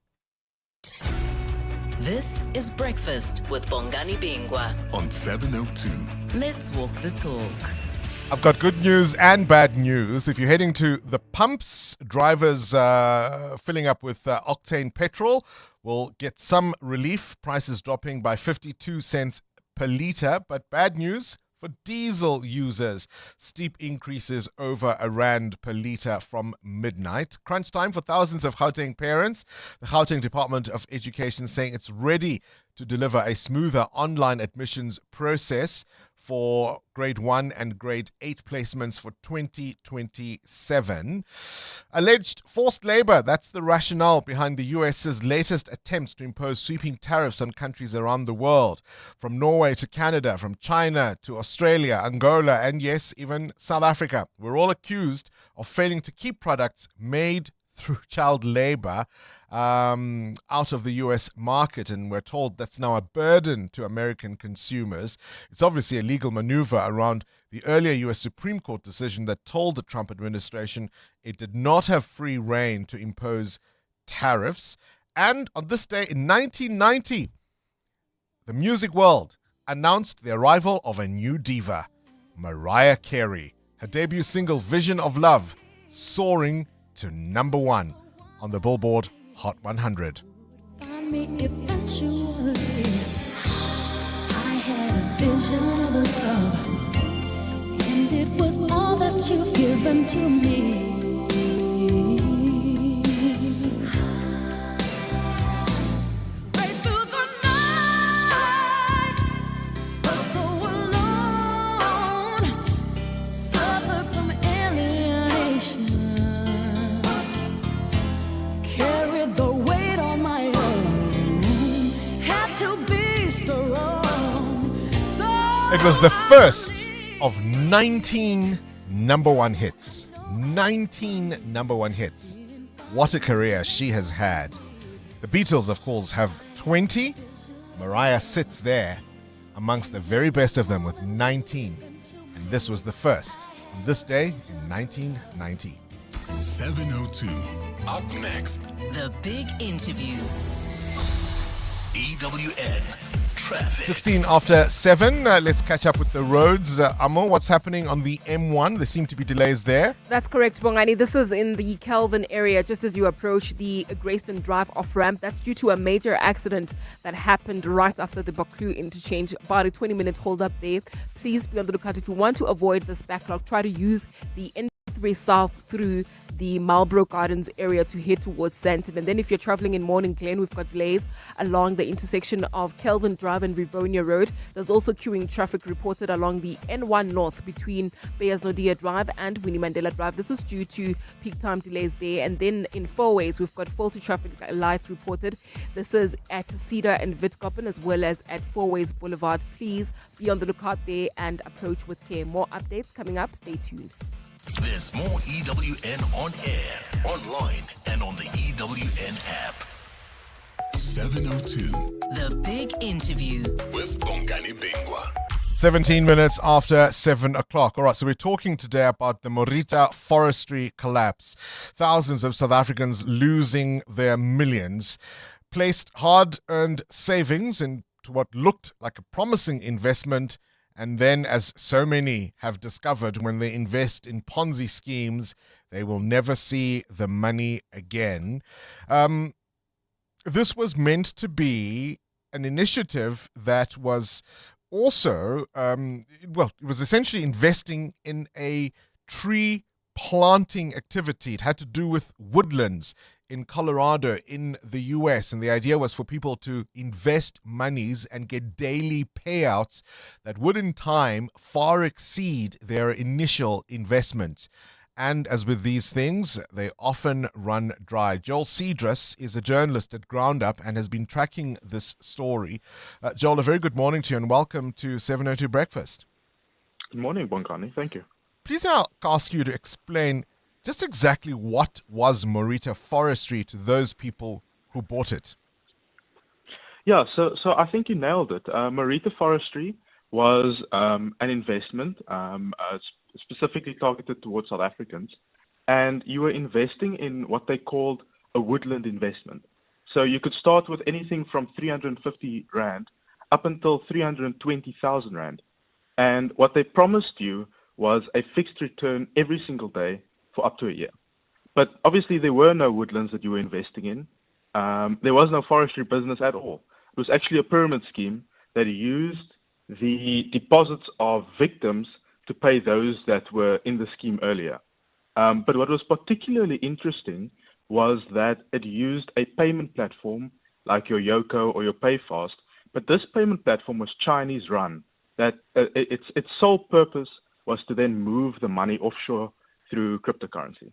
This is Breakfast with Bongani Bingwa on 702. Let's walk the talk. I've got good news and bad news. If you're heading to the pumps, drivers filling up with octane petrol will get some relief. Prices dropping by 52 cents per litre. But bad news for diesel users. Steep increases over R1 per litre from midnight. Crunch time for thousands of Gauteng parents. The Gauteng Department of Education saying it's ready to deliver a smoother online admissions process for grade 1 and grade 8 placements for 2027. Alleged forced labor, that's the rationale behind the US's latest attempts to impose sweeping tariffs on countries around the world. From Norway to Canada, from China to Australia, Angola, and yes, even South Africa. We're all accused of failing to keep products made through child labor out of the US market, and we're told that's now a burden to American consumers. It's obviously a legal maneuver around the earlier US Supreme Court decision that told the Trump administration it did not have free rein to impose tariffs. And on this day in 1990, the music world announced the arrival of a new diva, Mariah Carey. Her debut single, Vision of Love, soaring to number 1 on the Billboard Hot 100. Find me eventually. I had a vision of love, and it was all that you've given to me. Right through the nights, but so alone, suffered from alienation. Carried the weight on my own, had to be strong. So It was the first of 19 number 1 hits. 19 number 1 hits. What a career she has had. The Beatles, of course, have 20. Mariah sits there amongst the very best of them with 19. And this was the first on this day in 1990. 702. Up next, The Big Interview. EWN Traffic. 16 after 7. Let's catch up with the roads. Amo, what's happening on the M1? There seem to be delays there. That's correct, Bongani. This is in the Kelvin area, just as you approach the Grayston Drive off-ramp. That's due to a major accident that happened right after the Baklu interchange. About a 20-minute hold-up there. Please be on the lookout. If you want to avoid this backlog, try to use the N3 South through the Marlborough Gardens area to head towards Sandton. And then if you're traveling in Morning Glen, we've got delays along the intersection of Kelvin Drive and Rivonia Road. There's also queuing traffic reported along the N1 North between Beyers Naudé Drive and Winnie Mandela Drive. This is due to peak time delays there. And then in Fourways, we've got faulty traffic lights reported. This is at Cedar and Witkoppen as well as at Fourways Boulevard. Please be on the lookout there and approach with care. More updates coming up. Stay tuned. There's more EWN on air, online, and on the EWN app. 702. The Big Interview with Bongani Bingwa. 17 minutes after 7 o'clock. All right, so we're talking today about the Morita forestry collapse. Thousands of South Africans losing their millions, placed hard-earned savings into what looked like a promising investment. And then, as so many have discovered, when they invest in Ponzi schemes, they will never see the money again. This was meant to be an initiative that was also, it was essentially investing in a tree planting activity. It had to do with woodlands in Colorado, in the US. And the idea was for people to invest monies and get daily payouts that would in time far exceed their initial investments. And as with these things, they often run dry. Joel Cedrus is a journalist at Ground Up and has been tracking this story. Joel, a very good morning to you and welcome to 702 Breakfast. Good morning, Bongani. Thank you. Please I'll ask you to explain just exactly what was Morita Forestry to those people who bought it. Yeah, so I think you nailed it. Morita Forestry was an investment specifically targeted towards South Africans, and you were investing in what they called a woodland investment. So you could start with anything from 350 Rand up until 320,000 Rand. And what they promised you was a fixed return every single day for up to a year. But obviously there were no woodlands that you were investing in. There was no forestry business at all. It was actually a pyramid scheme that used the deposits of victims to pay those that were in the scheme earlier. But what was particularly interesting was that it used a payment platform like your Yoko or your PayFast. But this payment platform was Chinese run. That its sole purpose was to then move the money offshore through cryptocurrency.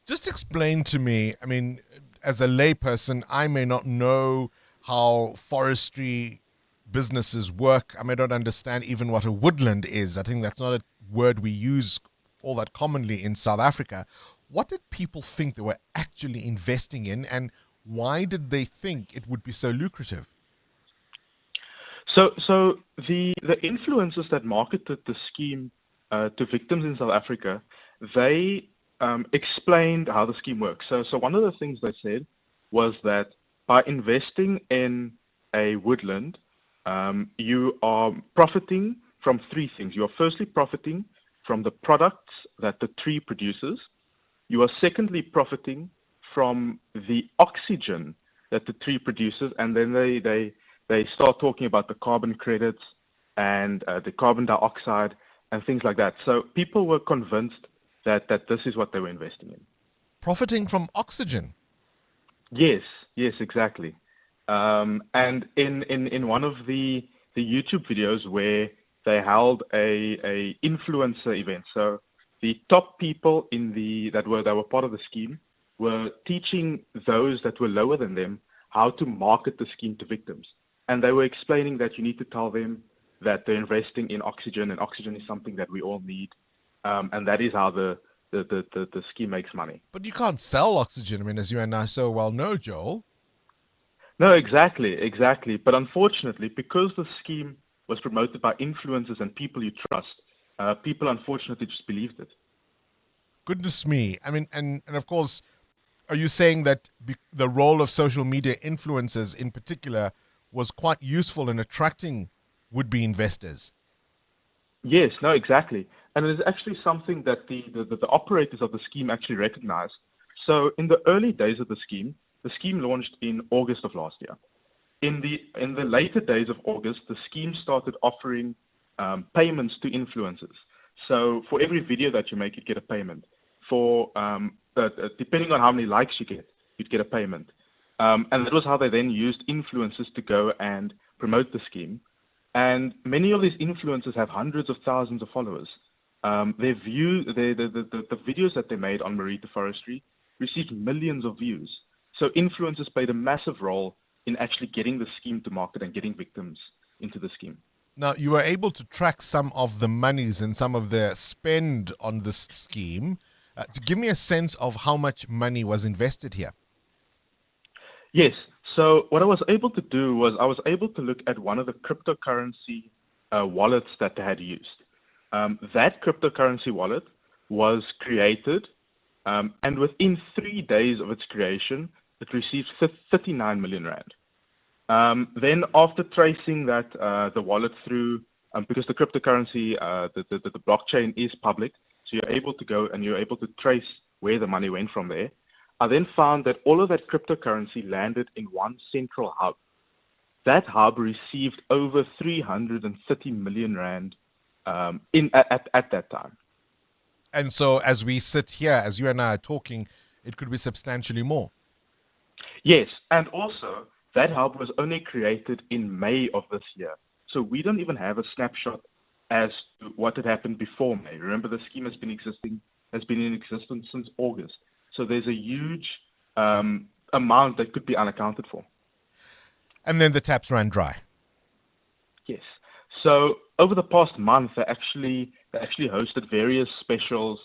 Just explain to me, I mean, as a layperson, I may not know how forestry businesses work. I may not understand even what a woodland is. I think that's not a word we use all that commonly in South Africa. What did people think they were actually investing in, and why did they think it would be so lucrative? So the influencers that marketed the scheme to victims in South Africa, they explained how the scheme works. So one of the things they said was that by investing in a woodland, you are profiting from three things. You are firstly profiting from the products that the tree produces. You are secondly profiting from the oxygen that the tree produces, and then they start talking about the carbon credits and the carbon dioxide and things like that. So people were convinced that this is what they were investing in. Profiting from oxygen? Yes, exactly. And in one of the YouTube videos where they held a influencer event, so the top people that were part of the scheme were teaching those that were lower than them how to market the scheme to victims. And they were explaining that you need to tell them that they're investing in oxygen, and oxygen is something that we all need. And that is how the the scheme makes money. But you can't sell oxygen. I mean, as you and I so well know, Joel. No, exactly. But unfortunately, because the scheme was promoted by influencers and people you trust, people unfortunately just believed it. Goodness me. I mean, and of course, are you saying that the role of social media influencers in particular was quite useful in attracting would-be investors? Yes, no, exactly. And it is actually something that the operators of the scheme actually recognized. So in the early days of the scheme launched in August of last year. In the later days of August, the scheme started offering payments to influencers. So for every video that you make, you get a payment. For depending on how many likes you get, you'd get a payment. And that was how they then used influencers to go and promote the scheme. And many of these influencers have hundreds of thousands of followers. The videos that they made on Marita Forestry received millions of views. So influencers played a massive role in actually getting the scheme to market and getting victims into the scheme. Now, you were able to track some of the monies and some of the spend on this scheme. To give me a sense of how much money was invested here. Yes. So what I was able to do was I was able to look at one of the cryptocurrency wallets that they had used. That cryptocurrency wallet was created, and within 3 days of its creation, it received 39 million rand. Then after tracing that the wallet through, because the cryptocurrency, the blockchain is public, so you're able to go and you're able to trace where the money went from there. I then found that all of that cryptocurrency landed in one central hub. That hub received over 330 million rand at that time. And so as we sit here, as you and I are talking, it could be substantially more. Yes, and also that hub was only created in May of this year. So we don't even have a snapshot as to what had happened before May. Remember, the scheme has been in existence since August. So there's a huge amount that could be unaccounted for. And then the taps ran dry. Yes. So over the past month, they actually hosted various specials,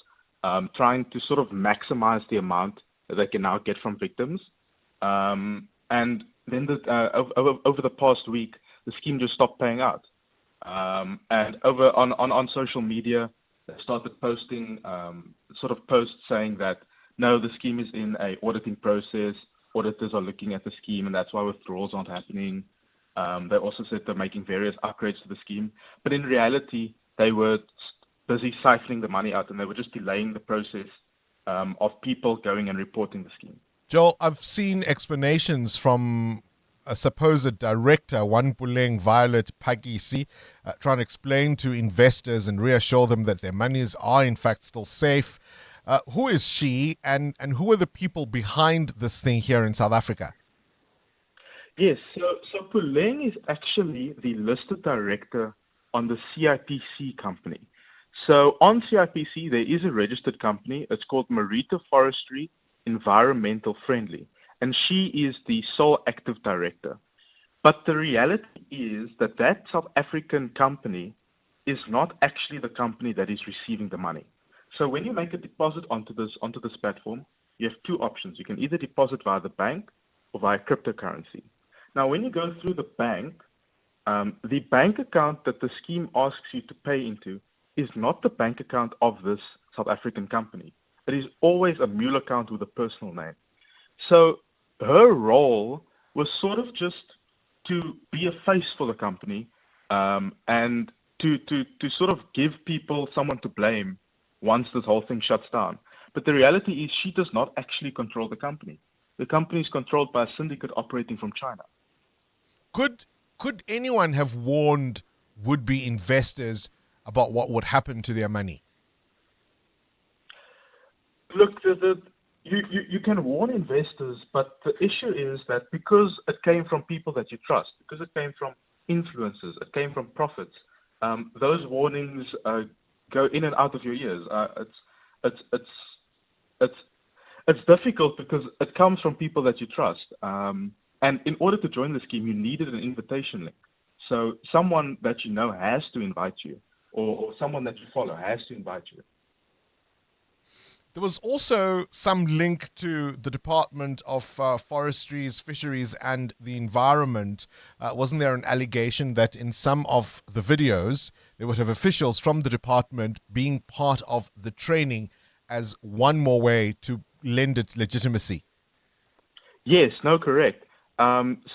trying to sort of maximize the amount that they can now get from victims. And then over the past week, the scheme just stopped paying out. And over on social media, they started posting sort of posts saying that no, the scheme is in a auditing process. Auditors are looking at the scheme, and that's why withdrawals aren't happening. They also said they're making various upgrades to the scheme, but in reality, they were busy siphoning the money out, and they were just delaying the process of people going and reporting the scheme. Joel, I've seen explanations from a supposed director, Wanpuleng Violet Pagisi, trying to explain to investors and reassure them that their monies are in fact still safe. Who is she, and who are the people behind this thing here in South Africa? Yes, so Puleng is actually the listed director on the CIPC company. So on CIPC, there is a registered company. It's called Marita Forestry Environmental Friendly, and she is the sole active director. But the reality is that South African company is not actually the company that is receiving the money. So when you make a deposit onto this platform, you have two options. You can either deposit via the bank or via cryptocurrency. Now, when you go through the bank account that the scheme asks you to pay into is not the bank account of this South African company. It is always a mule account with a personal name. So her role was sort of just to be a face for the company, and to sort of give people someone to blame once this whole thing shuts down. But the reality is she does not actually control the company. The company is controlled by a syndicate operating from China. Could anyone have warned would-be investors about what would happen to their money? Look, you can warn investors, but the issue is that because it came from people that you trust, because it came from influencers, it came from prophets, those warnings go in and out of your ears. It's difficult because it comes from people that you trust. And in order to join the scheme, you needed an invitation link. So someone that you know has to invite you, or someone that you follow has to invite you. There was also some link to the Department of Forestries, Fisheries and the Environment. Wasn't there an allegation that in some of the videos, they would have officials from the department being part of the training as one more way to lend it legitimacy? Yes, no, correct.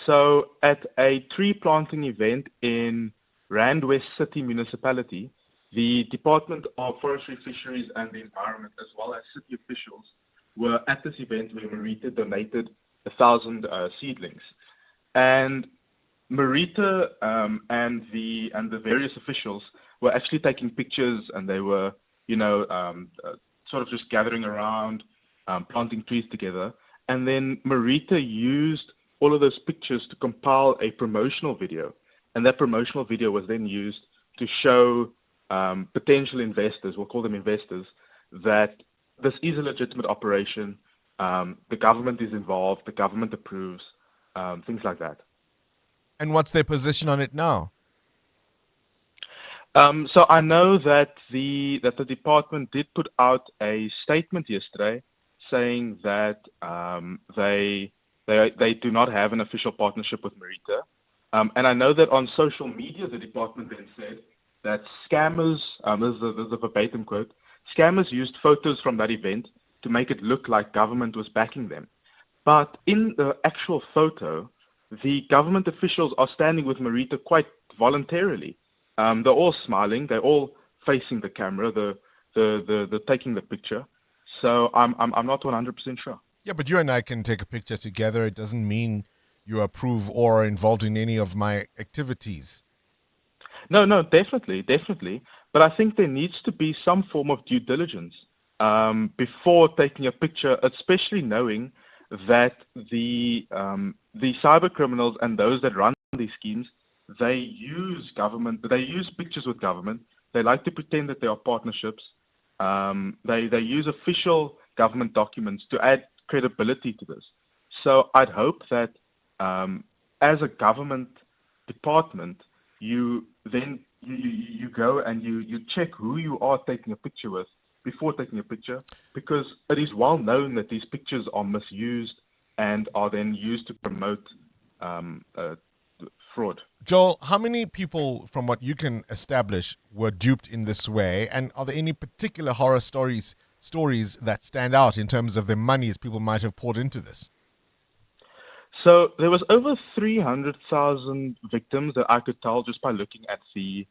So at a tree planting event in Rand West City Municipality, the Department of Forestry, Fisheries and the Environment, as well as city officials, were at this event where Marita donated 1,000 seedlings. And Marita and the various officials were actually taking pictures, and they were, sort of just gathering around, planting trees together. And then Marita used all of those pictures to compile a promotional video. And that promotional video was then used to show potential investors, we'll call them investors, that this is a legitimate operation. The government is involved, the government approves, things like that. And what's their position on it now? So I know that the department did put out a statement yesterday saying that they do not have an official partnership with Marita. And I know that on social media, the department then said that scammers, this is a verbatim quote, scammers used photos from that event to make it look like government was backing them. But in the actual photo, the government officials are standing with Marita quite voluntarily. They're all smiling, they're all facing the camera, they're taking the picture. So I'm not 100% sure. Yeah, but you and I can take a picture together. It doesn't mean you approve or are involved in any of my activities. No, definitely. But I think there needs to be some form of due diligence before taking a picture, especially knowing that the cyber criminals and those that run these schemes, they use pictures with government. They like to pretend that they are partnerships. They use official government documents to add credibility to this. So I'd hope that as a government department, you go and you check who you are taking a picture with before taking a picture, because it is well known that these pictures are misused and are then used to promote fraud. Joel, how many people, from what you can establish, were duped in this way? And are there any particular horror stories that stand out in terms of the monies people might have poured into this? So there was over 300,000 victims that I could tell just by looking at the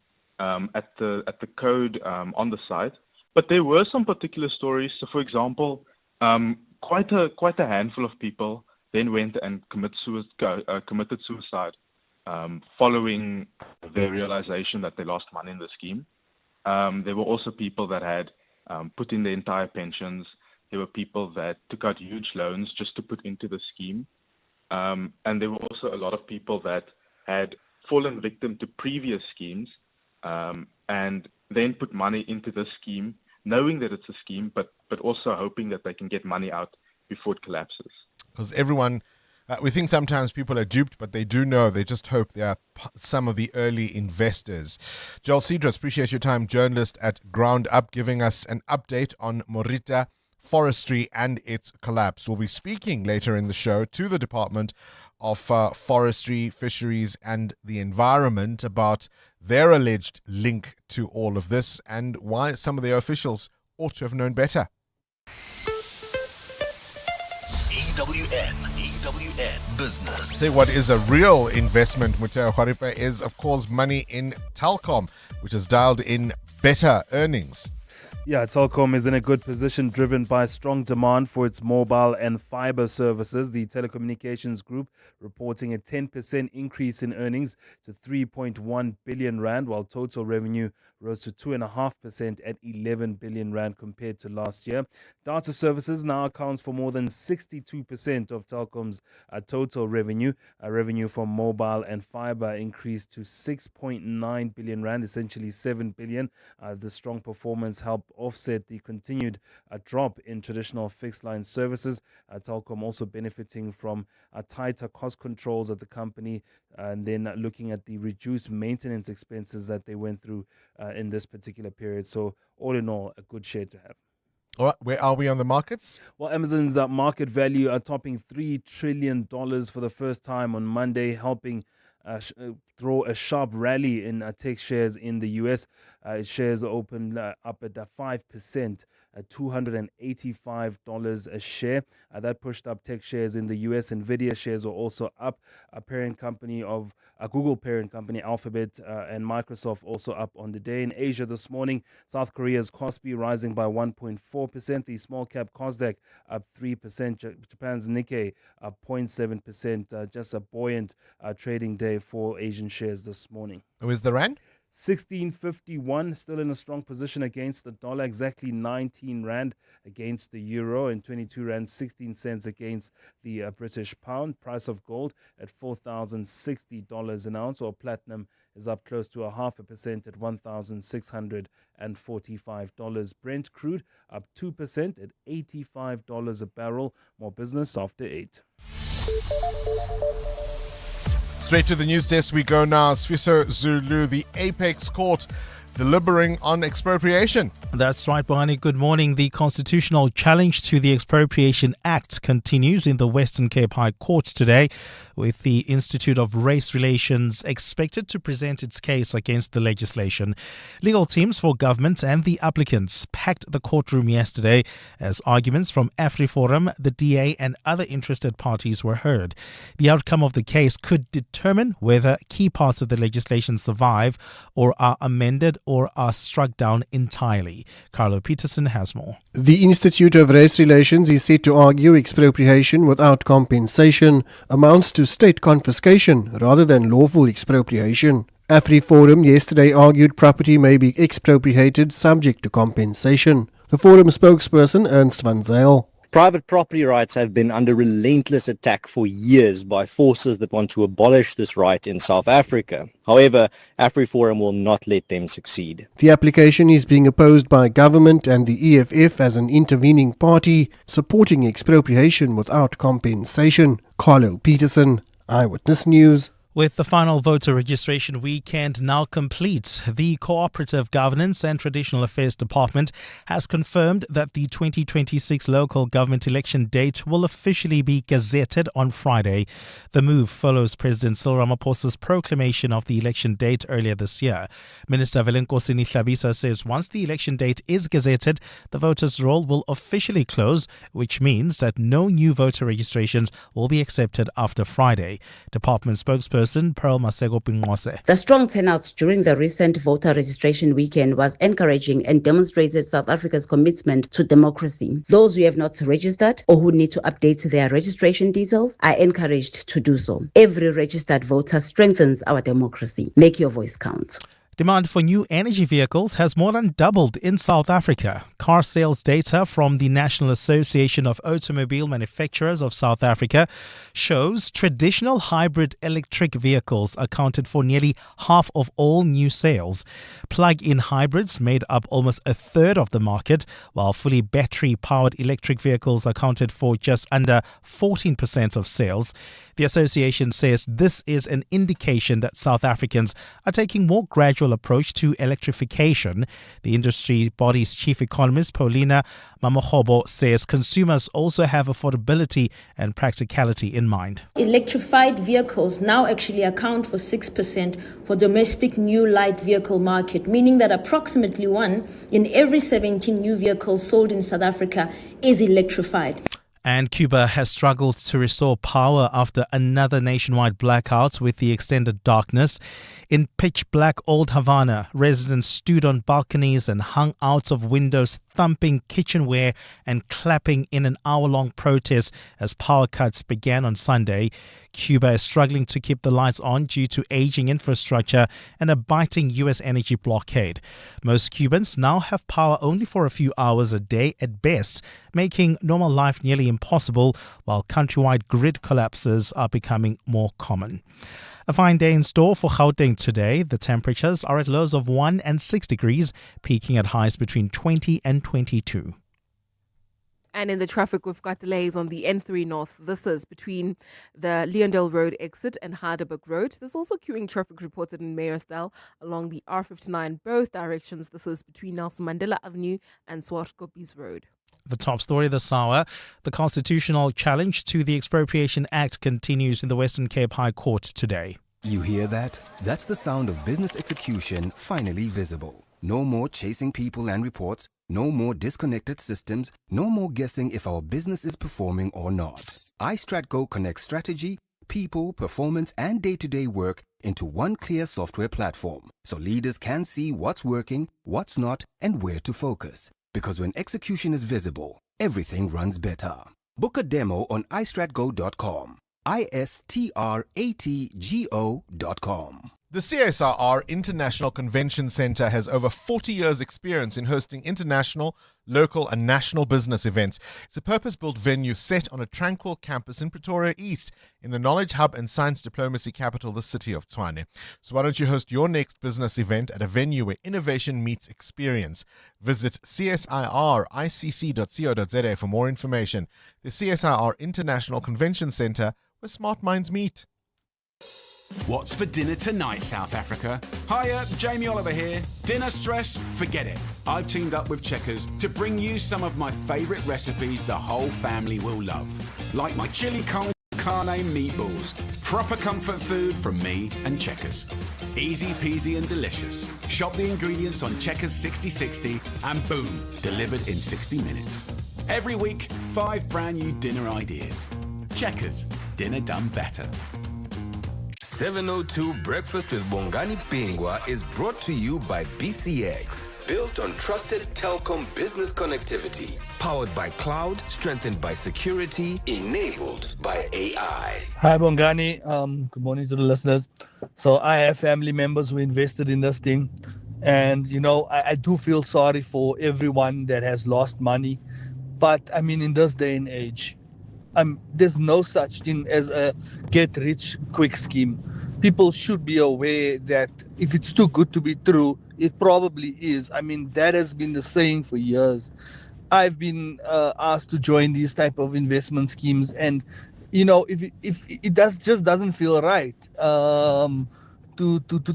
code on the site. But there were some particular stories. So, for example, quite a handful of people then went and committed suicide following the realization that they lost money in the scheme. There were also people that had put in their entire pensions. There were people that took out huge loans just to put into the scheme. And there were also a lot of people that had fallen victim to previous schemes and then put money into this scheme, knowing that it's a scheme, but also hoping that they can get money out before it collapses. Because everyone, we think sometimes people are duped, but they do know. They just hope they are some of the early investors. Joel Cedras, appreciate your time, journalist at Ground Up, giving us an update on Marita Forestry and its collapse. We'll be speaking later in the show to the Department of Forestry, Fisheries and the Environment about their alleged link to all of this and why some of their officials ought to have known better. EWN Business. Say what is a real investment, Muteo Kharipa, is of course money in Telkom, which has dialed in better earnings. Yeah, Telkom is in a good position driven by strong demand for its mobile and fiber services. The telecommunications group reporting a 10% increase in earnings to 3.1 billion rand, while total revenue rose to 2.5% at 11 billion rand compared to last year. Data services now accounts for more than 62% of Telkom's total revenue. Revenue from mobile and fiber increased to 6.9 billion rand, essentially 7 billion. The strong performance helped offset the continued drop in traditional fixed line services. Telkom also benefiting from tighter cost controls at the company, and then looking at the reduced maintenance expenses that they went through in this particular period. So all in all, a good share to have. All right, where are we on the markets? Well, Amazon's market value are topping $3 trillion for the first time on Monday, helping throw a sharp rally in tech shares in the U.S. Its shares opened up at 5%. At $285 a share. That pushed up tech shares in the US. Nvidia shares were also up. Google parent company Alphabet and Microsoft also up on the day. In Asia this morning, South Korea's Kospi rising by 1.4%. The small cap Kosdaq up 3%. Japan's Nikkei up 0.7%. Just a buoyant trading day for Asian shares this morning. Where's the rand? 16.51, still in a strong position against the dollar, exactly 19 rand against the euro, and 22 rand 16 cents against the British pound. Price of gold at $4,060 an ounce, or platinum is up close to 0.5% at $1,645. Brent crude up 2% at $85 a barrel. More business after 8. Straight to the news desk we go now. Sfiso Zulu, the Apex Court deliberating on expropriation. That's right, Bongani. Good morning. The constitutional challenge to the Expropriation Act continues in the Western Cape High Court today, with the Institute of Race Relations expected to present its case against the legislation. Legal teams for government and the applicants packed the courtroom yesterday as arguments from AfriForum, the DA and other interested parties were heard. The outcome of the case could determine whether key parts of the legislation survive or are amended or are struck down entirely. Carlo Peterson has more. The Institute of Race Relations is set to argue expropriation without compensation amounts to state confiscation rather than lawful expropriation. AfriForum yesterday argued property may be expropriated subject to compensation. The forum spokesperson Ernst van Zyl. Private property rights have been under relentless attack for years by forces that want to abolish this right in South Africa. However, AfriForum will not let them succeed. The application is being opposed by government and the EFF as an intervening party, supporting expropriation without compensation. Carlo Peterson, Eyewitness News. With the final voter registration weekend now complete, the Cooperative Governance and Traditional Affairs Department has confirmed that the 2026 local government election date will officially be gazetted on Friday. The move follows President Cyril Ramaphosa's proclamation of the election date earlier this year. Minister Velenkosi Hlabisa says once the election date is gazetted, the voters' roll will officially close, which means that no new voter registrations will be accepted after Friday. Department spokesperson Pearl Masego Pingose. The strong turnout during the recent voter registration weekend was encouraging and demonstrated South Africa's commitment to democracy. Those who have not registered or who need to update their registration details are encouraged to do so. Every registered voter strengthens our democracy. Make your voice count. Demand for new energy vehicles has more than doubled in South Africa. Car sales data from the National Association of Automobile Manufacturers of South Africa shows traditional hybrid electric vehicles accounted for nearly half of all new sales. Plug-in hybrids made up almost a third of the market, while fully battery-powered electric vehicles accounted for just under 14% of sales. The association says this is an indication that South Africans are taking more gradual approach to electrification. The industry body's chief economist, Paulina Mamohobo, says consumers also have affordability and practicality in mind. Electrified vehicles now actually account for 6% for domestic new light vehicle market, meaning that approximately 1 in every 17 new vehicles sold in South Africa is electrified. And Cuba has struggled to restore power after another nationwide blackout with the extended darkness. In pitch black Old Havana, residents stood on balconies and hung out of windows, thumping kitchenware and clapping in an hour-long protest as power cuts began on Sunday. Cuba is struggling to keep the lights on due to aging infrastructure and a biting U.S. energy blockade. Most Cubans now have power only for a few hours a day at best, making normal life nearly impossible, while countrywide grid collapses are becoming more common. A fine day in store for Gauteng today. The temperatures are at lows of 1 and 6 degrees, peaking at highs between 20 and 22. And in the traffic, we've got delays on the N3 North. This is between the Leondale Road exit and Heidelberg Road. There's also queuing traffic reported in Meyersdale along the R59, both directions. This is between Nelson Mandela Avenue and Swartkoppies Road. The top story this hour, the constitutional challenge to the Expropriation Act continues in the Western Cape High Court today. You hear that? That's the sound of business execution finally visible. No more chasing people and reports, no more disconnected systems, no more guessing if our business is performing or not. iStratGo connects strategy, people, performance, and day-to-day work into one clear software platform, so leaders can see what's working, what's not, and where to focus. Because when execution is visible, everything runs better. Book a demo on istratgo.com. istratgo.com. The CSIR International Convention Center has over 40 years' experience in hosting international, local, and national business events. It's a purpose-built venue set on a tranquil campus in Pretoria East, in the knowledge hub and science diplomacy capital, the city of Tshwane. So why don't you host your next business event at a venue where innovation meets experience? Visit csiricc.co.za for more information. The CSIR International Convention Center, where smart minds meet. What's for dinner tonight, South Africa? Hiya, Jamie Oliver here. Dinner stress? Forget it. I've teamed up with Checkers to bring you some of my favourite recipes the whole family will love. Like my chili con carne meatballs. Proper comfort food from me and Checkers. Easy peasy and delicious. Shop the ingredients on Checkers 6060 and boom, delivered in 60 minutes. Every week, 5 brand new dinner ideas. Checkers, dinner done better. 702 Breakfast with Bongani Bingwa is brought to you by BCX. Built on trusted telecom business connectivity. Powered by cloud, strengthened by security, enabled by AI. Hi, Bongani. Good morning to the listeners. So I have family members who invested in this thing. And, you know, I do feel sorry for everyone that has lost money. But, I mean, in this day and age, there's no such thing as a get-rich-quick scheme. People should be aware that if it's too good to be true, it probably is. I mean, that has been the saying for years. I've been asked to join these type of investment schemes, and you know, if it just doesn't feel right to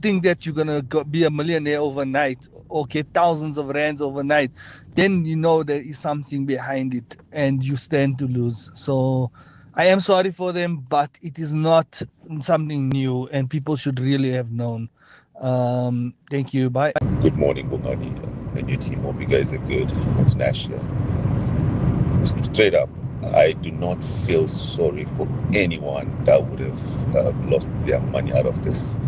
think that you're gonna be a millionaire overnight or get thousands of rands overnight, then you know there is something behind it and you stand to lose. So I am sorry for them, but it is not something new and people should really have known. Thank you. Bye. Good morning, Bongani and your team. Hope you guys are good. It's Nash here. Straight up, I do not feel sorry for anyone that would have lost their money out of this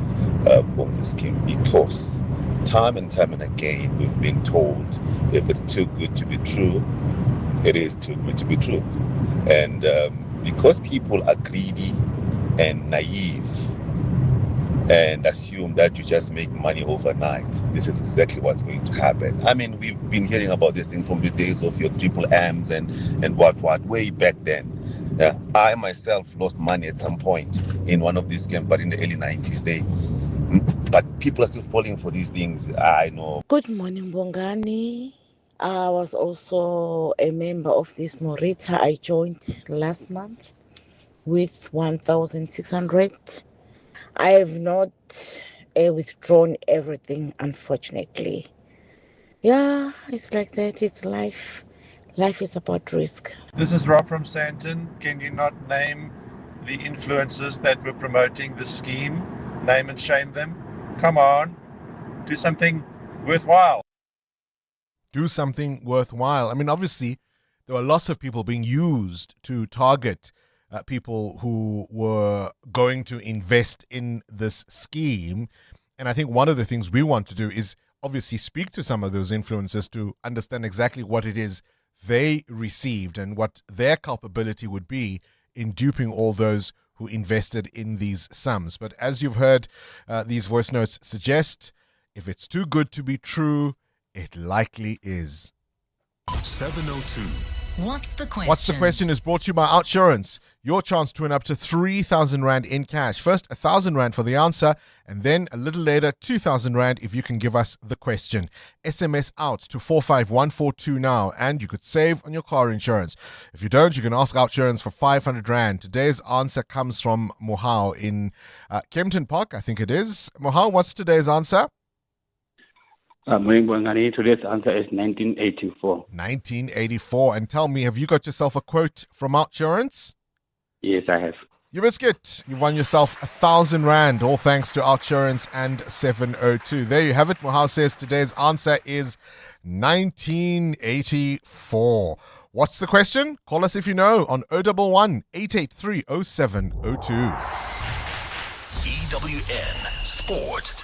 scheme, because time and time and again we've been told if it's too good to be true, it is too good to be true. And because people are greedy and naive and assume that you just make money overnight, this is exactly what's going to happen. I mean, we've been hearing about this thing from the days of your triple M's and what way back then. I myself lost money at some point in one of these games, but in the early 90s but people are still falling for these things. I know. Good morning, Bongani. I was also a member of this Morita. I joined last month with 1,600. I have not withdrawn everything, unfortunately. Yeah, it's like that. It's life. Life is about risk. This is Rob from Santon. Can you not name the influencers that were promoting the scheme? Name and shame them? Come on. Do something worthwhile. Do something worthwhile. I mean, obviously, there were lots of people being used to target people who were going to invest in this scheme. And I think one of the things we want to do is obviously speak to some of those influencers to understand exactly what it is they received and what their culpability would be in duping all those who invested in these sums. But as you've heard, these voice notes suggest, if it's too good to be true, it likely is. 702. What's the question? What's the question is brought to you by Outsurance. Your chance to win up to 3,000 Rand in cash. First, 1,000 Rand for the answer, and then a little later, 2,000 Rand if you can give us the question. SMS out to 45142 now, and you could save on your car insurance. If you don't, you can ask Outsurance for 500 Rand. Today's answer comes from Mohau in Kempton Park, I think it is. Mohau, what's today's answer? Morning, Bongani. Today's answer is 1984. 1984. And tell me, have you got yourself a quote from Outsurance? Yes, I have. You biscuit. You've won yourself 1,000 Rand, all thanks to Outsurance and 702. There you have it. Mohau says today's answer is 1984. What's the question? Call us if you know on 011 883 0702. EWN Sport.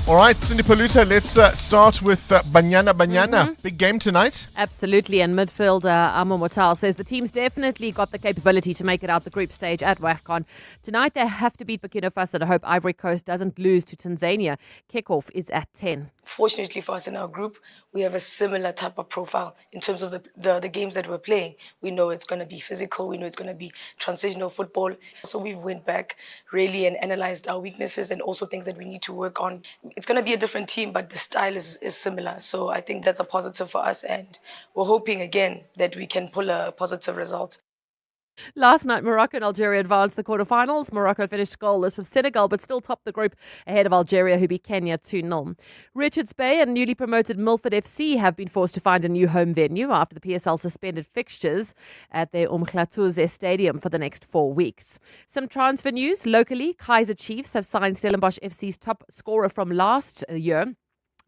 All right, Cindy Paluta, let's start with Banyana. Big game tonight. Absolutely, and midfielder Amo Motal says the team's definitely got the capability to make it out the group stage at WAFCON. Tonight they have to beat Burkina Faso to hope Ivory Coast doesn't lose to Tanzania. Kickoff is at 10. Fortunately for us in our group, we have a similar type of profile in terms of the games that we're playing. We know it's going to be physical. We know it's going to be transitional football. So we went back really and analyzed our weaknesses and also things that we need to work on. It's going to be a different team, but the style is similar. So I think that's a positive for us. And we're hoping, again, that we can pull a positive result. Last night, Morocco and Algeria advanced the quarterfinals. Morocco finished goalless with Senegal, but still topped the group ahead of Algeria, who beat Kenya 2-0. Richards Bay and newly promoted Milford FC have been forced to find a new home venue after the PSL suspended fixtures at their Umhlatuze Stadium for the next 4 weeks. Some transfer news. Locally, Kaizer Chiefs have signed Stellenbosch FC's top scorer from last year,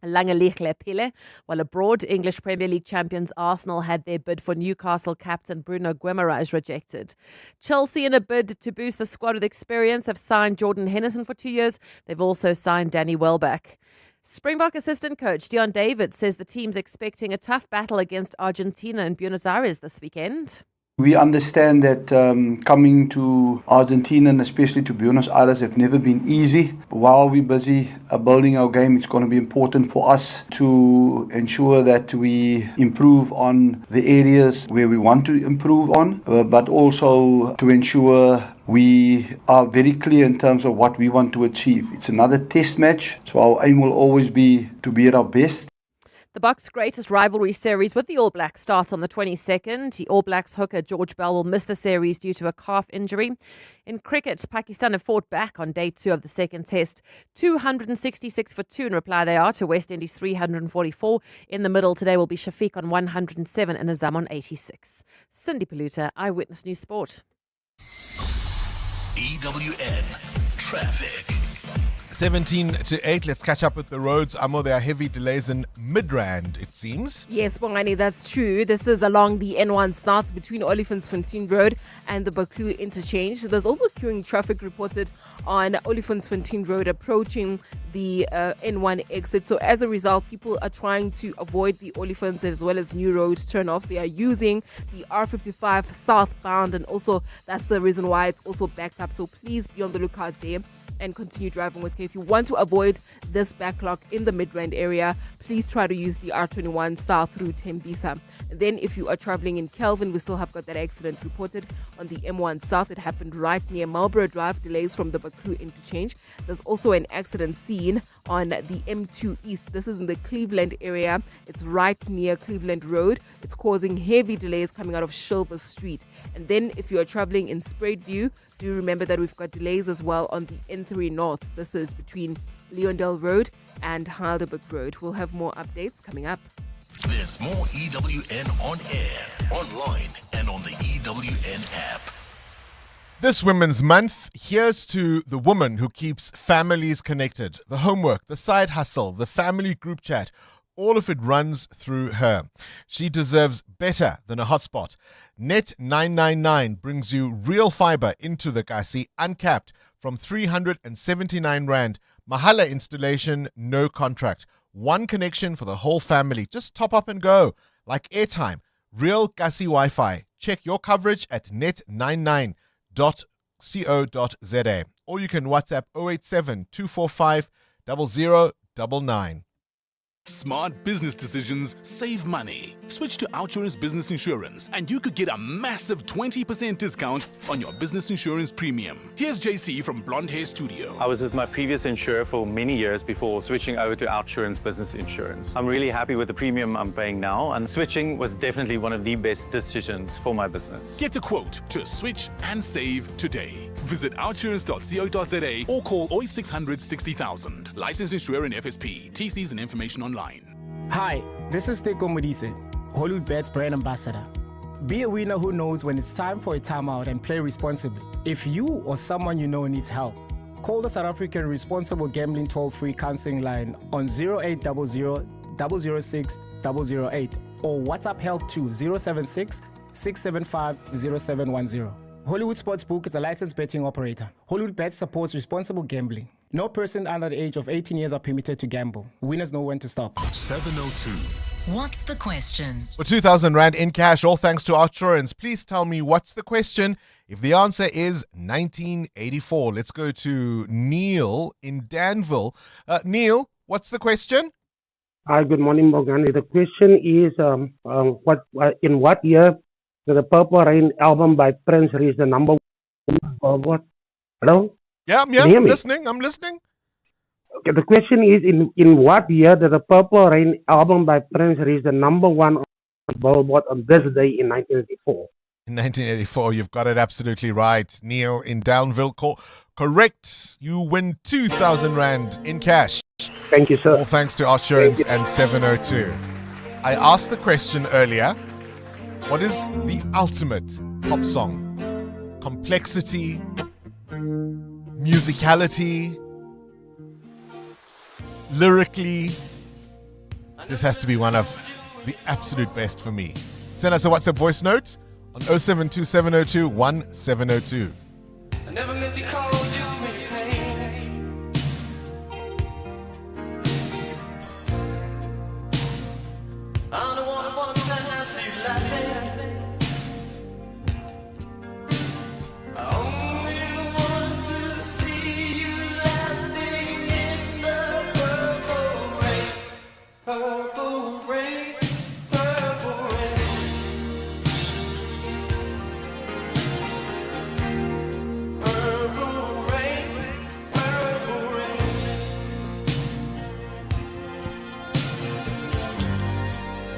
Langelechle Pile, while abroad, English Premier League champions Arsenal had their bid for Newcastle captain Bruno Guimaraes rejected. Chelsea, in a bid to boost the squad with experience, have signed Jordan Henderson for 2 years. They've also signed Danny Welbeck. Springbok assistant coach Dion David says the team's expecting a tough battle against Argentina in Buenos Aires this weekend. We understand that coming to Argentina and especially to Buenos Aires have never been easy. While we're busy building our game, it's going to be important for us to ensure that we improve on the areas where we want to improve on, but also to ensure we are very clear in terms of what we want to achieve. It's another test match, so our aim will always be to be at our best. The Bucks' greatest rivalry series with the All Blacks starts on the 22nd. The All Blacks hooker George Bell will miss the series due to a calf injury. In cricket, Pakistan have fought back on day 2 of the second test. 266 for 2 in reply they are to West Indies 344. In the middle today will be Shafiq on 107 and Azam on 86. Cindy Paluta, Eyewitness News Sport. EWN Traffic. 17 to 8. Let's catch up with the roads. Amo, there are heavy delays in Midrand, it seems. Yes, Bongani, that's true. This is along the N1 South between Olifantsfontein Road and the Baklu interchange. There's also queuing traffic reported on Olifantsfontein Road approaching the N1 exit. So as a result, people are trying to avoid the Olifants as well as New Road turnoffs. They are using the R55 southbound, and also that's the reason why it's also backed up. So please be on the lookout there and continue driving with care. If you want to avoid this backlog in the Midrand area, please try to use the R21 south through Tembisa. And then if you are traveling in Kelvin, we still have got that accident reported on the M1 south. It happened right near Marlborough Drive, delays from the Bakru interchange. There's also an accident seen on the M2 east. This is in the Cleveland area. It's right near Cleveland Road. It's causing heavy delays coming out of Silver Street. And then if you are traveling in Spruitview, do remember that we've got delays as well on the N3 North. This is between Leondale Road and Heidelberg Road. We'll have more updates coming up. There's more EWN on air, online, and on the EWN app. This Women's Month, here's to the woman who keeps families connected. The homework, the side hustle, the family group chat, all of it runs through her. She deserves better than a hotspot. Net 999 brings you real fiber into the Kasi, uncapped from 379 Rand. Mahala installation, no contract. One connection for the whole family. Just top up and go. Like airtime. Real Kasi Wi-Fi. Check your coverage at net99.co.za. Or you can WhatsApp 087 245 0099. Smart business decisions save money. Switch to Outsurance Business Insurance and you could get a massive 20% discount on your business insurance premium. Here's JC from Blonde Hair Studio. I was with my previous insurer for many years before switching over to Outsurance Business Insurance. I'm really happy with the premium I'm paying now, and switching was definitely one of the best decisions for my business. Get a quote to switch and save today. Visit outsurance.co.za or call 0800 60,000. Licensed insurer in FSP. TCs and information online. Hi, this is Teko Modise, Hollywood Bet's brand ambassador. Be a winner who knows when it's time for a timeout and play responsibly. If you or someone you know needs help, call the South African Responsible Gambling Toll-Free Counseling Line on 0800 006 008 or WhatsApp help to 076 675 0710. Hollywood Sportsbook is a licensed betting operator. Hollywood Bet supports responsible gambling. No person under the age of 18 years are permitted to gamble. Winners know when to stop. 702. What's the question? For 2,000 Rand in cash, all thanks to Outsurance. Please tell me what's the question. If the answer is 1984, let's go to Neil in Danville. Neil, what's the question? Hi, good morning, Bongani. The question is, in what year did the Purple Rain album by Prince reach the number one? What? Hello? Yeah, I'm listening. Okay, the question is, in what year did the Purple Rain album by Prince reach the number one on Billboard on this day in 1984? In 1984, you've got it absolutely right. Neil in Danville, correct. You win 2,000 Rand in cash. Thank you, sir. All thanks to Outsurance and 702. I asked the question earlier, what is the ultimate pop song? Complexity, musicality, lyrically, this has to be one of the absolute best for me. Send us a WhatsApp voice note on 0727021702. I never meant to call you in pain. I'm the one who wants to have you laughing. I only want to see you laughing in the purple rain. Purple rain, purple rain. Purple rain, purple rain.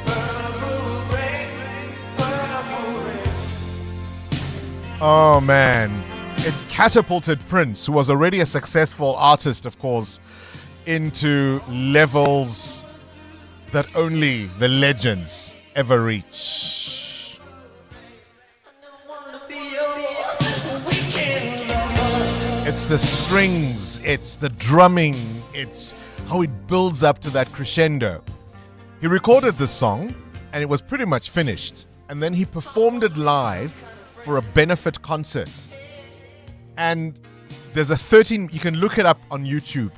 Purple rain, purple rain. Oh man, it catapulted Prince, who was already a successful artist, of course, into levels that only the legends ever reach. It's the strings, it's the drumming, it's how it builds up to that crescendo. He recorded this song and it was pretty much finished, and then he performed it live for a benefit concert. And there's you can look it up on YouTube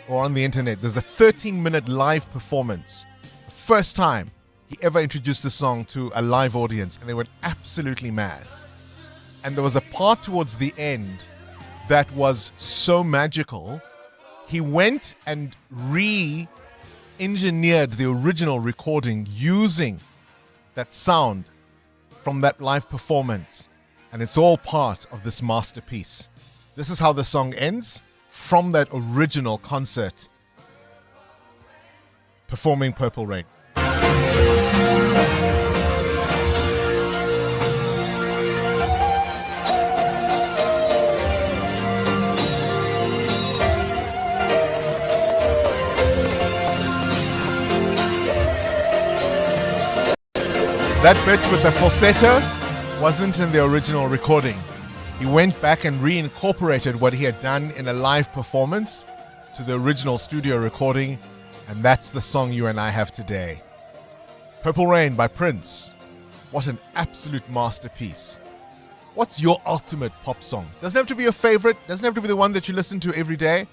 or on the internet. There's a 13-minute live performance. The first time he ever introduced the song to a live audience, and they went absolutely mad. And there was a part towards the end that was so magical. He went and re-engineered the original recording using that sound from that live performance. And it's all part of this masterpiece. This is how the song ends from that original concert performing Purple Rain. That bit with the falsetto wasn't in the original recording. He went back and reincorporated what he had done in a live performance to the original studio recording, and that's the song you and I have today. Purple Rain by Prince. What an absolute masterpiece. What's your ultimate pop song? Doesn't have to be your favorite, doesn't have to be the one that you listen to every day,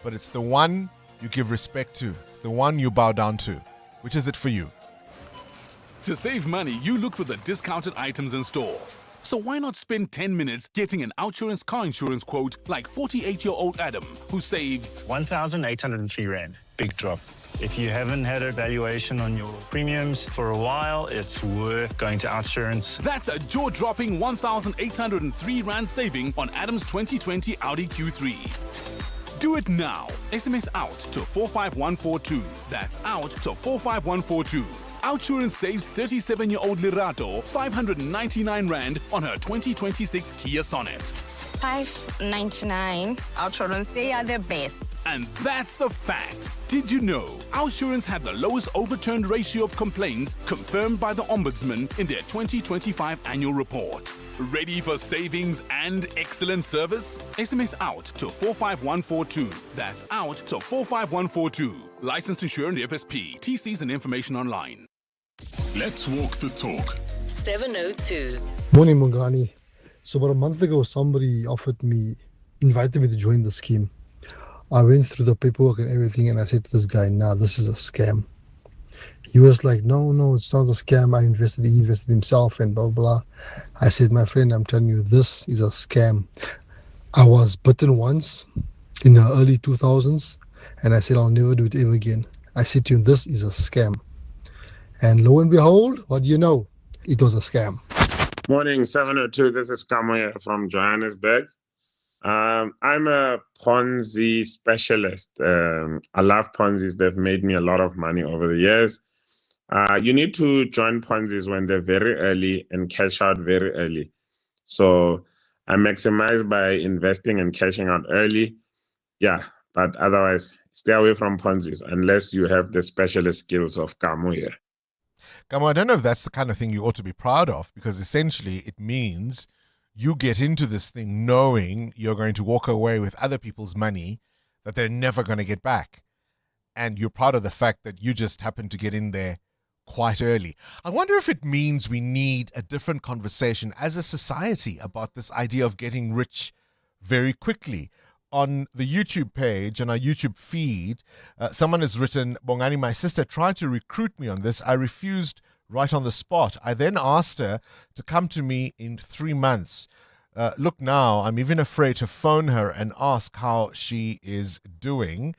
but it's the one you give respect to. It's the one you bow down to. Which is it for you? To save money, you look for the discounted items in store. So why not spend 10 minutes getting an Outsurance car insurance quote like 48-year-old Adam, who saves 1,803 Rand. Big drop. If you haven't had a valuation on your premiums for a while, it's worth going to Outsurance. That's a jaw-dropping 1,803 Rand saving on Adam's 2020 Audi Q3. Do it now. SMS out to 45142. That's out to 45142. Outsurance saves 37-year-old Lerato 599 Rand on her 2026 Kia Sonet. 5.99. Outsurance, they are the best. And that's a fact. Did you know Outsurance had the lowest overturned ratio of complaints confirmed by the Ombudsman in their 2025 annual report? Ready for savings and excellent service? SMS out to 45142. That's out to 45142. Licensed insurance FSP. TCs and information online. Let's walk the talk. 702. Morning, Bongani. So about a month ago, somebody invited me to join the scheme. I went through the paperwork and everything, and I said to this guy, nah, this is a scam. He was like, no, it's not a scam. He invested himself and blah, blah, blah. I said, my friend, I'm telling you, this is a scam. I was bitten once in the early 2000s, and I said, I'll never do it ever again. I said to him, this is a scam. And lo and behold, what do you know? It was a scam. Morning, 702. This is Kamoya from Johannesburg. I'm a Ponzi specialist. I love Ponzis. They've made me a lot of money over the years. You need to join Ponzis when they're very early and cash out very early. So I maximize by investing and cashing out early. Yeah, but otherwise, stay away from Ponzis unless you have the specialist skills of Kamoya. Gamo, I don't know if that's the kind of thing you ought to be proud of, because essentially it means you get into this thing knowing you're going to walk away with other people's money that they're never going to get back. And you're proud of the fact that you just happened to get in there quite early. I wonder if it means we need a different conversation as a society about this idea of getting rich very quickly. On the YouTube page, on our YouTube feed, someone has written, Bongani, my sister tried to recruit me on this. I refused right on the spot. I then asked her to come to me in 3 months. Look now, I'm even afraid to phone her and ask how she is doing.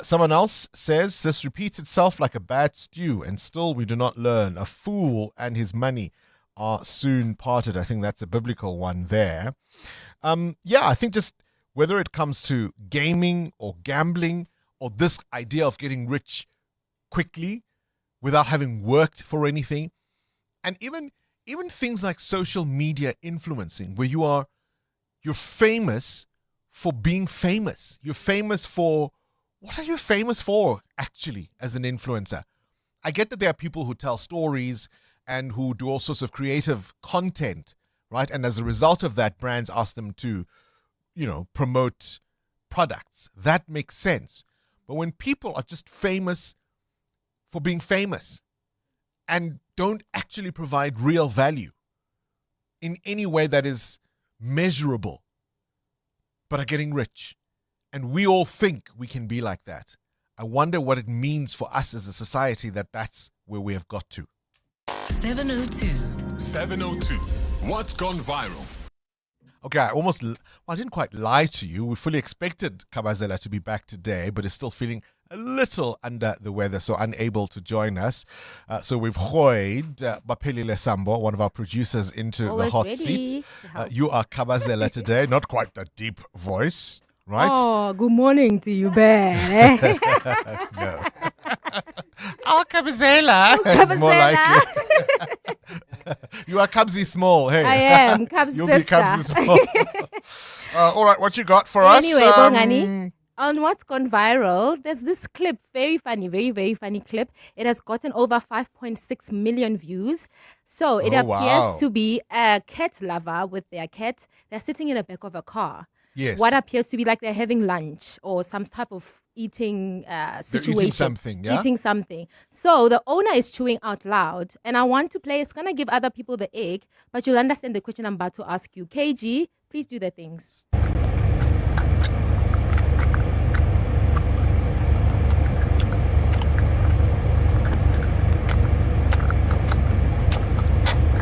Someone else says, this repeats itself like a bad stew, and still we do not learn. A fool and his money are soon parted. I think that's a biblical one there. I think just whether it comes to gaming or gambling or this idea of getting rich quickly without having worked for anything, and even things like social media influencing, where you're famous for being famous. You're famous for, what are you famous for actually as an influencer? I get that there are people who tell stories and who do all sorts of creative content, right? And as a result of that, brands ask them to promote products. That makes sense. But when people are just famous for being famous and don't actually provide real value in any way that is measurable, but are getting rich, and we all think we can be like that, I wonder what it means for us as a society that that's where we have got to. 702. 702. What's gone viral? Okay, I didn't quite lie to you. We fully expected Kabazela to be back today, but is still feeling a little under the weather, so unable to join us. So we've hoyed Baphelile Sambo, one of our producers, into Always the hot ready seat. to help. You are Kabazela today, not quite the deep voice, right? Oh, good morning to you, Bear. No. Oh, Kabazela. Oh, More like Kabazela. it. You are Kabzi Small. Hey, I am Kab's You'll sister. be Kabzi Small. All right, what you got for us? Anyway, Bongani, on what's gone viral, there's this clip, very funny, very, very funny clip. It has gotten over 5.6 million views. So it appears to be a cat lover with their cat. They're sitting in the back of a car. Yes. What appears to be like they're having lunch or some type of eating situation. Eating something, yeah? Eating something. So the owner is chewing out loud. And I want to play, it's going to give other people the egg, but you'll understand the question I'm about to ask you. KG, please do the things.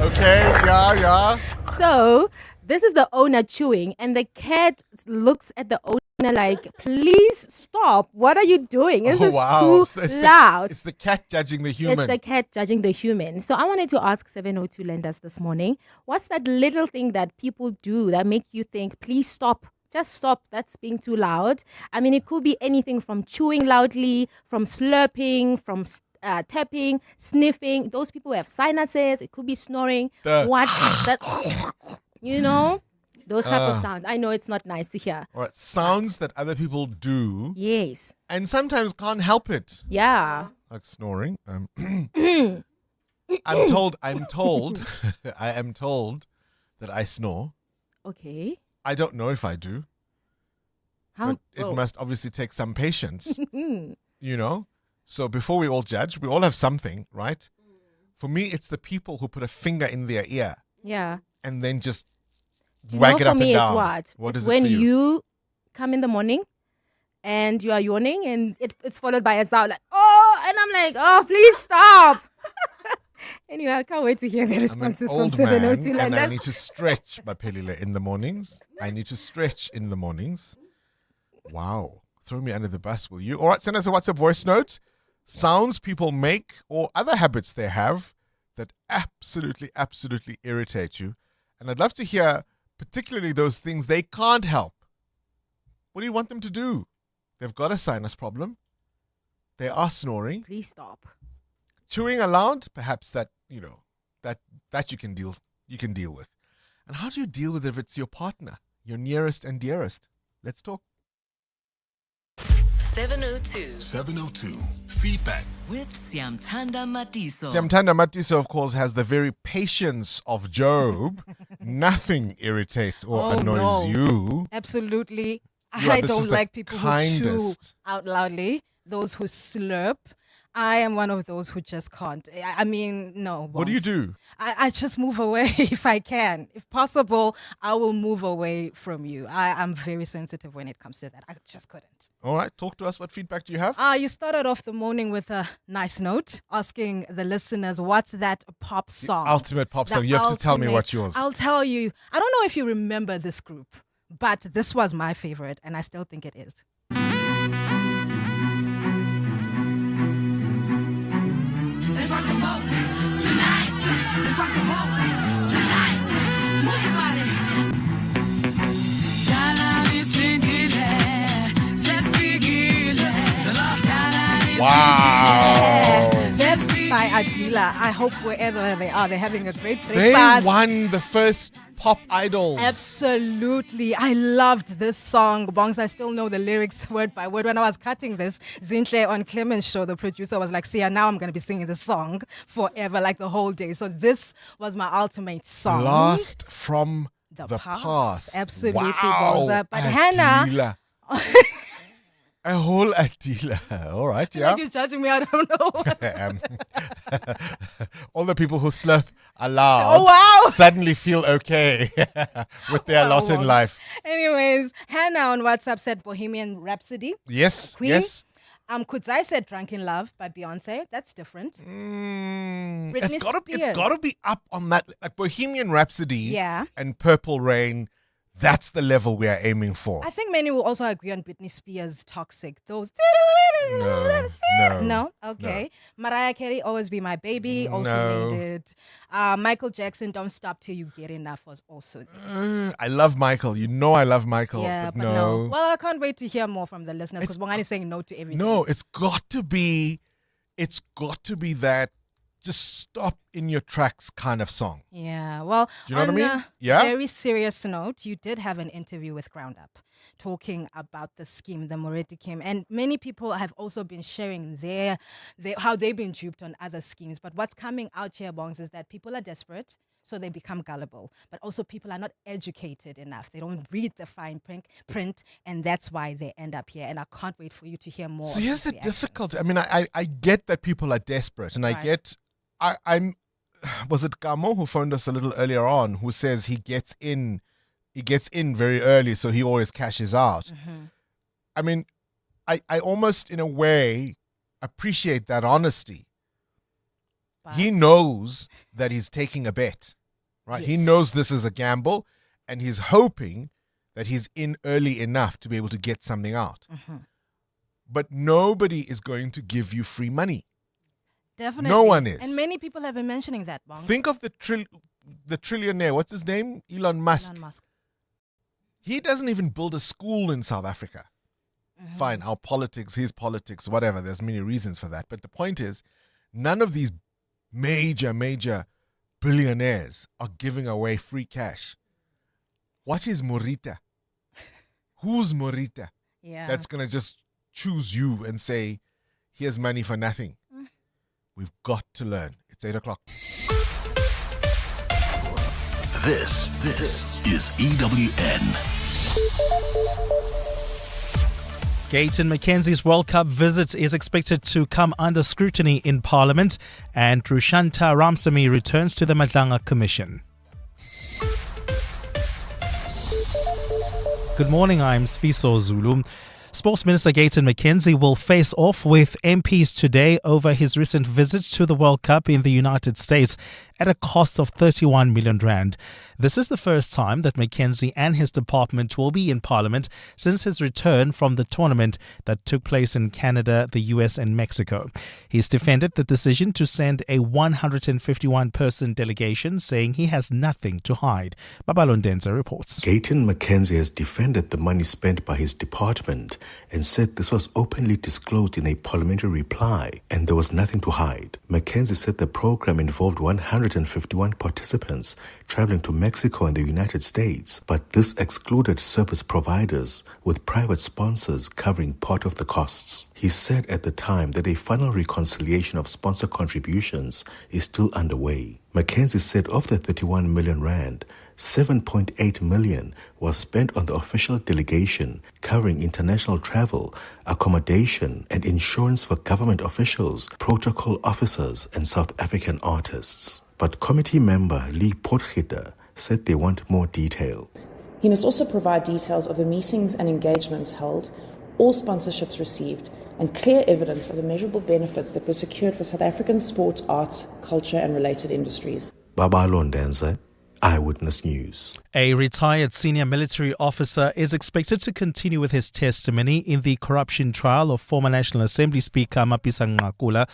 Okay, yeah. So this is the owner chewing, and the cat looks at the owner like, please stop. What are you doing? This is too So it's loud. It's the cat judging the human. It's the cat judging the human. So I wanted to ask 702 lenders this morning, what's that little thing that people do that make you think, please stop? Just stop. That's being too loud. I mean, it could be anything from chewing loudly, from slurping, from tapping, sniffing. Those people who have sinuses. It could be snoring. Those Those type of sounds. I know it's not nice to hear. All right, sounds that other people do. Yes. And sometimes can't help it. Yeah. Like snoring. I'm told, I am told that I snore. Okay. I don't know if I do. How? But it must obviously take some patience, you know? So before we all judge, we all have something, right? For me, it's the people who put a finger in their ear. Yeah. And then just Do you wag know it for up me and it's down. what? What It's is when it for you? you come in the morning and you are yawning and it's followed by a sound like, oh, and I'm like, oh, please stop. Anyway, I can't wait to hear the I'm an responses from old man 702 and I Landers. need to stretch, Baphelile, in the mornings. I need to stretch in the mornings. Wow. Throw me under the bus, will you? All right, send us a WhatsApp voice note. Sounds people make or other habits they have that absolutely, absolutely irritate you. And I'd love to hear particularly those things they can't help. What do you want them to do? They've got a sinus problem. They are snoring. Please stop. Chewing aloud, perhaps that, you know, that you can deal with. And how do you deal with it if it's your partner, your nearest and dearest? Let's talk. 702. 702. Feedback. With Siamtanda Matiso. Siamtanda Matiso, of course, has the very patience of Job. Nothing irritates or annoys you. Absolutely. Yeah, I this is don't the like people who chew kindest. out loudly, those who slurp. I am one of those who just can't. I mean, no. What do you do? I just move away if I can. If possible, I will move away from you. I'm very sensitive when it comes to that. I just couldn't. All right, talk to us. What feedback do you have? You started off the morning with a nice note, asking the listeners, what's that pop song? Ultimate pop The song. You have to tell me ultimate- what's yours. I'll tell you. I don't know if you remember this group, but this was my favorite, and I still think it is. Let's rock the boat tonight. Let's rock the boat tonight. Move your body. Wow. That's by Adila. I hope wherever they are, they're having a great They breakfast. won the first Pop Idols. Absolutely. I loved this song. Bongs, I still know the lyrics word by word. When I was cutting this, Zinhle on Clement's show, the producer was like, Sia, now I'm going to be singing this song forever, like the whole day. So this was my ultimate song. Blast from the past. Absolutely, Wow. Bonza. But Hannah... Adila. A whole Adila. All right, I yeah. think he's judging me. I don't know. All the people who slurp aloud Oh, wow. suddenly feel okay with their lot in Bongs. life. Anyways, Hannah on WhatsApp said Bohemian Rhapsody. Yes, Queen. yes. Kudzai said Drunken Love by Beyonce. That's different. It's gotta be up on that, like Bohemian Rhapsody Yeah. and Purple Rain. That's the level we are aiming for. I think many will also agree on Britney Spears' Toxic. Those. No. Okay. Mariah Carey, Always Be My Baby, also No. made it. Michael Jackson, Don't Stop Till You Get Enough was also there. I love Michael. You know I love Michael. Yeah, but but no. Well, I can't wait to hear more from the listeners because Bongani is saying no to everything. No, it's got to be that just stop in your tracks kind of song. Yeah, well, Do you know on what I mean? a Yeah? very serious note, you did have an interview with Ground Up talking about the scheme, the Moretti scheme, and many people have also been sharing how they've been duped on other schemes. But what's coming out here, Bongs, is that people are desperate, so they become gullible. But also people are not educated enough. They don't read the fine print, and that's why they end up here. And I can't wait for you to hear more. So of here's these the reactions. difficulty. I mean, I get that people are desperate, and I Right. get. I'm. Was it Gamo who phoned us a little earlier on who says he gets in very early, so he always cashes out. Mm-hmm. I mean, I almost in a way appreciate that honesty. He knows that he's taking a bet, right? He Yes. knows this is a gamble, and he's hoping that he's in early enough to be able to get something out. Mm-hmm. But nobody is going to give you free money. Definitely. No one is. And many people have been mentioning that, Bongs. Think of the trillionaire. What's his name? Elon Musk. Elon Musk. He doesn't even build a school in South Africa. Mm-hmm. Fine, our politics, his politics, whatever. There's many reasons for that. But the point is, none of these major billionaires are giving away free cash. What is Morita? Who's Morita? Yeah. That's going to just choose you and say, here's money for nothing. We've got to learn. It's 8 o'clock. This is EWN. Gayton Mackenzie's World Cup visit is expected to come under scrutiny in Parliament, and Rushanta Ramsamy returns to the Madlanga Commission. Good morning, I'm Sfiso Zulu. Sports Minister Gayton Mackenzie will face off with MPs today over his recent visit to the World Cup in the United States at a cost of 31 million rand. This is the first time that Mackenzie and his department will be in Parliament since his return from the tournament that took place in Canada, the US and Mexico. He's defended the decision to send a 151-person delegation, saying he has nothing to hide. Babalondenza reports. Gayton Mackenzie has defended the money spent by his department and said this was openly disclosed in a parliamentary reply and there was nothing to hide. Mackenzie said the program involved 151 participants traveling to Mexico and the United States, but this excluded service providers with private sponsors covering part of the costs. He said at the time that a final reconciliation of sponsor contributions is still underway. Mackenzie said of the 31 million rand, 7.8 million was spent on the official delegation, covering international travel, accommodation, and insurance for government officials, protocol officers, and South African artists. But committee member Lee Potgieter said they want more detail. He must also provide details of the meetings and engagements held, all sponsorships received, and clear evidence of the measurable benefits that were secured for South African sport, arts, culture, and related industries. Babalondenza, Eyewitness News. A retired senior military officer is expected to continue with his testimony in the corruption trial of former National Assembly Speaker Mapisa Nqakula.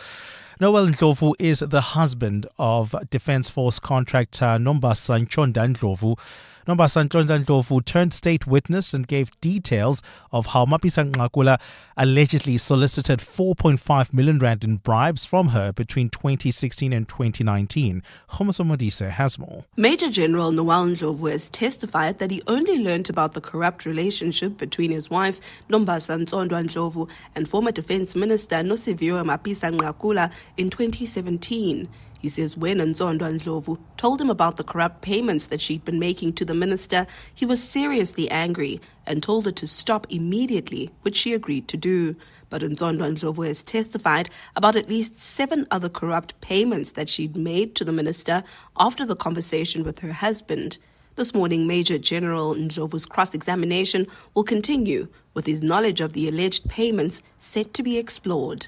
Noel Ndlovu is the husband of Defence Force contractor Nombasa Nchonda Ndlovu. Nombasa Nchonda Ndlovu turned state witness and gave details of how Mapisa Nqakula allegedly solicited 4.5 million rand in bribes from her between 2016 and 2019. Khomoso Modise has more. Major General Noel Ndlovu has testified that he only learnt about the corrupt relationship between his wife, Nombasa Nchonda Ndlovu, and former Defence Minister Nosiviwe Mapisa Nqakula in 2017. He says when Nzondwa Ndlovu told him about the corrupt payments that she'd been making to the minister, he was seriously angry and told her to stop immediately, which she agreed to do. But Nzondwa Ndlovu has testified about at least 7 other corrupt payments that she'd made to the minister after the conversation with her husband. This morning, Major General Ndlovu's cross-examination will continue, with his knowledge of the alleged payments set to be explored.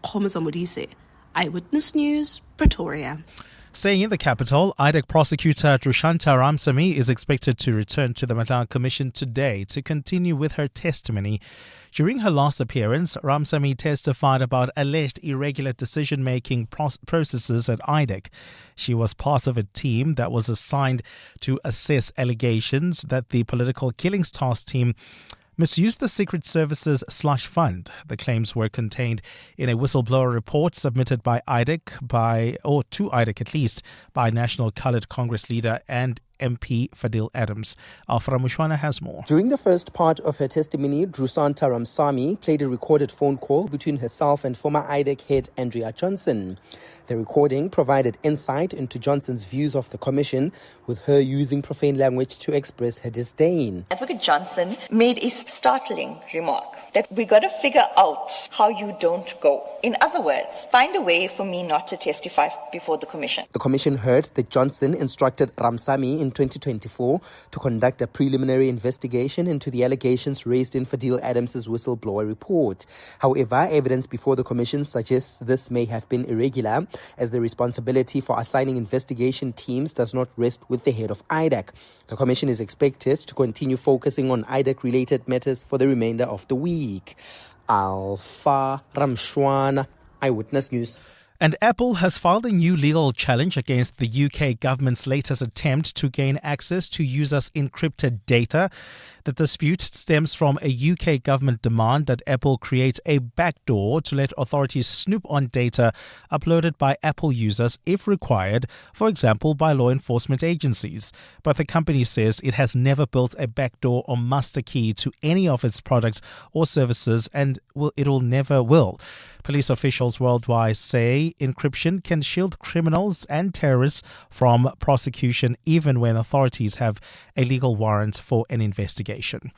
Khomoso Modise, Eyewitness News, Pretoria. Staying in the capital, IDAC prosecutor Rushanta Ramsamy is expected to return to the Madlanga Commission today to continue with her testimony. During her last appearance, Ramsamy testified about alleged irregular decision-making processes at IDAC. She was part of a team that was assigned to assess allegations that the Political Killings Task Team misused the Secret Service's slush fund. The claims were contained in a whistleblower report submitted by IDAC, to IDAC at least, by National Coloured Congress leader and MP Fadil Adams. Alfra Mushwana has more. During the first part of her testimony, Rushanta Ramsamy played a recorded phone call between herself and former IDAC head Andrea Johnson. The recording provided insight into Johnson's views of the commission, with her using profane language to express her disdain. Advocate Johnson made a startling remark that we got to figure out how you don't go. In other words, find a way for me not to testify before the commission. The commission heard that Johnson instructed Ramsamy in 2024 to conduct a preliminary investigation into the allegations raised in Fadil Adams' whistleblower report. However, evidence before the commission suggests this may have been irregular, as the responsibility for assigning investigation teams does not rest with the head of IDAC. The commission is expected to continue focusing on IDAC-related matters for the remainder of the week. Alpha Ramshwana, Eyewitness News. And Apple has filed a new legal challenge against the UK government's latest attempt to gain access to users' encrypted data. The dispute stems from a UK government demand that Apple create a backdoor to let authorities snoop on data uploaded by Apple users if required, for example, by law enforcement agencies. But the company says it has never built a backdoor or master key to any of its products or services, and it will never will. Police officials worldwide say encryption can shield criminals and terrorists from prosecution even when authorities have a legal warrant for an investigation.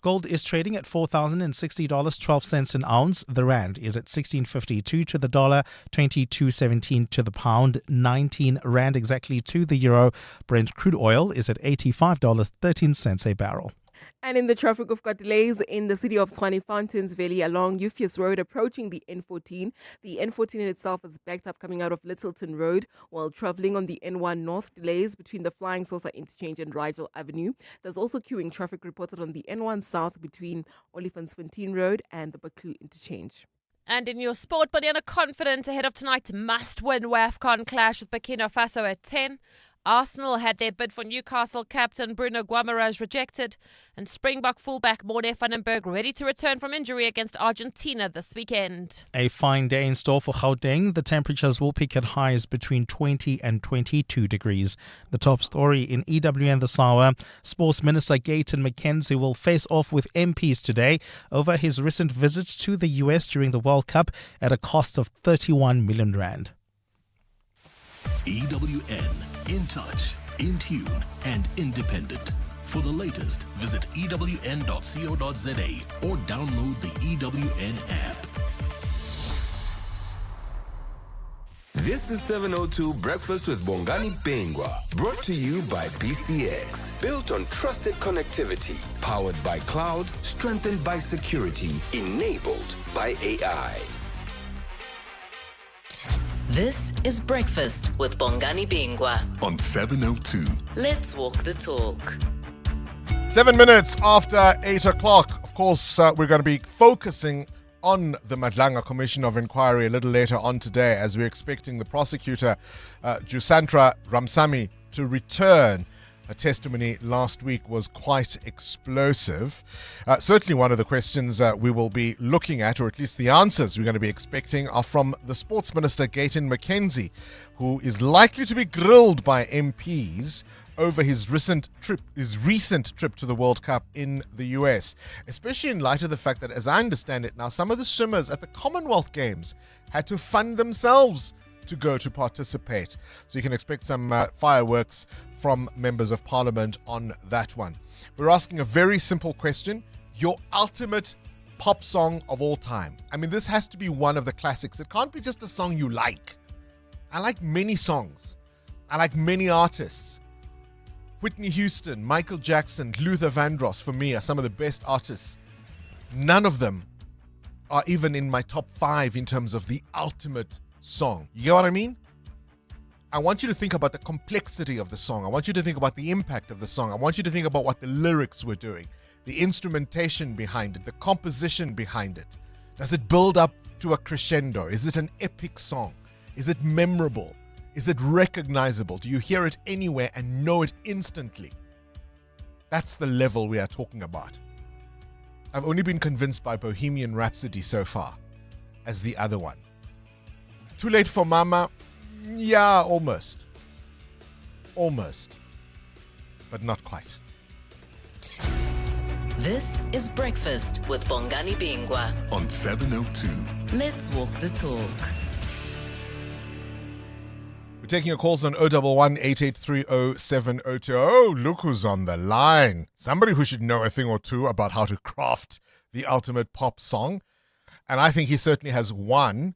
Gold is trading at $4,060.12 an ounce. The rand is at 16.52 to the dollar, 22.17 to the pound, 19 rand exactly to the euro. Brent crude oil is at $85.13 a barrel. And in the traffic, we've got delays in the city of Tshwane Fountains Valley along Euphus Road approaching the N14. The N14 in itself is backed up coming out of Littleton Road, while traveling on the N1 North. Delays between the Flying Saucer Interchange and Rigel Avenue. There's also queuing traffic reported on the N1 South between Olifantsfontein Road and the Baklu Interchange. And in your sport, Bonyana confident ahead of tonight's must-win WAFCON clash with Burkina Faso at 10. Arsenal had their bid for Newcastle captain Bruno Guimaraes rejected, and Springbok fullback Morde van den Berg ready to return from injury against Argentina this weekend. A fine day in store for Gauteng. The temperatures will peak at highs between 20 and 22 degrees. The top story in EWN this hour, Sports Minister Gayton McKenzie will face off with MPs today over his recent visits to the US during the World Cup at a cost of 31 million rand. EWN, in touch, in tune, and independent. For the latest, visit ewn.co.za or download the EWN app. This is 702 Breakfast with Bongani Bingwa, brought to you by BCX. Built on trusted connectivity, powered by cloud, strengthened by security, enabled by AI. This is Breakfast with Bongani Bingwa on 702. Let's walk the talk. 7 minutes after 8 o'clock. Of course, we're going to be focusing on the Madlanga Commission of Inquiry a little later on today, as we're expecting the prosecutor, Jusantra Ramsamy, to return. Her testimony last week was quite explosive. Certainly one of the questions we will be looking at, or at least the answers we're going to be expecting, are from the Sports Minister Gayton McKenzie, who is likely to be grilled by MPs over his recent trip to the World Cup in the US, especially in light of the fact that, as I understand it now, some of the swimmers at the Commonwealth Games had to fund themselves to go to participate. So you can expect some fireworks from members of parliament on that one. We're asking a very simple question. Your ultimate pop song of all time. I mean, this has to be one of the classics. It can't be just a song you like. I like many songs. I like many artists. Whitney Houston, Michael Jackson, Luther Vandross, for me, are some of the best artists. None of them are even in my top 5 in terms of the ultimate song. You get what I mean? I want you to think about the complexity of the song. I want you to think about the impact of the song. I want you to think about what the lyrics were doing, the instrumentation behind it, the composition behind it. Does it build up to a crescendo? Is it an epic song? Is it memorable? Is it recognizable? Do you hear it anywhere and know it instantly? That's the level we are talking about. I've only been convinced by Bohemian Rhapsody so far as the other one. Too Late for Mama? Yeah, almost. Almost. But not quite. This is Breakfast with Bongani Bingwa on 702. Let's walk the talk. We're taking your calls on 011-883-0702. Oh, look who's on the line. Somebody who should know a thing or two about how to craft the ultimate pop song. And I think he certainly has one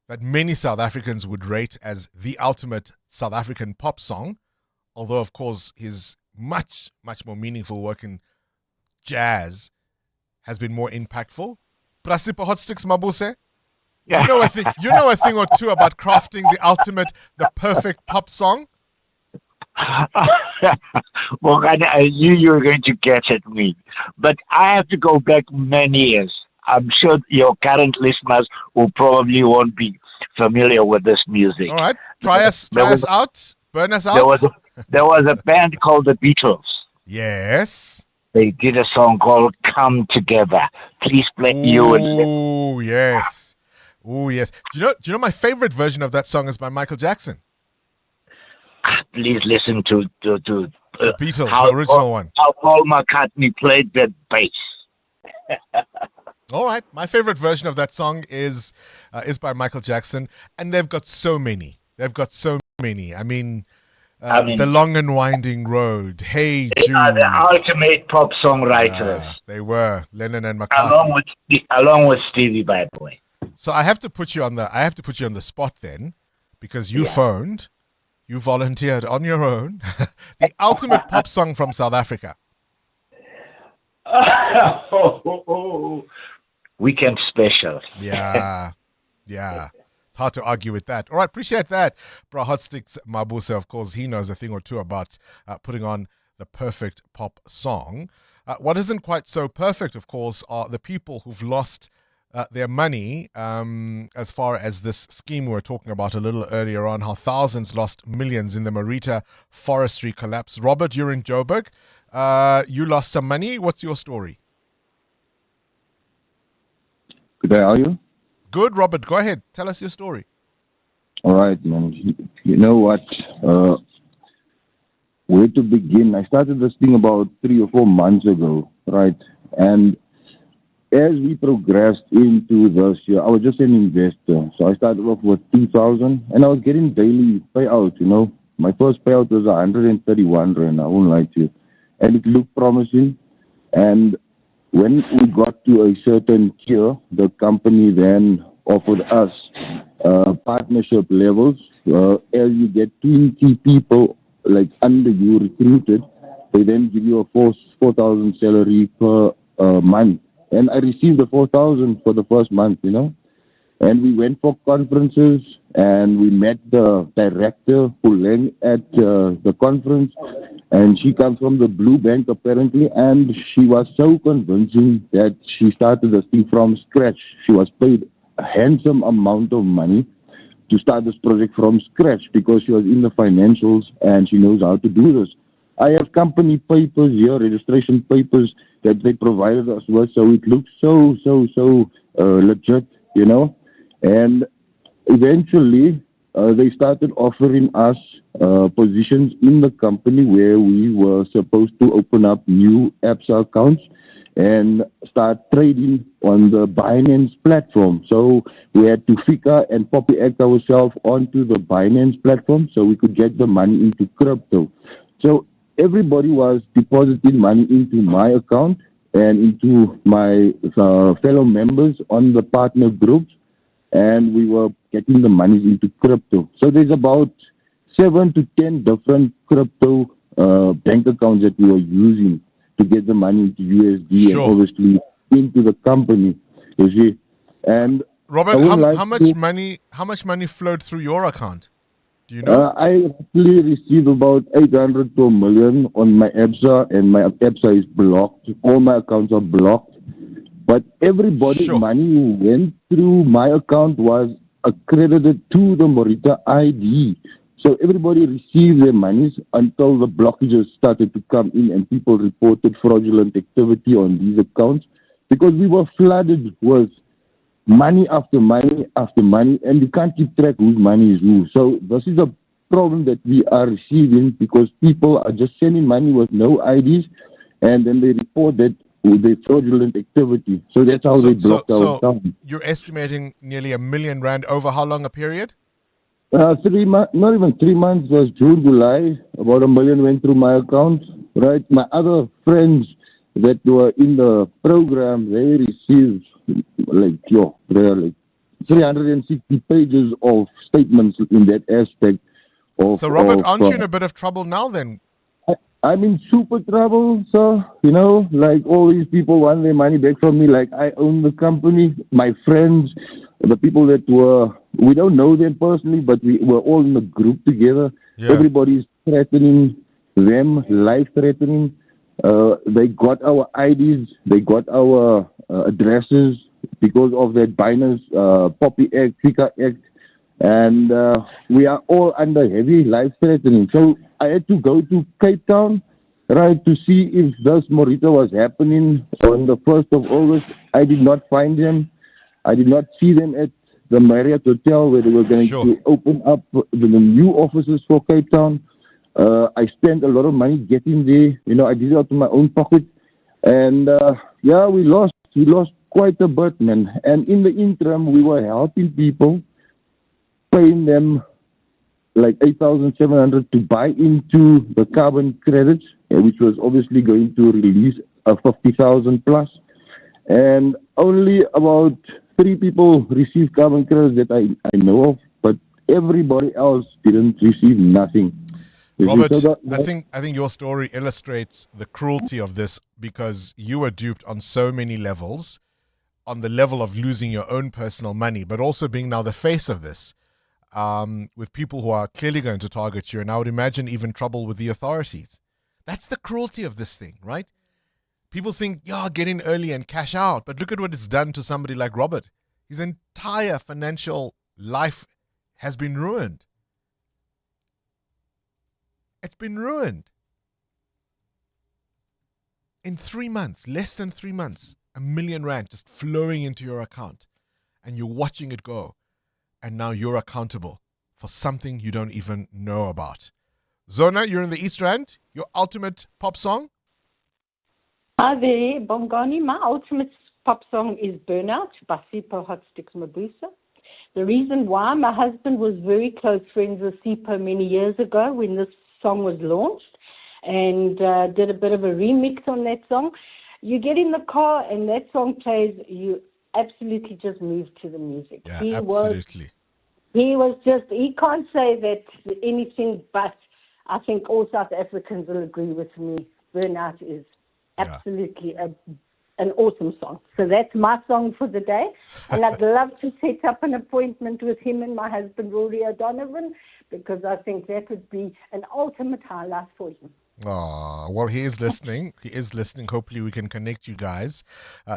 that many South Africans would rate as the ultimate South African pop song. Although, of course, his much, much more meaningful work in jazz has been more impactful. Prasipa Hotsticks Mabuse? Yeah. You know a thing or two about crafting the ultimate, the perfect pop song? Well, I knew you were going to get at me. But I have to go back many years. I'm sure your current listeners will probably won't be familiar with this music. All right, try us out. Burn us out. There was a band called the Beatles. Yes. They did a song called "Come Together." Please play you and. Oh yes. Oh yes. Do you know my favorite version of that song is by Michael Jackson? Please listen to the Beatles, the original one. How Paul McCartney played that bass. All right, my favorite version of that song is by Michael Jackson, and they've got so many. I mean, The Long and Winding Road, Hey Jude. They are the ultimate pop songwriters. They were Lennon and McCartney, along with Stevie, by the way. So I have to put you on the spot then, because you phoned, you volunteered on your own, the ultimate pop song from South Africa. Weekend special. Yeah. It's hard to argue with that. All right, appreciate that. Bra Hotsticks Mabuse, of course, he knows a thing or two about putting on the perfect pop song. What isn't quite so perfect, of course, are the people who've lost their money as far as this scheme we were talking about a little earlier on, how thousands lost millions in the Marita forestry collapse. Robert, you're in Joburg. You lost some money. What's your story? Good day, how are you? Good, Robert. Go ahead. Tell us your story. All right, man. You know what? Where to begin? I started this thing about 3 or 4 months ago, right? And as we progressed into this year, I was just an investor. So I started off with 2,000 and I was getting daily payout, you know. My first payout was 131 rand, I won't lie to you. And it looked promising. And when we got to a certain tier, the company then offered us partnership levels. As you get 20 people like under you recruited, they then give you a 4,000 salary per month. And I received the 4,000 for the first month, you know. And we went for conferences and we met the director who at the conference. And she comes from the Blue Bank apparently, and she was so convincing that she started this thing from scratch. She was paid a handsome amount of money to start this project from scratch because she was in the financials and she knows how to do this. I have company papers here, registration papers that they provided us with, so it looks so legit, you know. And eventually, they started offering us positions in the company where we were supposed to open up new ABSA accounts and start trading on the Binance platform. So we had to figure and copy act ourselves onto the Binance platform so we could get the money into crypto. So everybody was depositing money into my account and into my fellow members on the partner groups, and we were getting the money into crypto. So there's about 7 to 10 different crypto bank accounts that we were using to get the money into USD and obviously into the company. You see, and Robert, how much money flowed through your account? Do you know? I actually received about 800 to 1 million on my ABSA, and my ABSA is blocked. All my accounts are blocked. But everybody's money who went through my account was accredited to the Marita ID. So everybody received their monies until the blockages started to come in and people reported fraudulent activity on these accounts because we were flooded with money after money after money, and we can't keep track whose money is who. So this is a problem that we are receiving because people are just sending money with no IDs, and then they report that the fraudulent activity. So that's how they blocked our account. You're estimating nearly R1 million over how long a period? 3 months, not even 3 months, was June, July. About 1 million went through my account, right? My other friends that were in the program, they received like 360 pages of statements in that aspect. So, Robert, aren't you in a bit of trouble now then? I'm in super trouble, sir. You know, like all these people want their money back from me. Like I own the company. My friends, the people that we don't know them personally, but we were all in a group together. Yeah. Everybody's threatening them, life-threatening. They got our IDs. They got our addresses because of that Binance Poppy Act, Fika Act. And we are all under heavy life threatening. So I had to go to Cape Town, right, to see if this Morita was happening on the 1st of August. I did not find them. I did not see them at the Marriott Hotel where they were going to open up the new offices for Cape Town. I spent a lot of money getting there. You know, I did it out of my own pocket. And yeah, we lost quite a bit, man. And in the interim, we were helping people, paying them like 8,700 to buy into the carbon credits, which was obviously going to release 50,000 plus. And only about 3 people received carbon credits that I know of, but everybody else didn't receive nothing. Robert, I think your story illustrates the cruelty of this, because you were duped on so many levels, on the level of losing your own personal money, but also being now the face of this, with people who are clearly going to target you, and I would imagine even trouble with the authorities. That's the cruelty of this thing, right? People think, yeah, get in early and cash out, but look at what it's done to somebody like Robert. His entire financial life has been ruined. It's been ruined. In 3 months, less than 3 months, R1 million just flowing into your account, and you're watching it go, and now you're accountable for something you don't even know about. Zona, you're in the East Rand. Your ultimate pop song? Hi there, Bongani. My ultimate pop song is Burnout by Sipho Hot Sticks Mabusa. The reason why, my husband was very close friends with Sipho many years ago when this song was launched, and did a bit of a remix on that song. You get in the car and that song plays, you absolutely just move to the music. Yeah, absolutely. He can't say that anything, but I think all South Africans will agree with me. Burnout is absolutely an awesome song. So that's my song for the day. And I'd love to set up an appointment with him and my husband, Rory O'Donovan, because I think that would be an ultimate highlight for him. Oh, well, he is listening. He is listening. Hopefully we can connect you guys.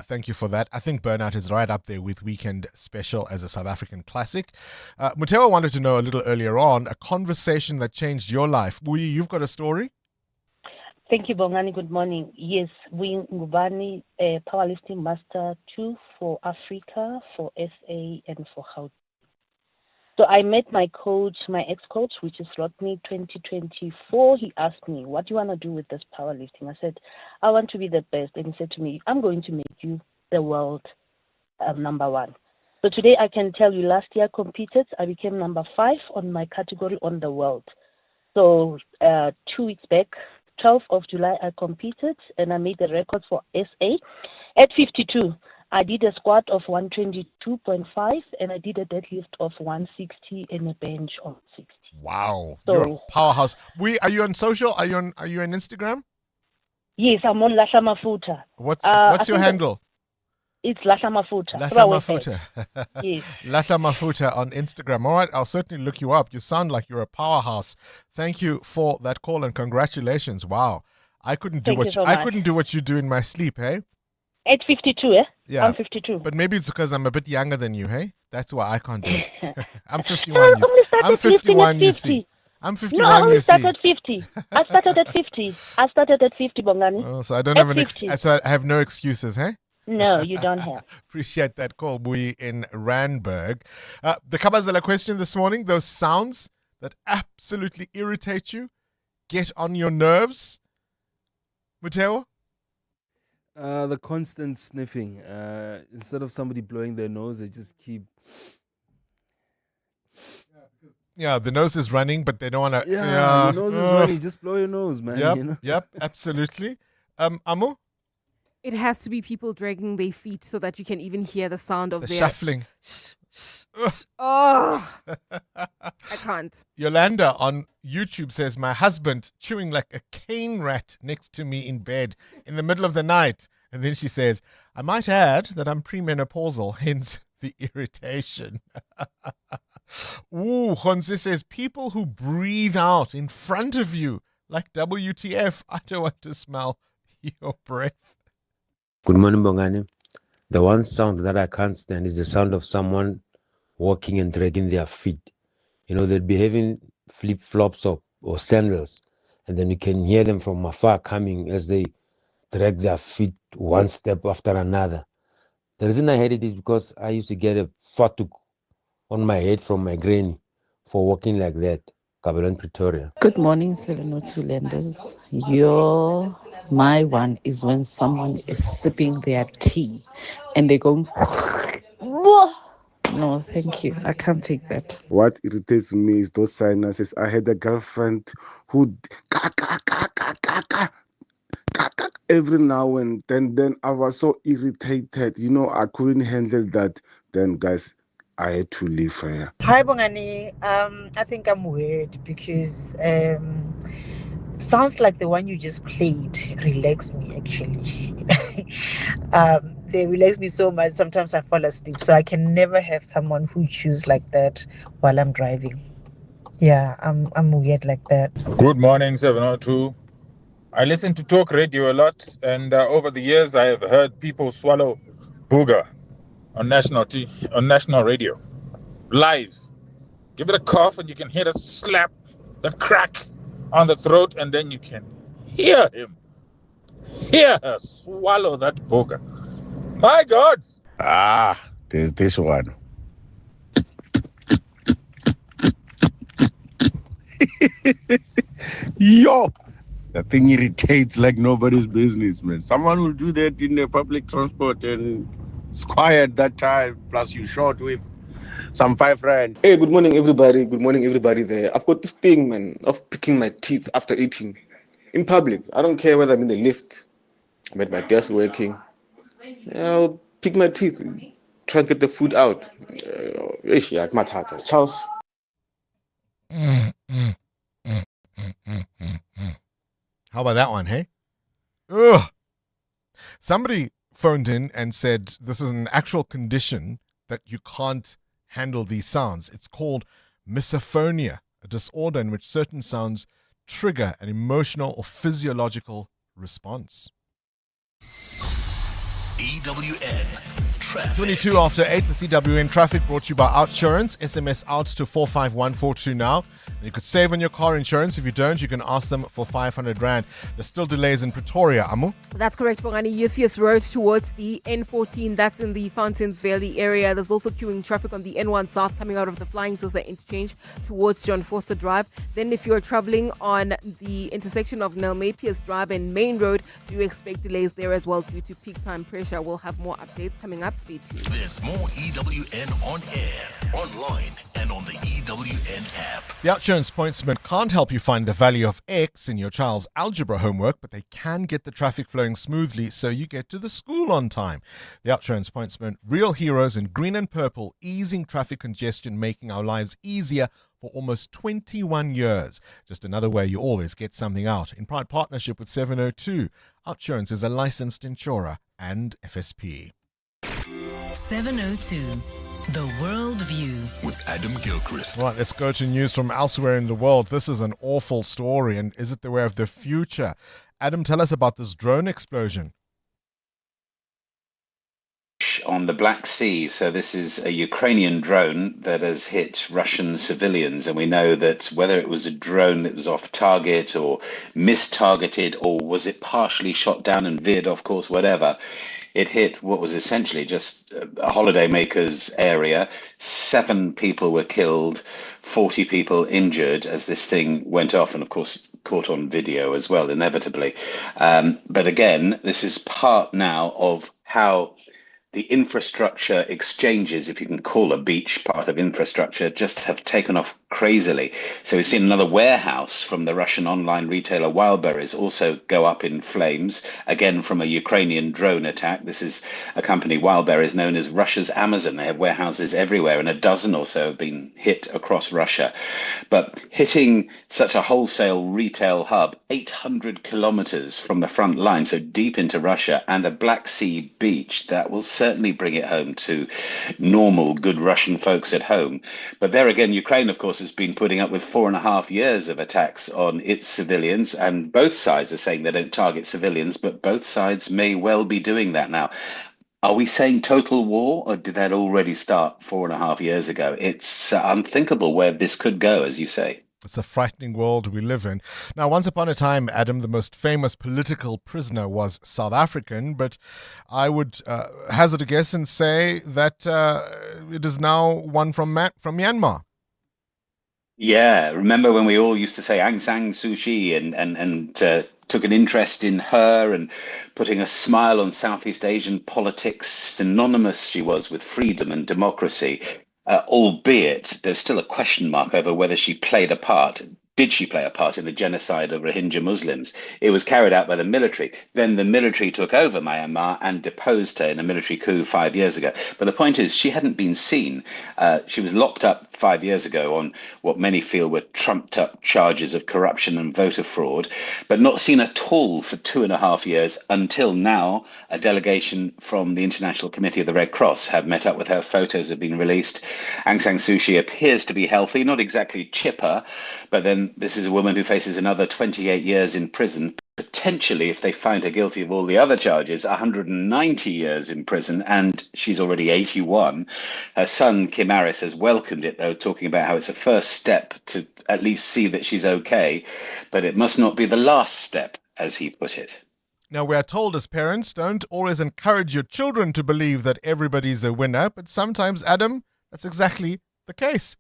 Thank you for that. I think Burnout is right up there with Weekend Special as a South African classic. Muteo wanted to know a little earlier on, a conversation that changed your life. You've got a story? Thank you, Bongani. Good morning. Yes, we Ngubani Powerlifting Master 2 for Africa, for SA, and for Gauteng. So I met my coach, my ex-coach, which is Rodney 2024. He asked me, what do you want to do with this powerlifting? I said, I want to be the best. And he said to me, I'm going to make you the world number 1. So today I can tell you, last year I competed. I became number 5 on my category on the world. So 2 weeks back, 12th of July, I competed and I made the record for SA at 52. I did a squat of 122.5 and I did a deadlift of 160 and a bench of 60. Wow, So, you're a powerhouse. Are you on social? Are you on Instagram? Yes, I'm on Lasha Mafuta. What's your handle? It's Lasha Mafuta. Lasha Mafuta. Yes. Lasha Mafuta on Instagram. All right, I'll certainly look you up. You sound like you're a powerhouse. Thank you for that call and congratulations. Wow, I couldn't do what you do in my sleep, hey? At 52, eh? Yeah. I'm 52. But maybe it's because I'm a bit younger than you, hey? That's why I can't do it. I'm 51. No, I only started I'm 51, you 50. see. I'm 51, No, I only you see. started 50. I started at 50. I started at 50, Bongani. Oh, so I don't At have 50. so I have no excuses, hey? No, you don't have. Appreciate that call, Bui in Randburg. The Kabazela question this morning, those sounds that absolutely irritate you, get on your nerves. Muteo? The constant sniffing. Instead of somebody blowing their nose, they just keep. Yeah, the nose is running, but they don't want to. Yeah, your nose is running. Just blow your nose, man. Yep, You know? yep, absolutely. Amu? It has to be people dragging their feet so that you can even hear the sound of The their shuffling. Oh, I can't. Yolanda on YouTube says, my husband chewing like a cane rat next to me in bed in the middle of the night. And then she says, I might add that I'm premenopausal, hence the irritation. Ooh, Honze says, people who breathe out in front of you like WTF. I don't want to smell your breath. Good morning, Bongani. The one sound that I can't stand is the sound of someone walking and dragging their feet. They'd be having flip-flops or sandals, and then you can hear them from afar coming as they drag their feet one step after another. The reason I had it is because I used to get a fatuk on my head from my granny for walking like that, Kabelan, Pretoria. Good morning, 702 lenders. My one is when someone is sipping their tea and they're going, no, thank you. I can't take that. What irritates me is those sinuses. I had a girlfriend who every now and then I was so irritated. I couldn't handle that. Then, guys, I had to leave her. Hi, Bongani. I think I'm weird because sounds like the one you just played relax me, actually. They relax me so much, sometimes I fall asleep. So I can never have someone who chews like that while I'm driving. Yeah, I'm weird like that. Good morning, 702. I listen to talk radio a lot, and over the years I have heard people swallow booger on national radio, live. Give it a cough and you can hear the slap, the crack on the throat, and then you can hear her swallow that booger. My God! There's this one. Yo! That thing irritates like nobody's business, man. Someone will do that in the public transport and it's quiet that time, plus you short with some 5 rand. Hey, good morning, everybody. Good morning, everybody there. I've got this thing, man, of picking my teeth after eating in public. I don't care whether I'm in the lift, I'm at my desk working. I'll pick my teeth, try and get the food out. Charles. How about that one, hey? Ugh. Somebody phoned in and said this is an actual condition that you can't handle these sounds. It's called misophonia, a disorder in which certain sounds trigger an emotional or physiological response. EWN Traffic. 22 after 8, the CWN traffic brought to you by Outsurance. SMS out to 45142 now. You could save on your car insurance. If you don't, you can ask them for 500 rand. There's still delays in Pretoria, Amu. That's correct, Bongani. Euphues Road towards the N14. That's in the Fountains Valley area. There's also queuing traffic on the N1 South coming out of the Flying Saucer interchange towards John Foster Drive. Then if you're traveling on the intersection of Nelmapius Drive and Main Road, do expect delays there as well due to peak time pressure. We'll have more updates coming up. Stay tuned. There's more EWN on air, online, and on the EWN app. The Outsurance Pointsman can't help you find the value of X in your child's algebra homework, but they can get the traffic flowing smoothly so you get to the school on time. The Outsurance Pointsman, real heroes in green and purple, easing traffic congestion, making our lives easier for almost 21 years. Just another way you always get something out. In proud partnership with 702, Outsurance is a licensed insurer and FSP. 702, The World View. With Adam Gilchrist. Right, let's go to news from elsewhere in the world. This is an awful story, and is it the way of the future? Adam, tell us about this drone explosion. On the Black Sea. So this is a Ukrainian drone that has hit Russian civilians. And we know that whether it was a drone that was off target or mistargeted, or was it partially shot down and veered off course, whatever, it hit what was essentially just a holidaymakers area. 7 people were killed, 40 people injured as this thing went off, and of course caught on video as well, inevitably. But again, this is part now of how the infrastructure exchanges, if you can call a beach part of infrastructure, just have taken off crazily. So we've seen another warehouse from the Russian online retailer Wildberries also go up in flames, again from a Ukrainian drone attack. This is a company, Wildberries, known as Russia's Amazon. They have warehouses everywhere, and a dozen or so have been hit across Russia. But hitting such a wholesale retail hub, 800 kilometers from the front line, so deep into Russia, and a Black Sea beach, that will certainly bring it home to normal, good Russian folks at home. But there again, Ukraine, of course, has been putting up with 4.5 years of attacks on its civilians, and both sides are saying they don't target civilians, but both sides may well be doing that now. Are we saying total war, or did that already start 4.5 years ago? It's unthinkable where this could go, as you say. It's a frightening world we live in. Now, once upon a time, Adam, the most famous political prisoner was South African, but I would hazard a guess and say that it is now one from Myanmar. Yeah, remember when we all used to say Aung San Suu Kyi and took an interest in her and putting a smile on Southeast Asian politics? Synonymous she was with freedom and democracy, albeit there's still a question mark over whether she played a part. Did she play a part in the genocide of Rohingya Muslims? It was carried out by the military. Then the military took over Myanmar and deposed her in a military coup 5 years ago. But the point is, she hadn't been seen. She was locked up 5 years ago on what many feel were trumped up charges of corruption and voter fraud, but not seen at all for 2.5 years until now. A delegation from the International Committee of the Red Cross have met up with her. Photos have been released. Aung San Suu Kyi appears to be healthy, not exactly chipper, but then this is a woman who faces another 28 years in prison, potentially, if they find her guilty of all the other charges, 190 years in prison, and she's already 81. Her son, Kim Aris, has welcomed it, though, talking about how it's a first step to at least see that she's okay, but it must not be the last step, as he put it. Now, we are told as parents, don't always encourage your children to believe that everybody's a winner, but sometimes, Adam, that's exactly the case.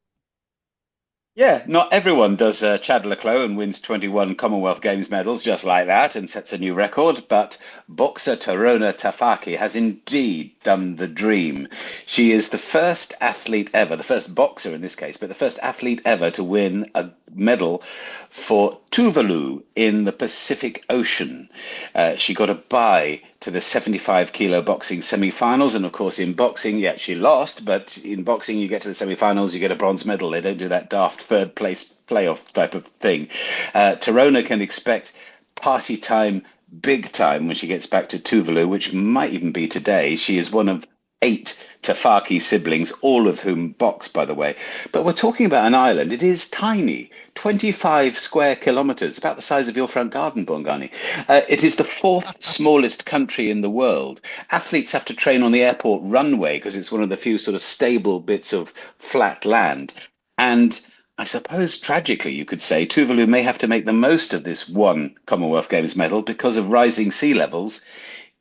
Yeah, not everyone does Chad Leclos and wins 21 Commonwealth Games medals just like that and sets a new record, but boxer Tarona Tafaki has indeed done the dream. She is the first athlete ever, the first boxer in this case, but the first athlete ever to win a medal for Tuvalu in the Pacific Ocean. She got a bye to the 75-kilo boxing semi-finals, and of course in boxing, yeah, she lost, but in boxing you get to the semi-finals, you get a bronze medal. They don't do that daft third place playoff type of thing. Tarona can expect party time, big time, when she gets back to Tuvalu, which might even be today. She is one of 8 Tafaki siblings, all of whom box, by the way. But we're talking about an island. It is tiny, 25 square kilometers, about the size of your front garden, Bongani. It is the 4th smallest country in the world. Athletes have to train on the airport runway because it's one of the few sort of stable bits of flat land. And I suppose, tragically, you could say, Tuvalu may have to make the most of this one Commonwealth Games medal because of rising sea levels.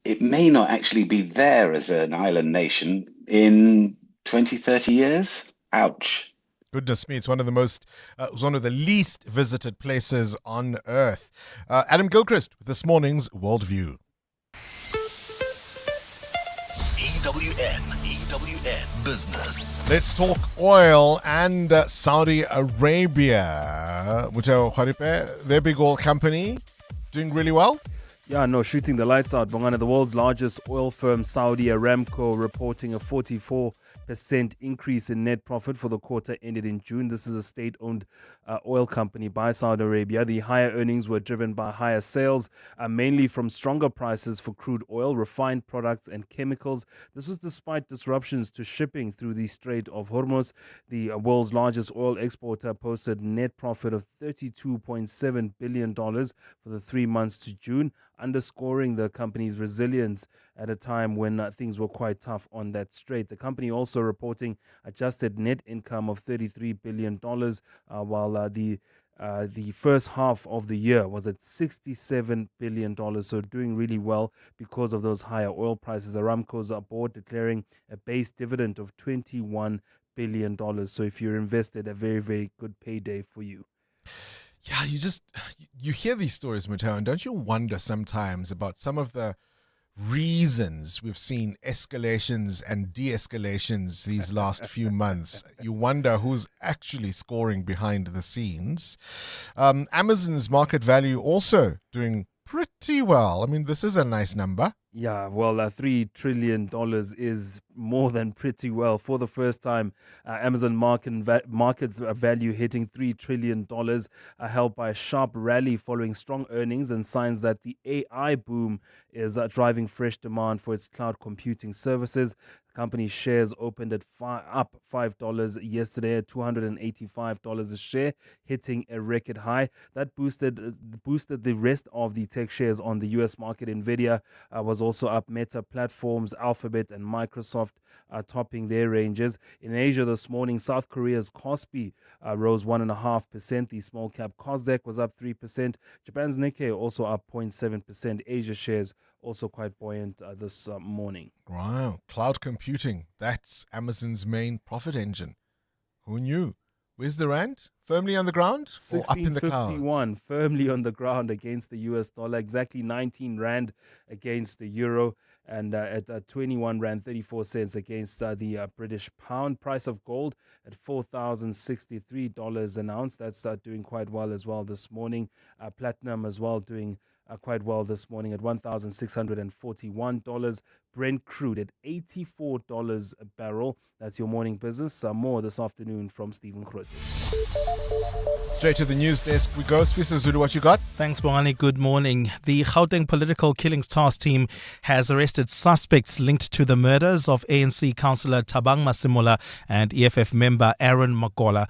It may not actually be there as an island nation in 20, 30 years. Ouch. Goodness me, it's one of the least visited places on Earth. Adam Gilchrist with this morning's Worldview. EWN Business. Let's talk oil and Saudi Arabia. Mutao Kharipe, their big oil company, doing really well. Yeah, no, shooting the lights out. Bongani, the world's largest oil firm, Saudi Aramco, reporting a 44% increase in net profit for the quarter ended in June. This is a state-owned oil company by Saudi Arabia. The higher earnings were driven by higher sales, mainly from stronger prices for crude oil, refined products, and chemicals. This was despite disruptions to shipping through the Strait of Hormuz. The world's largest oil exporter posted net profit of $32.7 billion for the 3 months to June, underscoring the company's resilience at a time when things were quite tough on that strait. The company also reporting adjusted net income of $33 billion, while the first half of the year was at $67 billion, so doing really well because of those higher oil prices. Aramco's board declaring a base dividend of $21 billion. So if you're invested, a very, very good payday for you. Yeah, you hear these stories, Mateo, and don't you wonder sometimes about some of the reasons we've seen escalations and de-escalations these last few months? You wonder who's actually scoring behind the scenes. Amazon's market value also doing pretty well. I mean, this is a nice number. Yeah, well, $3 trillion is more than pretty well. For the first time, Amazon market's value hitting $3 trillion, helped by a sharp rally following strong earnings and signs that the AI boom is driving fresh demand for its cloud computing services. The company's shares opened at up $5 yesterday at $285 a share, hitting a record high. That boosted the rest of the tech shares on the U.S. market. Nvidia was also up. Meta Platforms, Alphabet and Microsoft are topping their ranges. In Asia this morning, South Korea's Kospi rose 1.5%. The small cap Kosdaq was up 3%. Japan's Nikkei also up 0.7%. Asia shares also quite buoyant this morning. Wow, cloud computing. That's Amazon's main profit engine. Who knew? Where's the rand? Firmly on the ground or up in the clouds? 1651, firmly on the ground against the US dollar, exactly 19 rand against the euro, and at 21 rand 34 cents against the British pound. Price of gold at $4,063 an ounce. That's doing quite well as well this morning. Platinum as well doing quite well this morning at $1,641. Brent crude at $84 a barrel. That's your morning business. More this afternoon from Stephen Grote. Straight to the news desk we go. Sfisa Zulu, what you got? Thanks, Bongani. Good morning. The Gauteng Political Killings Task Team has arrested suspects linked to the murders of ANC councillor Thabang Masemola and EFF member Aaron Makola.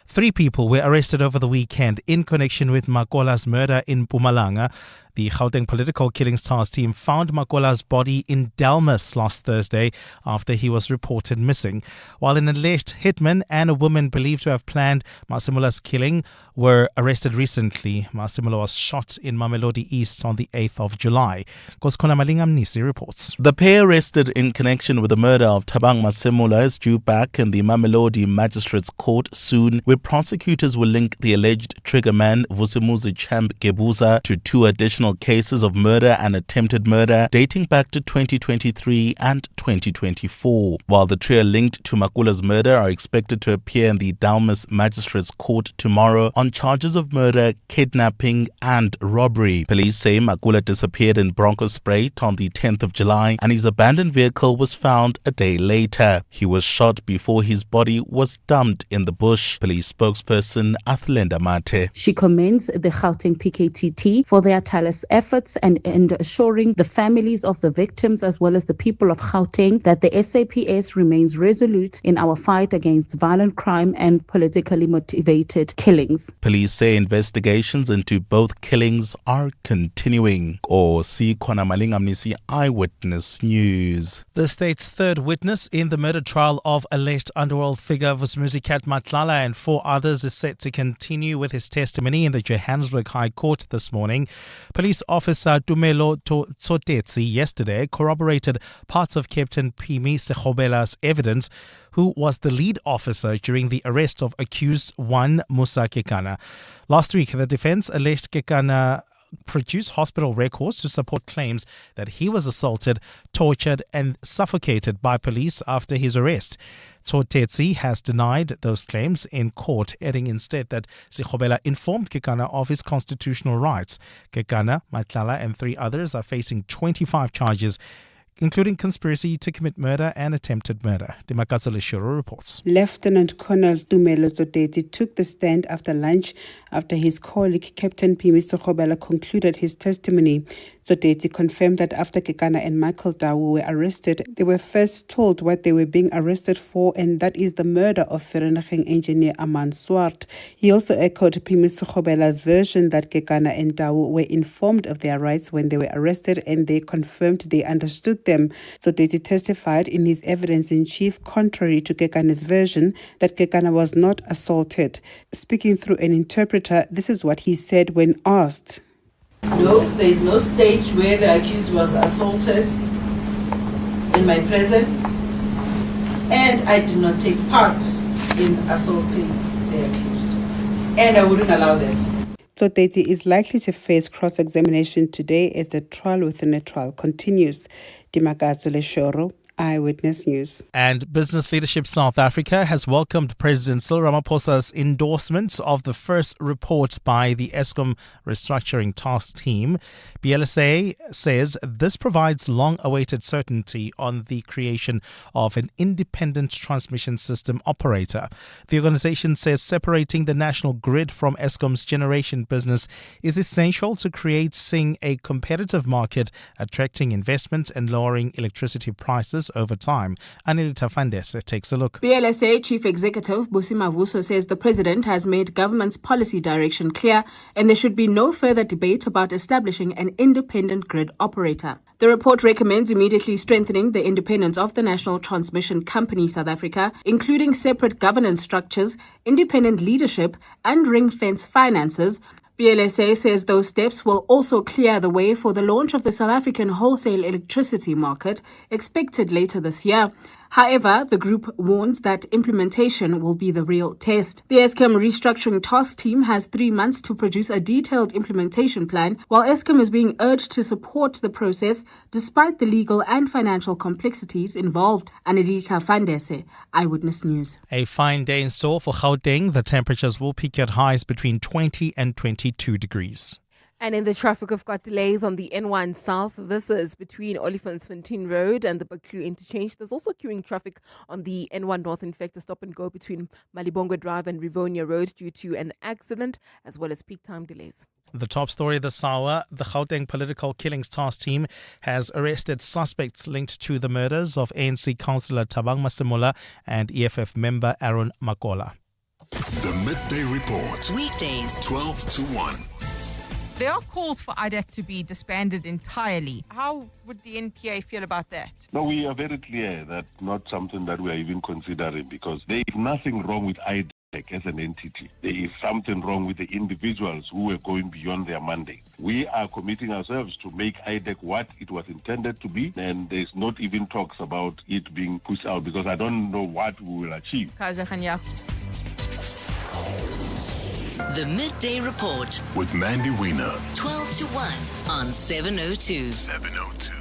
3 people were arrested over the weekend in connection with Makola's murder in Mpumalanga. The Gauteng Political Killings Task Team found Makola's body in Delmas last Thursday after he was reported missing, while an alleged hitman and a woman believed to have planned Masemola's killing were arrested recently. Masemola was shot in Mamelodi East on the 8th of July. Koskona Malingam Nisi reports. The pair arrested in connection with the murder of Thabang Masemola is due back in the Mamelodi Magistrates Court soon, where prosecutors will link the alleged triggerman Vusimuzi Champ Gebuza to 2 additional cases of murder and attempted murder dating back to 2023 and 2024. While the trio linked to Makula's murder are expected to appear in the Delmas Magistrates Court tomorrow on charges of murder, kidnapping and robbery. Police say Makula disappeared in Bronco Spruit on the 10th of July and his abandoned vehicle was found a day later. He was shot before his body was dumped in the bush. Police spokesperson Athlenda Mate. She commends the Gauteng PKTT for their tireless efforts and assuring the families of the victims as well as the people of Gauteng that the SAPS remains resolute in our fight against violent crime and politically motivated killings. Police say investigations into both killings are continuing. Eyewitness News. The state's third witness in the murder trial of alleged underworld figure Vusimuzi Matlala and 4 others is set to continue with his testimony in the Johannesburg High Court this morning. Police officer Tumelo Tsotetsi yesterday corroborated parts of Captain Pimi Sekgobela's evidence, who was the lead officer during the arrest of accused 1 Musa Kekana. Last week, the defense alleged Kekana produced hospital records to support claims that he was assaulted, tortured and suffocated by police after his arrest. Tsotetsi has denied those claims in court, adding instead that Sekgobela informed Kekana of his constitutional rights. Kekana, Matlala and 3 others are facing 25 charges, including conspiracy to commit murder and attempted murder. Dimakatso Leshuro reports. Lieutenant Colonel Tumelo Tsotetsi took the stand after lunch after his colleague Captain Pimi Sekgobela concluded his testimony. Tsotetsi confirmed that after Kekana and Michael Dawu were arrested, they were first told what they were being arrested for, and that is the murder of Vereeniging engineer Aman Swart. He also echoed Pimi Sekgobela's version that Kekana and Dawu were informed of their rights when they were arrested, and they confirmed they understood them. Tsotetsi testified in his evidence in chief, contrary to Kekana's version, that Kekana was not assaulted. Speaking through an interpreter, this is what he said when asked. No, there is no stage where the accused was assaulted in my presence, and I did not take part in assaulting the accused, and I wouldn't allow that. Tsotetsi is likely to face cross-examination today as the trial within a trial continues. Dimakatso Leshoro, Eyewitness News. And Business Leadership South Africa has welcomed President Cyril Ramaphosa's endorsement of the first report by the Eskom Restructuring Task Team. BLSA says this provides long-awaited certainty on the creation of an independent transmission system operator. The organization says separating the national grid from Eskom's generation business is essential to creating a competitive market, attracting investment and lowering electricity prices changes over time. Anilita Fandese takes a look. BLSA Chief Executive Busi Mavuso says the president has made government's policy direction clear and there should be no further debate about establishing an independent grid operator. The report recommends immediately strengthening the independence of the National Transmission Company South Africa, including separate governance structures, independent leadership, and ring-fence finances. BLSA says those steps will also clear the way for the launch of the South African wholesale electricity market, expected later this year. However, the group warns that implementation will be the real test. The Eskom restructuring task team has 3 months to produce a detailed implementation plan, while Eskom is being urged to support the process despite the legal and financial complexities involved. Anelita Fandese, Eyewitness News. A fine day in store for Gauteng. The temperatures will peak at highs between 20 and 22 degrees. And in the traffic, we've got delays on the N1 South. This is between Olifantsfontein Road and the Baklu interchange. There's also queuing traffic on the N1 North. In fact, a stop and go between Malibongwe Drive and Rivonia Road due to an accident, as well as peak time delays. The top story this hour, the Gauteng Political Killings Task Team has arrested suspects linked to the murders of ANC councillor Thabang Masemola and EFF member Aaron Makola. The Midday Report. Weekdays, 12 to 1. There are calls for IDAC to be disbanded entirely. How would the NPA feel about that? No, we are very clear that's not something that we are even considering because there is nothing wrong with IDAC as an entity. There is something wrong with the individuals who were going beyond their mandate. We are committing ourselves to make IDAC what it was intended to be, and there's not even talks about it being pushed out because I don't know what we will achieve. The Midday Report with Mandy Wiener. 12 to 1 on 702. 702.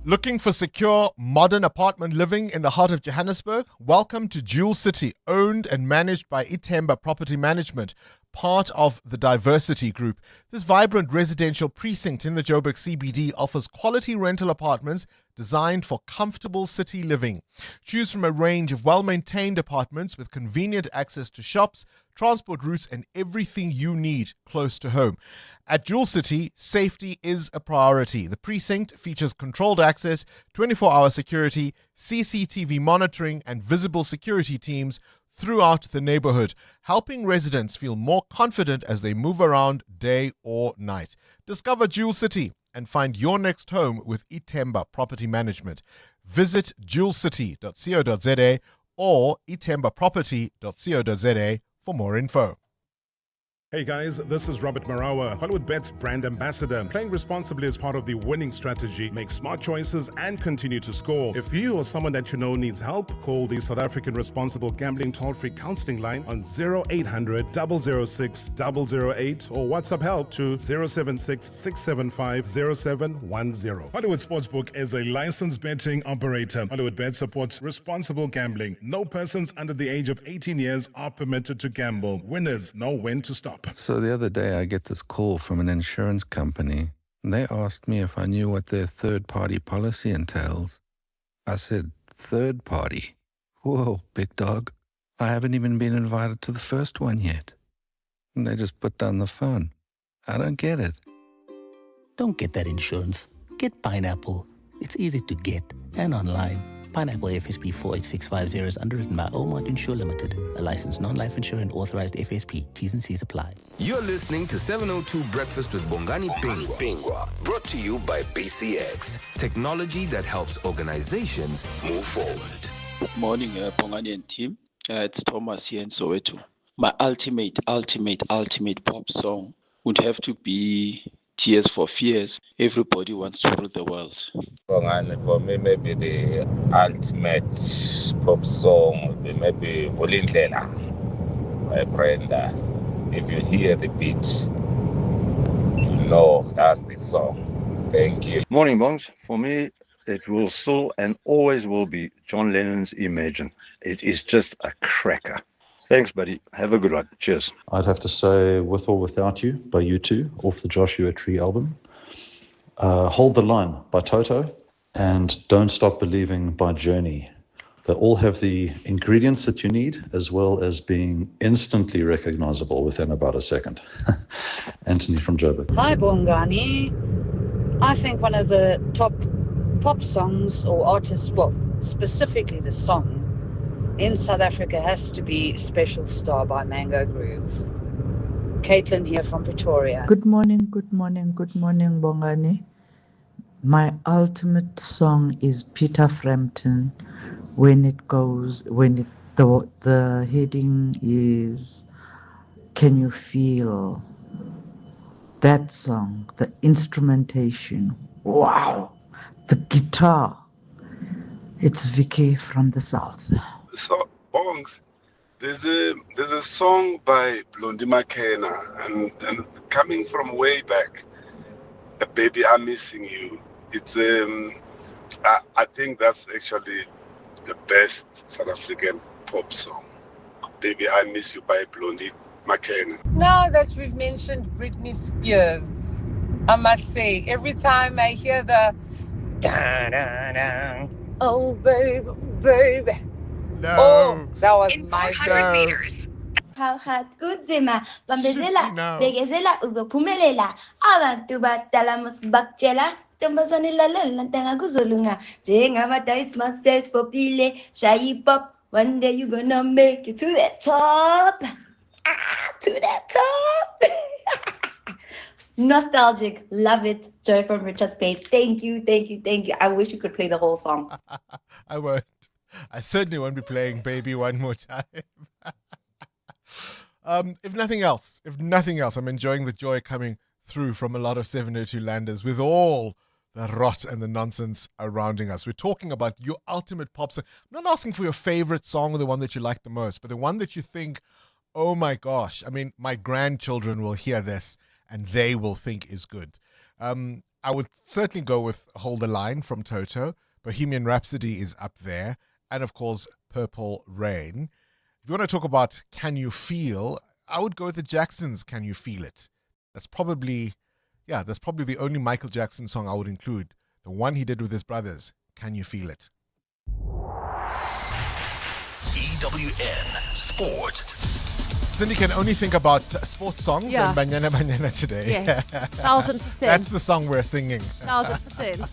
Looking for secure, modern apartment living in the heart of Johannesburg? Welcome to Jewel City, owned and managed by Itemba Property Management, part of the Diversity Group. This vibrant residential precinct in the Joburg CBD offers quality rental apartments designed for comfortable city living. Choose from a range of well-maintained apartments with convenient access to shops, transport routes, and everything you need close to home. At Jewel City, safety is a priority. The precinct features controlled access, 24-hour security, CCTV monitoring, and visible security teams throughout the neighborhood, helping residents feel more confident as they move around day or night. Discover Jewel City and find your next home with Itemba Property Management. Visit jewelcity.co.za or itembaproperty.co.za for more info. Hey guys, this is Robert Marawa, Hollywood Bet's brand ambassador. Playing responsibly is part of the winning strategy. Make smart choices and continue to score. If you or someone that you know needs help, call the South African Responsible Gambling Toll-Free Counseling Line on 0800 006 008 or WhatsApp help to 076 675 0710. Hollywood Sportsbook is a licensed betting operator. Hollywood Bet supports responsible gambling. No persons under the age of 18 years are permitted to gamble. Winners know when to stop. So the other day I get this call from an insurance company. They asked me if I knew what their third-party policy entails. I said, third party? Whoa, big dog. I haven't even been invited to the first one yet. And they just put down the phone. I don't get it. Don't get that insurance. Get Pineapple. It's easy to get and online. Pineapple FSP 48650 is underwritten by Omart Insure Limited, a licensed non-life insurer and authorized FSP. T's and C's apply. You're listening to 702 Breakfast with Bongani Bingwa, brought to you by BCX, technology that helps organizations move forward. Morning, Bongani and team. It's Thomas here in Soweto. My ultimate pop song would have to be Tears for Fears. Everybody wants to rule the world. For me, maybe the ultimate pop song would be maybe Volindlela, my friend. If you hear the beat, you know that's the song. Thank you. Morning, Bongs. For me, it will still and always will be John Lennon's Imagine. It is just a cracker. Thanks, buddy. Have a good one. Cheers. I'd have to say With or Without You by U2 off the Joshua Tree album. Hold the Line by Toto and Don't Stop Believing by Journey. They all have the ingredients that you need as well as being instantly recognizable within about a second. Anthony from Joburg. Hi, Bongani. I think one of the top pop songs or artists, well, specifically the song, in South Africa has to be Special Star by Mango Groove. Caitlin here from Pretoria. Good morning, Bongani. My ultimate song is Peter Frampton. The heading is Can You Feel? That song, the instrumentation, wow, the guitar. It's Vicky from the South. So, Bongs, there's a song by Blondie McKenna, and coming from way back, Baby, I'm Missing You. It's I think that's actually the best South African pop song. Baby, I Miss You by Blondie McKenna. Now that we've mentioned Britney Spears, I must say, every time I hear the da-da-da, oh baby, baby. No. Oh, that was my 400 meters. Hawhat kunzima bambezela begezela uzophumelela abantu badala musibakutshela ntombazane lalela ntanga kuzolunga njengamadays masters popile shayi pop one day you gonna make it to the top to the top. Nostalgic, love it. Joy from Richards Bay. Thank you. I wish you could play the whole song. I won't. I certainly won't be playing Baby one more time. If nothing else, I'm enjoying the joy coming through from a lot of 702 landers with all the rot and the nonsense surrounding us. We're talking about your ultimate pop song. I'm not asking for your favorite song or the one that you like the most, but the one that you think, oh my gosh, I mean, my grandchildren will hear this and they will think is good. I would certainly go with Hold the Line from Toto. Bohemian Rhapsody is up there. And of course, Purple Rain. If you want to talk about Can You Feel, I would go with the Jacksons' Can You Feel It. That's probably the only Michael Jackson song I would include. The one he did with his brothers, Can You Feel It? EWN Sport. Cindy can only think about sports songs and Banyana today. Yes, 1000%. That's the song we're singing. 1000%.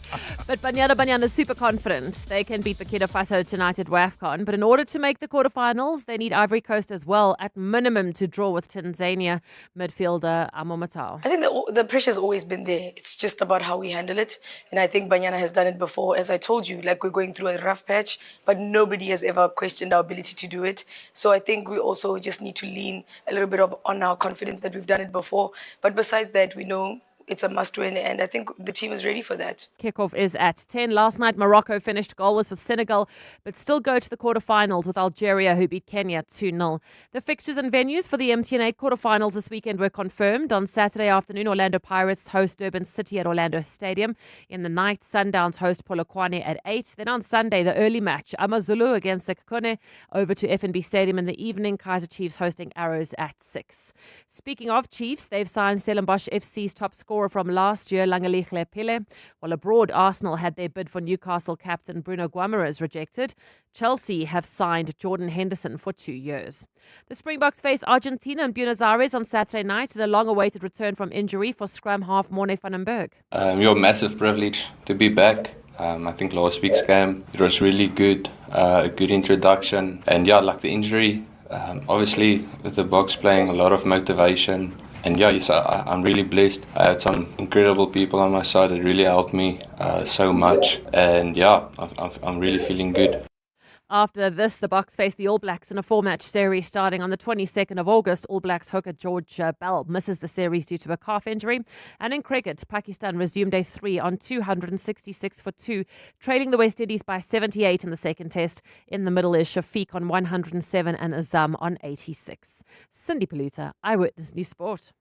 But Banyana is super confident. They can beat Burkina Faso tonight at WAFCON. But in order to make the quarterfinals, they need Ivory Coast as well, at minimum, to draw with Tanzania midfielder Amomatao. I think the pressure's always been there. It's just about how we handle it. And I think Banyana has done it before. As I told you, like, we're going through a rough patch, but nobody has ever questioned our ability to do it. So I think we also just need to lean a little bit on our confidence that we've done it before. But besides that, we know it's a must-win, and I think the team is ready for that. Kickoff is at 10. Last night, Morocco finished goalless with Senegal, but still go to the quarterfinals with Algeria, who beat Kenya 2-0. The fixtures and venues for the MTN 8 quarterfinals this weekend were confirmed. On Saturday afternoon, Orlando Pirates host Durban City at Orlando Stadium. In the night, Sundowns host Polokwane at 8. Then on Sunday, the early match, Amazulu against Sekone, over to FNB Stadium in the evening. Kaizer Chiefs hosting Arrows at 6. Speaking of Chiefs, they've signed Stellenbosch FC's top scorer from last year, Langalihle Pile. While abroad, Arsenal had their bid for Newcastle captain Bruno Guimaraes rejected. Chelsea have signed Jordan Henderson for 2 years. The Springboks face Argentina in Buenos Aires on Saturday night at a long-awaited return from injury for scrum half Morne van den Berg. Your massive privilege to be back. I think last week's game, it was really good, a good introduction. And like the injury, obviously with the Boks playing, a lot of motivation. And I'm really blessed. I had some incredible people on my side that really helped me so much. And I'm really feeling good. After this, the Boks face the All Blacks in a 4-match series starting on the 22nd of August. All Blacks hooker George Bell misses the series due to a calf injury. And in cricket, Pakistan resumed day 3 on 266 for 2, trailing the West Indies by 78 in the second test. In the middle is Shafiq on 107 and Azam on 86. Cindy Paluta, Eyewitness News Sport.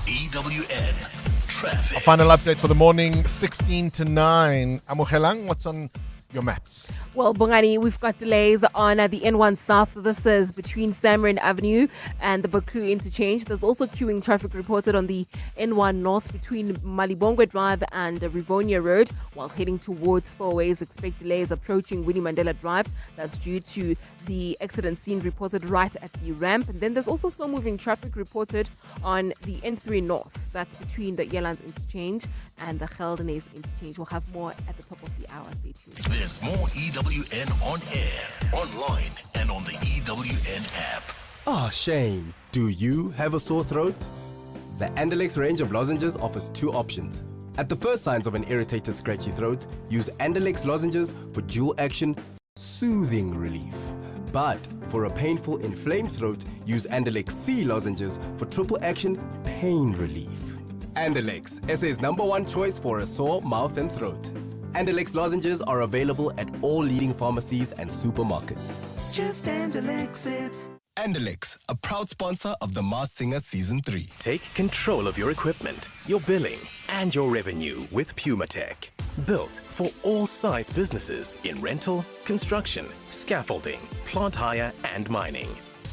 EWN Traffic. A final update for the morning, 16 to 9. Amogelang, what's on your maps. Well, Bongani, we've got delays on the N1 South. This is between Samrin Avenue and the Baku interchange. There's also queuing traffic reported on the N1 North between Malibongwe Drive and Rivonia Road. While heading towards Four Ways, expect delays approaching Winnie Mandela Drive. That's due to the accident scene reported right at the ramp. And then there's also slow-moving traffic reported on the N3 North. That's between the Yelands interchange and the Geldenes interchange. We'll have more at the top of the hour. Stay tuned. There's more EWN on air, online, and on the EWN app. Ah, Shane, do you have a sore throat? The Andalex range of lozenges offers two options. At the first signs of an irritated, scratchy throat, use Andalex lozenges for dual action, soothing relief. But for a painful, inflamed throat, use Andalex C lozenges for triple action, pain relief. Andalex, SA's #1 choice for a sore mouth and throat. Andalex lozenges are available at all leading pharmacies and supermarkets. It's just Andalex it. Andalex, a proud sponsor of The Masked Singer Season 3. Take control of your equipment, your billing, and your revenue with PumaTech. Built for all sized businesses in rental, construction, scaffolding, plant hire, and mining.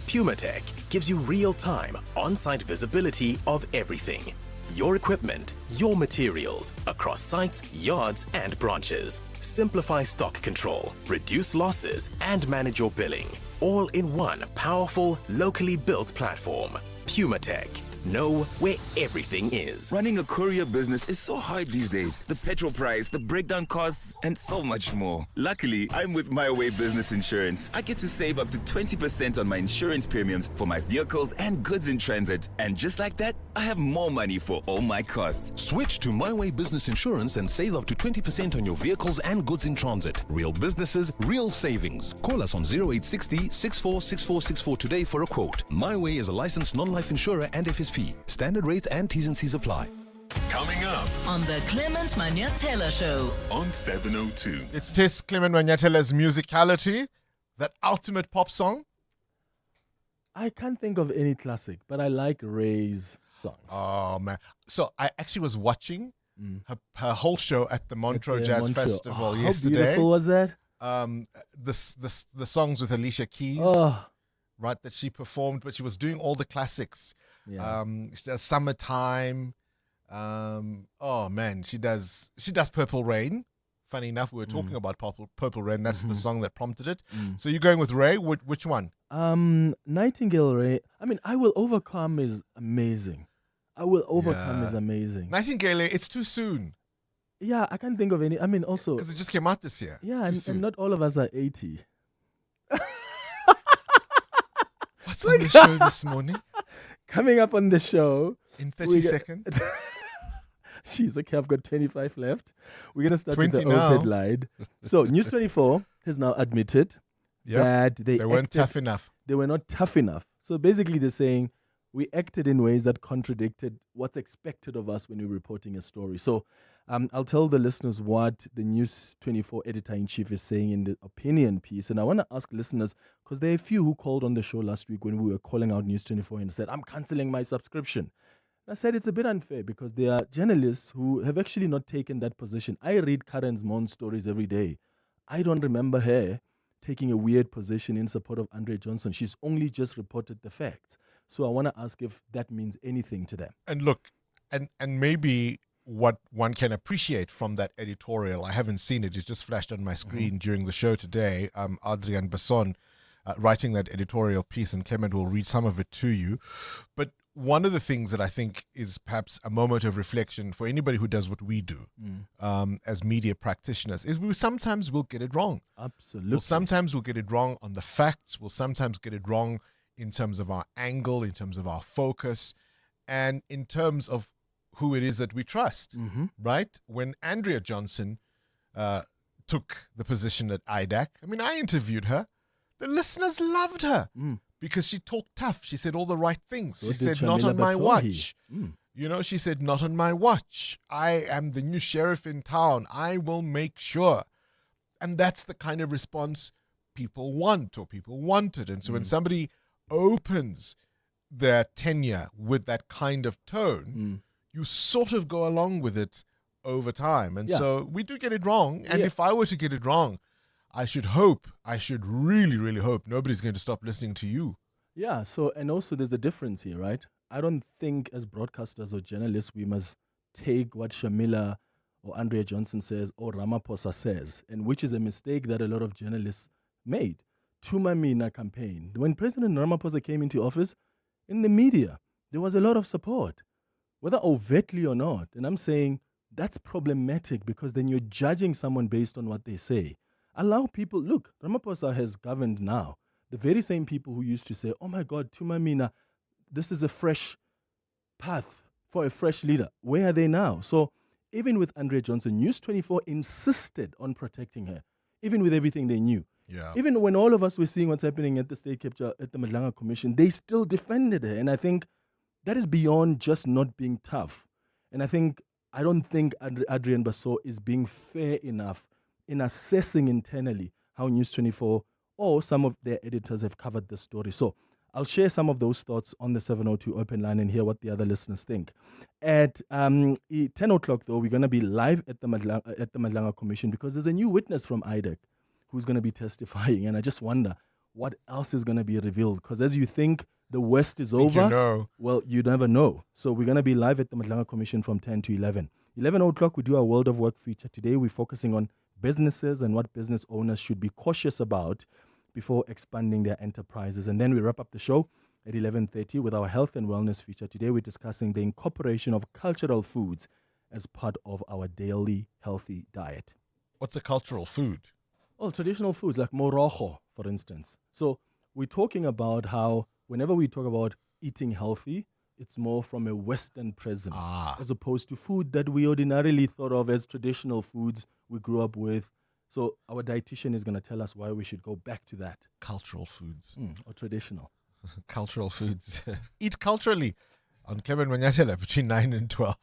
PumaTech gives you real-time, on-site visibility of everything. Your equipment, your materials, across sites, yards, and branches. Simplify stock control, reduce losses, and manage your billing. All in one powerful, locally built platform. PumaTech. Know where everything is. Running a courier business is so hard these days. The petrol price, the breakdown costs, and so much more. Luckily, I'm with My Way Business Insurance. I get to save up to 20% on my insurance premiums for my vehicles and goods in transit. And just like that, I have more money for all my costs. Switch to My Way Business Insurance and save up to 20% on your vehicles and goods in transit. Real businesses, real savings. Call us on 0860 646464 today for a quote. My Way is a licensed non-life insurer and FSP. Standard rates and T's and C's apply. Coming up on the Clement Manyatela Show on 702. It's Tis Clement Manyatela's musicality, that ultimate pop song. I can't think of any classic, but I like Ray's songs. Oh, man. So I actually was watching her whole show at the Montreux Jazz Festival yesterday. How beautiful was that? The songs with Alicia Keys. Right, that she performed, but she was doing all the classics. Yeah. She does Summertime. Oh man, she does Purple Rain. Funny enough, we were talking about Purple Rain. That's the song that prompted it. So you're going with Ray? Which one? Nightingale Ray. I mean, I Will Overcome is amazing. I Will Overcome is amazing. Nightingale, it's too soon. Yeah, I can't think of any. I mean, also because it just came out this year. Yeah, and not all of us are 80. What's on the show this morning? Coming up on the show. In 30 seconds. Jeez, okay, I've got 25 left. We're going to start with the now. headline. So, News 24 has now admitted that they weren't tough enough. They were not tough enough. So, basically, they're saying we acted in ways that contradicted what's expected of us when we're reporting a story. So, I'll tell the listeners what the News 24 editor-in-chief is saying in the opinion piece. And I want to ask listeners, because there are a few who called on the show last week when we were calling out News 24 and said, I'm cancelling my subscription. And I said it's a bit unfair because there are journalists who have actually not taken that position. I read Karen Zmon's stories every day. I don't remember her taking a weird position in support of Andre Johnson. She's only just reported the facts. So I want to ask if that means anything to them. And look, and maybe what one can appreciate from that editorial, I haven't seen it, it just flashed on my screen during the show today, Adrian Besson writing that editorial piece, and Clement will read some of it to you. But one of the things that I think is perhaps a moment of reflection for anybody who does what we do as media practitioners is we sometimes will get it wrong. Absolutely. Sometimes we'll get it wrong on the facts. We'll sometimes get it wrong in terms of our angle, in terms of our focus, and in terms of who it is that we trust, right? When Andrea Johnson took the position at IDAC, I mean, I interviewed her. The listeners loved her because she talked tough. She said all the right things. So she said, did not Shamila on my Batohi. watch. You know, she said, not on my watch. I am the new sheriff in town. I will make sure. And that's the kind of response people want or people wanted. And so when somebody opens their tenure with that kind of tone, you sort of go along with it over time. And so we do get it wrong. And if I were to get it wrong, I should really, really hope nobody's going to stop listening to you. Yeah, so, and also there's a difference here, right? I don't think as broadcasters or journalists we must take what Shamila or Andrea Johnson says or Ramaphosa says, and which is a mistake that a lot of journalists made. Tumamina campaign. When President Ramaphosa came into office, in the media, there was a lot of support, whether overtly or not. And I'm saying that's problematic because then you're judging someone based on what they say. Allow people, look, Ramaphosa has governed now. The very same people who used to say, oh my God, Tumamina, this is a fresh path for a fresh leader. Where are they now? So even with Andrea Johnson, News 24 insisted on protecting her, even with everything they knew. Yeah. Even when all of us were seeing what's happening at the state capture, at the Madlanga Commission, they still defended her. And I think that is beyond just not being tough. And I don't think Adrian Basso is being fair enough in assessing internally how News 24 or some of their editors have covered the story. So I'll share some of those thoughts on the 702 open line and hear what the other listeners think. At 10 o'clock, though, we're going to be live at the Madlanga Commission because there's a new witness from IDAC who's going to be testifying. And I just wonder what else is going to be revealed. Because as you think the West is over, well, you never know. So we're going to be live at the Madlanga Commission from 10 to 11. 11 o'clock, we do our World of Work feature. Today, we're focusing on businesses and what business owners should be cautious about before expanding their enterprises. And then we wrap up the show at 11:30 with our health and wellness feature. Today, we're discussing the incorporation of cultural foods as part of our daily healthy diet. What's a cultural food? Well, traditional foods like morojo, for instance. So we're talking about how whenever we talk about eating healthy, it's more from a Western prism as opposed to food that we ordinarily thought of as traditional foods we grew up with. So our dietitian is going to tell us why we should go back to that. Cultural foods. Or traditional. Cultural foods. Eat culturally on Kevin Manyatela between 9 and 12.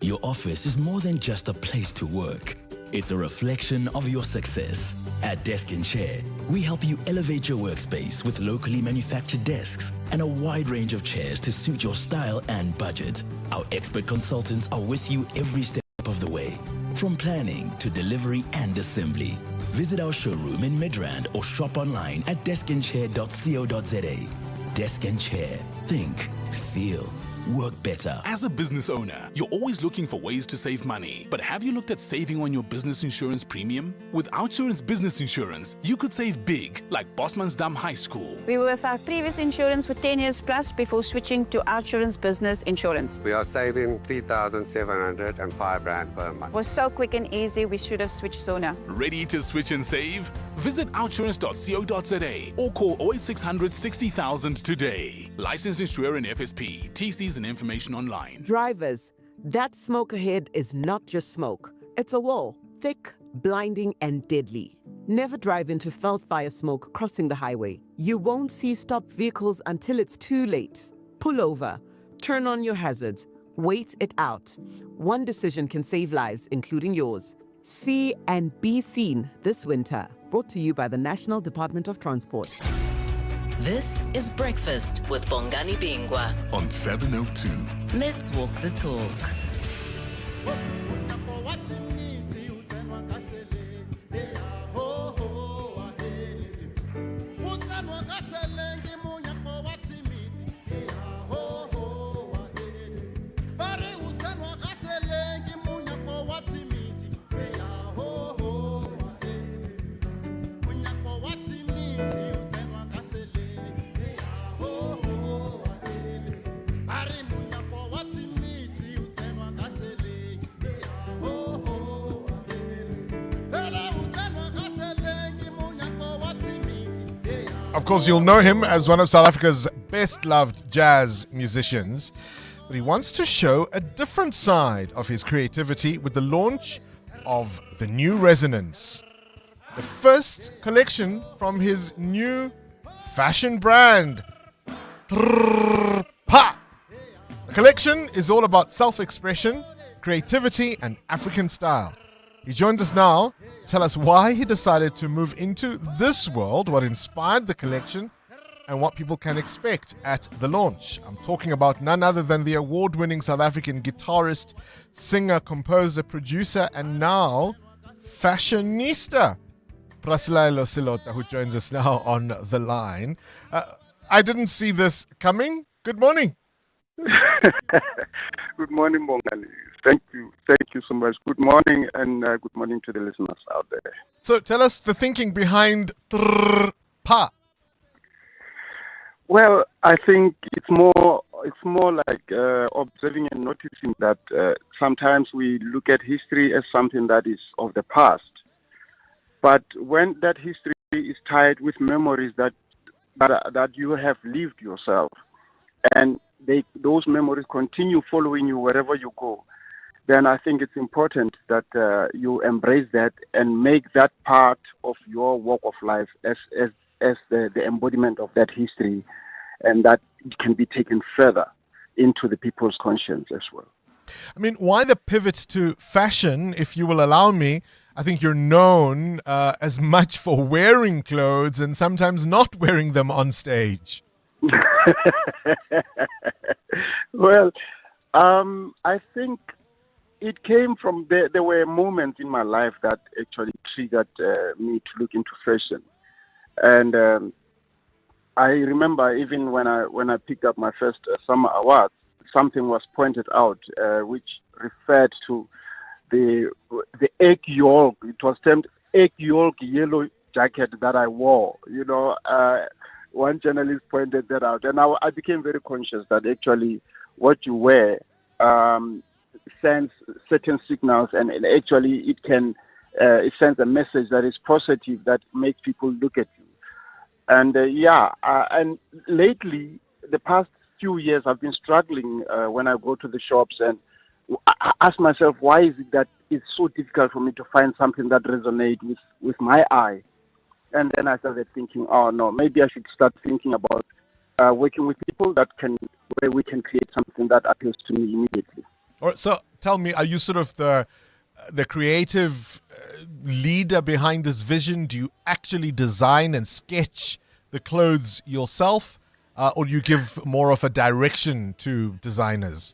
Your office is more than just a place to work. It's a reflection of your success. At Desk and Chair, we help you elevate your workspace with locally manufactured desks and a wide range of chairs to suit your style and budget. Our expert consultants are with you every step of the way, from planning to delivery and assembly. Visit our showroom in Midrand or shop online at deskandchair.co.za. Desk and Chair. Think, feel, work better. As a business owner, you're always looking for ways to save money. But have you looked at saving on your business insurance premium? With Outsurance Business Insurance, you could save big, like Bosmansdam High School. We were with our previous insurance for 10 years plus before switching to Outsurance Business Insurance. We are saving 3,705 Rand per month. It was so quick and easy, we should have switched sooner. Ready to switch and save? Visit outsurance.co.za or call 08600 60,000 today. Licensed insurer and FSP. TCs and information online. Drivers, that smoke ahead is not just smoke. It's a wall, thick, blinding, and deadly. Never drive into felt fire smoke crossing the highway. You won't see stopped vehicles until it's too late. Pull over, turn on your hazards, wait it out. One decision can save lives, including yours. See and be seen this winter. Brought to you by the National Department of Transport. This is Breakfast with Bongani Bingwa on 702. Let's walk the talk. Of course, you'll know him as one of South Africa's best-loved jazz musicians, but he wants to show a different side of his creativity with the launch of the New Resonance, the first collection from his new fashion brand. Pa! The collection is all about self-expression, creativity, and African style. He joins us now to tell us why he decided to move into this world, what inspired the collection, and what people can expect at the launch. I'm talking about none other than the award-winning South African guitarist, singer, composer, producer, and now fashionista. Prasilailo Silota, who joins us now on the line. I didn't see this coming. Good morning. Good morning, Bongani. Thank you so much. Good morning, and good morning to the listeners out there. So tell us the thinking behind Pa. Well, I think it's more like observing and noticing that sometimes we look at history as something that is of the past. But when that history is tied with memories that you have lived yourself, and those memories continue following you wherever you go, then I think it's important that you embrace that and make that part of your walk of life as the embodiment of that history, and that it can be taken further into the people's conscience as well. I mean, why the pivot to fashion, if you will allow me? I think you're known as much for wearing clothes and sometimes not wearing them on stage. Well, I think it came from there were moments in my life that actually triggered me to look into fashion. And I remember even when I picked up my first summer award, something was pointed out which referred to the egg yolk. It was termed egg yolk yellow jacket that I wore. One journalist pointed that out, and I became very conscious that actually what you wear sends certain signals, and actually it it sends a message that is positive, that makes people look at you. And and lately, the past few years, I've been struggling when I go to the shops, and I ask myself, why is it that it's so difficult for me to find something that resonates with my eye? And then I started thinking, oh no, maybe I should start thinking about working with people where we can create something that appeals to me immediately. All right, so tell me, are you sort of the creative leader behind this vision? Do you actually design and sketch the clothes yourself, or do you give more of a direction to designers?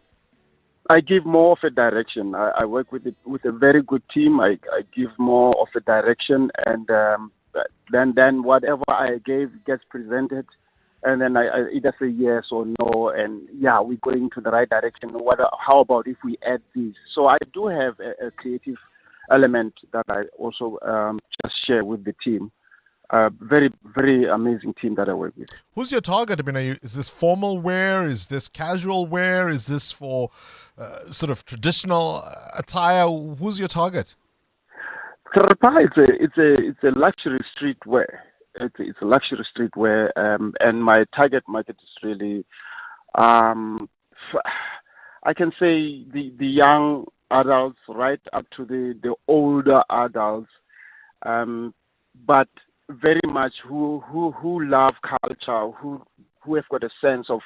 I give more of a direction. I work with a very good team. I give more of a direction, and then whatever I gave gets presented, and then I either say yes or no, and we're going to the right direction. How about if we add this? So I do have a creative element that I also just share with the team. Very, very amazing team that I work with. Who's your target? I mean, is this formal wear? Is this casual wear? Is this for sort of traditional attire? Who's your target? It's a luxury streetwear. It's a luxury streetwear, and my target market is really, I can say the young adults right up to the older adults, but very much who love culture, who have got a sense of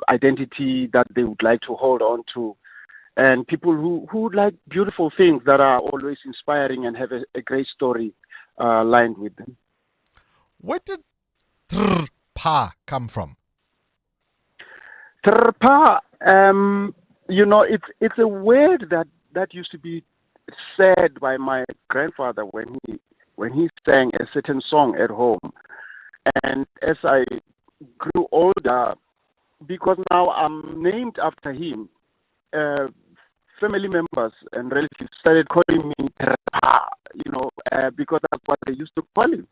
identity that they would like to hold on to, and people who like beautiful things that are always inspiring and have a great story lined with them. Where did Pa come from? Pa, it's a word that used to be said by my grandfather when he sang a certain song at home. And as I grew older, because now I'm named after him, family members and relatives started calling me Pa, because that's what they used to call him.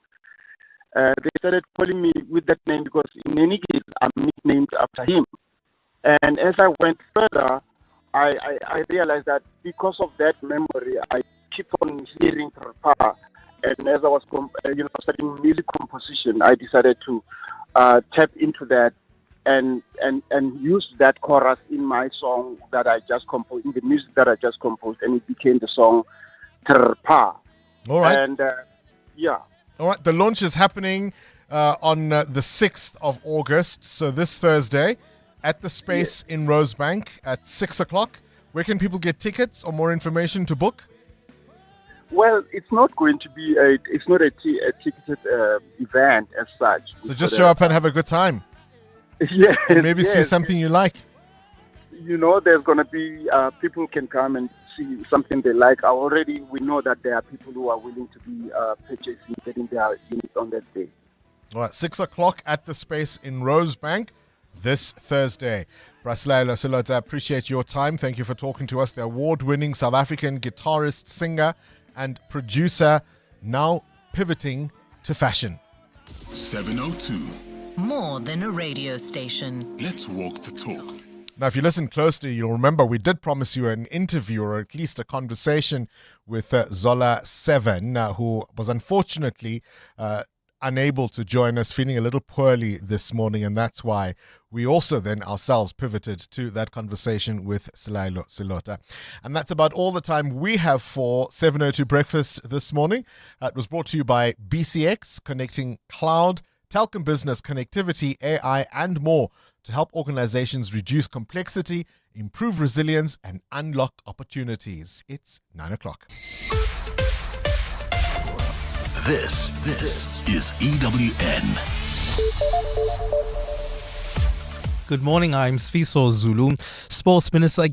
They started calling me with that name because in any case, I'm nicknamed after him. And as I went further, I realized that because of that memory, I keep on hearing Pa. And as I was studying music composition, I decided to tap into that and use that chorus in my song that I just composed, in the music that I just composed, and it became the song Pa. All right. And all right. The launch is happening on the 6th of August, so this Thursday, at the Space in Rosebank at 6 o'clock. Where can people get tickets or more information to book? Well, it's not going to be a ticketed event as such. So just show up and have a good time. Yes. And maybe see something you like. there's going to be people can come and see something they like. We know that there are people who are willing to be purchasing, getting their units on that day. All right, 6 o'clock at the space in Rosebank this Thursday. Brasileiro Silota, appreciate your time. Thank you for talking to us. The award-winning South African guitarist, singer, and producer, now pivoting to fashion. 702. More than a radio station. Let's walk the talk. Now, if you listen closely, you'll remember we did promise you an interview or at least a conversation with Zola 7, who was unfortunately unable to join us, feeling a little poorly this morning, and that's why we also then ourselves pivoted to that conversation with Selailo Silota. And that's about all the time we have for 702 Breakfast this morning. It was brought to you by BCX, connecting cloud, telecom business, connectivity, AI, and more to help organizations reduce complexity, improve resilience, and unlock opportunities. It's 9 o'clock. This is EWN. Good morning, I'm Sfiso Zulu. Sports Minister